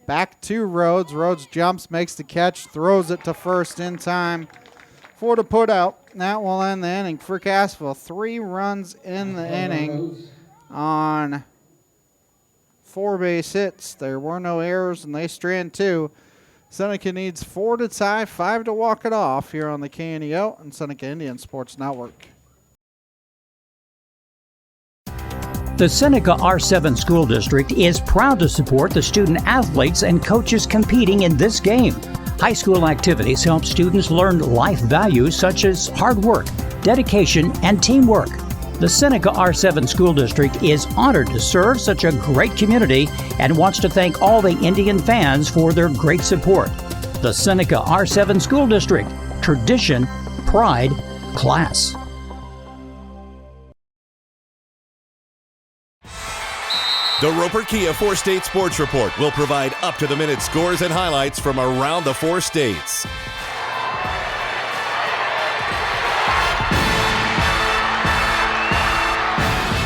Back to Rhodes. Rhodes jumps, makes the catch, throws it to first in time for the put out. That will end the inning for Cassville. 3 runs in the inning on 4 base hits. There were no errors and they strand 2. Seneca needs 4 to tie, 5 to walk it off here on the KNEO and Seneca Indian Sports Network. The Seneca R7 School District is proud to support the student athletes and coaches competing in this game. High school activities help students learn life values such as hard work, dedication, and teamwork. The Seneca R7 School District is honored to serve such a great community and wants to thank all the Indian fans for their great support. The Seneca R7 School District, tradition, pride, class. The Roper Kia 4-State Sports Report will provide up-to-the-minute scores and highlights from around the 4 states.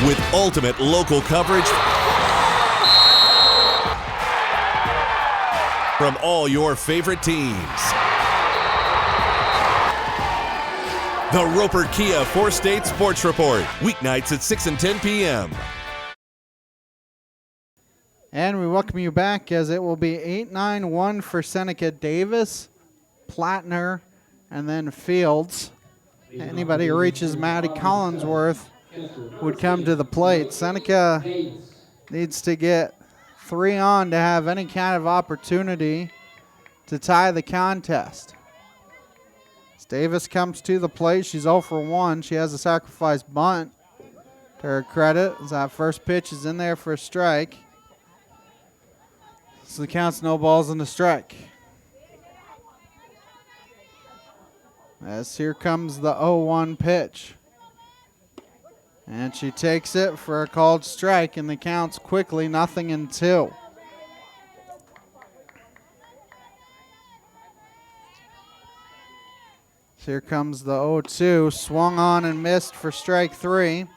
With ultimate local coverage from all your favorite teams. The Roper Kia 4-State Sports Report, weeknights at 6 and 10 p.m. And we welcome you back as it will be 8-9-1 for Seneca. Davis, Plattner, and then Fields. Anybody who reaches Maddie Collinsworth would come to the plate. Seneca needs to get 3 on to have any kind of opportunity to tie the contest. As Davis comes to the plate, she's 0 for 1. She has a sacrifice bunt to her credit as that first pitch is in there for a strike. So the count's no balls and a strike. As here comes the 0-1 pitch. And she takes it for a called strike, and the count's quickly 0-2. Here comes the 0-2, swung on and missed for strike 3.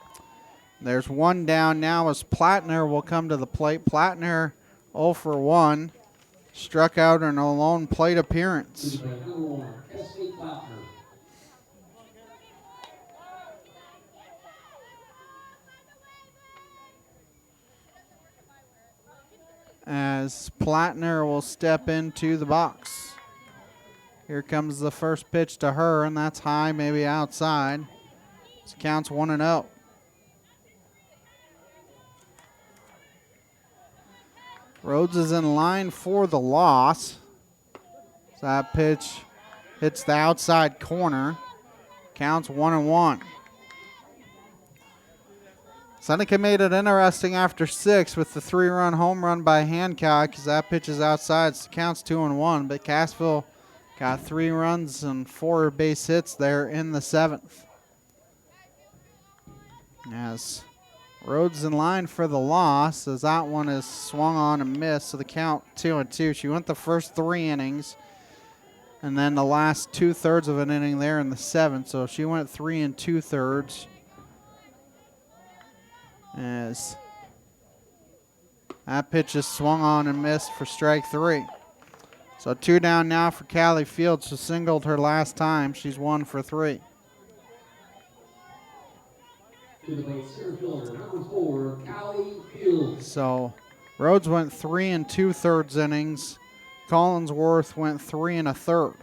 There's 1 down now as Plattner will come to the plate. Plattner 0 for 1, struck out in a lone plate appearance. As Plattner will step into the box. Here comes the first pitch to her, and that's high, maybe outside. So counts 1-0. Rhodes is in line for the loss. So that pitch hits the outside corner. Counts 1-1. Seneca made it interesting after 6 with the 3-run home run by Hancock because that pitch is outside. So counts 2-1. But Cassville got 3 runs and 4 base hits there in the 7th. Yes. Rhodes in line for the loss as that one is swung on and missed. So the count 2-2. She went the first 3 innings and then the last 2/3 of an inning there in the 7th. So she went 3 2/3 as that pitch is swung on and missed for strike 3. So 2 down now for Callie Fields, who singled her last time. She's 1 for 3. So Rhodes went 3 2/3 innings. Collinsworth went 3 1/3.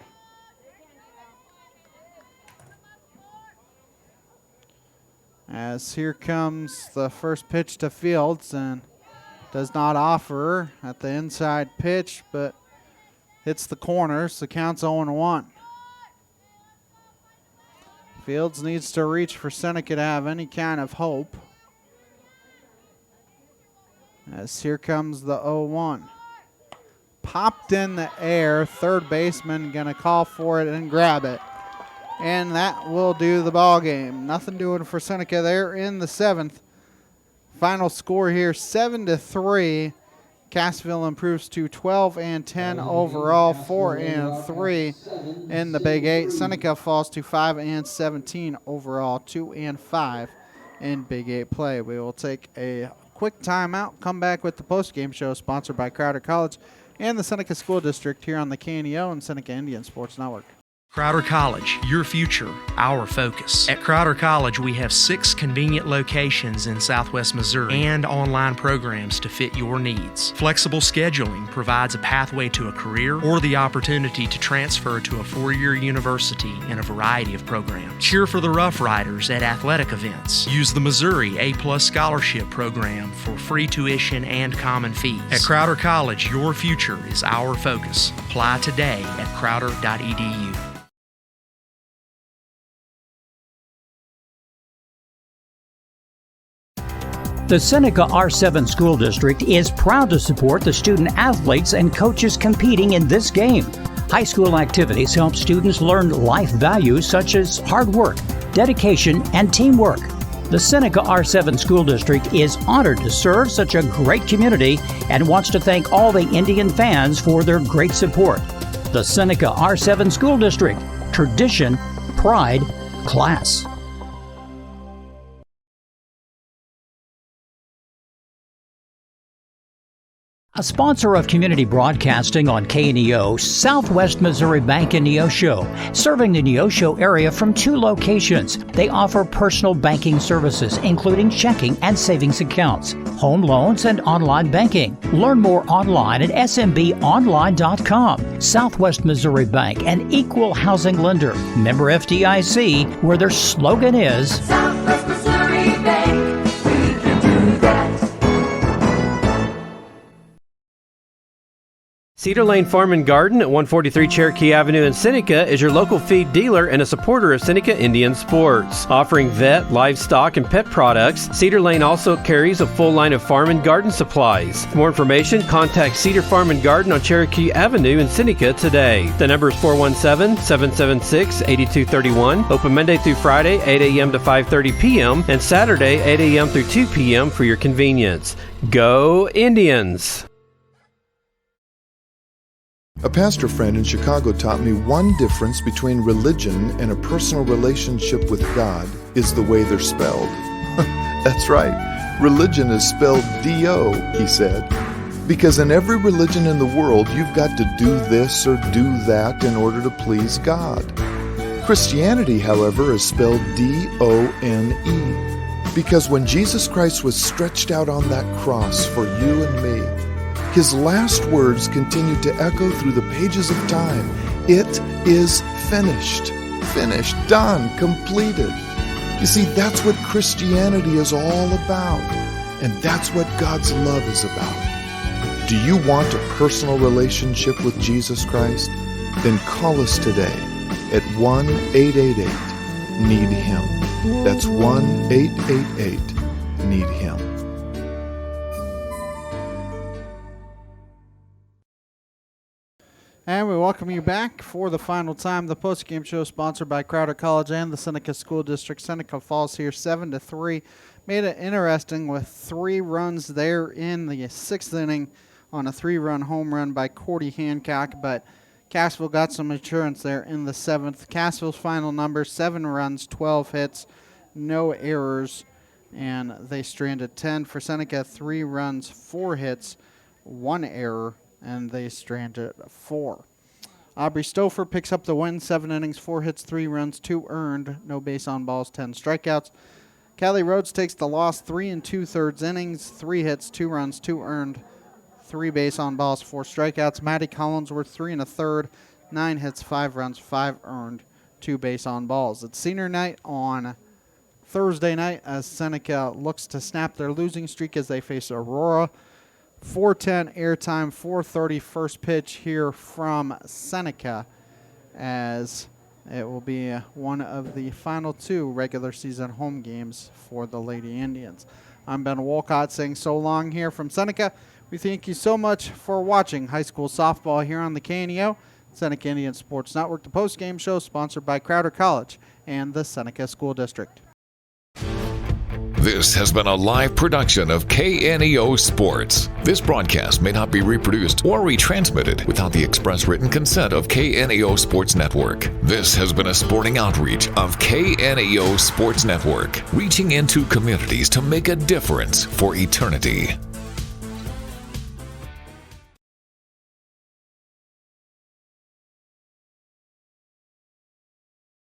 As here comes the first pitch to Fields and does not offer at the inside pitch, but hits the corner, so counts 0-1. Fields needs to reach for Seneca to have any kind of hope. As here comes the 0-1. Popped in the air. Third baseman going to call for it and grab it. And that will do the ball game. Nothing doing for Seneca there in the 7th. Final score here, 7-3. Cassville improves to 12-10 overall, 4-3 in the Big 8. Seneca falls to 5-17 overall, 2-5 in Big 8 play. We will take a quick timeout, come back with the postgame show sponsored by Crowder College and the Seneca School District here on the KNEO and Seneca Indian Sports Network. Crowder College, your future, our focus. At Crowder College, we have 6 convenient locations in Southwest Missouri and online programs to fit your needs. Flexible scheduling provides a pathway to a career or the opportunity to transfer to a 4-year university in a variety of programs. Cheer for the Rough Riders at athletic events. Use the Missouri A+ Scholarship Program for free tuition and common fees. At Crowder College, your future is our focus. Apply today at crowder.edu. The Seneca R7 School District is proud to support the student athletes and coaches competing in this game. High school activities help students learn life values such as hard work, dedication, and teamwork. The Seneca R7 School District is honored to serve such a great community and wants to thank all the Indian fans for their great support. The Seneca R7 School District, tradition, pride, class. A sponsor of community broadcasting on KNEO, Southwest Missouri Bank in Neosho, serving the Neosho area from 2 locations. They offer personal banking services, including checking and savings accounts, home loans, and online banking. Learn more online at smbonline.com. Southwest Missouri Bank, an equal housing lender. Member FDIC, where their slogan is Southwest Missouri Bank, we can do that. Cedar Lane Farm and Garden at 143 Cherokee Avenue in Seneca is your local feed dealer and a supporter of Seneca Indian Sports. Offering vet, livestock, and pet products, Cedar Lane also carries a full line of farm and garden supplies. For more information, contact Cedar Farm and Garden on Cherokee Avenue in Seneca today. The number is 417-776-8231. Open Monday through Friday, 8 a.m. to 5:30 p.m. and Saturday, 8 a.m. through 2 p.m. for your convenience. Go Indians! A pastor friend in Chicago taught me one difference between religion and a personal relationship with God is the way they're spelled. That's right. Religion is spelled D-O, he said. Because in every religion in the world, you've got to do this or do that in order to please God. Christianity, however, is spelled D-O-N-E. Because when Jesus Christ was stretched out on that cross for you and me, His last words continue to echo through the pages of time. It is finished. Finished, done, completed. You see, that's what Christianity is all about. And that's what God's love is about. Do you want a personal relationship with Jesus Christ? Then call us today at 1-888-NEED-HIM. That's 1-888-NEED-HIM. And we welcome you back for the final time. The postgame show sponsored by Crowder College and the Seneca School District. Seneca falls here 7-3. Made it interesting with 3 runs there in the 6th inning on a 3-run home run by Cordy Hancock. But Cassville got some insurance there in the 7th. Cassville's final number, 7 runs, 12 hits, no errors. And they stranded 10. For Seneca, 3 runs, 4 hits, 1 error. And they stranded 4. Aubrey Stouffer picks up the win, 7 innings, 4 hits, 3 runs, 2 earned, no base on balls, 10 strikeouts. Callie Rhodes takes the loss, 3 2/3 innings, 3 hits, 2 runs, 2 earned, 3 base on balls, 4 strikeouts. Maddie Collinsworth, 3 1/3, 9 hits, 5 runs, 5 earned, 2 base on balls. It's senior night on Thursday night as Seneca looks to snap their losing streak as they face Aurora. 4:10 airtime, 4:30 first pitch here from Seneca as It will be one of the final 2 regular season home games for the Lady Indians. I'm Ben Wolcott saying so long here from Seneca. We thank you so much for watching high school softball here on the KNEO, Seneca Indian Sports Network, the post-game show sponsored by Crowder College and the Seneca School District. This has been a live production of KNEO Sports. This broadcast may not be reproduced or retransmitted without the express written consent of KNEO Sports Network. This has been a sporting outreach of KNEO Sports Network, reaching into communities to make a difference for eternity.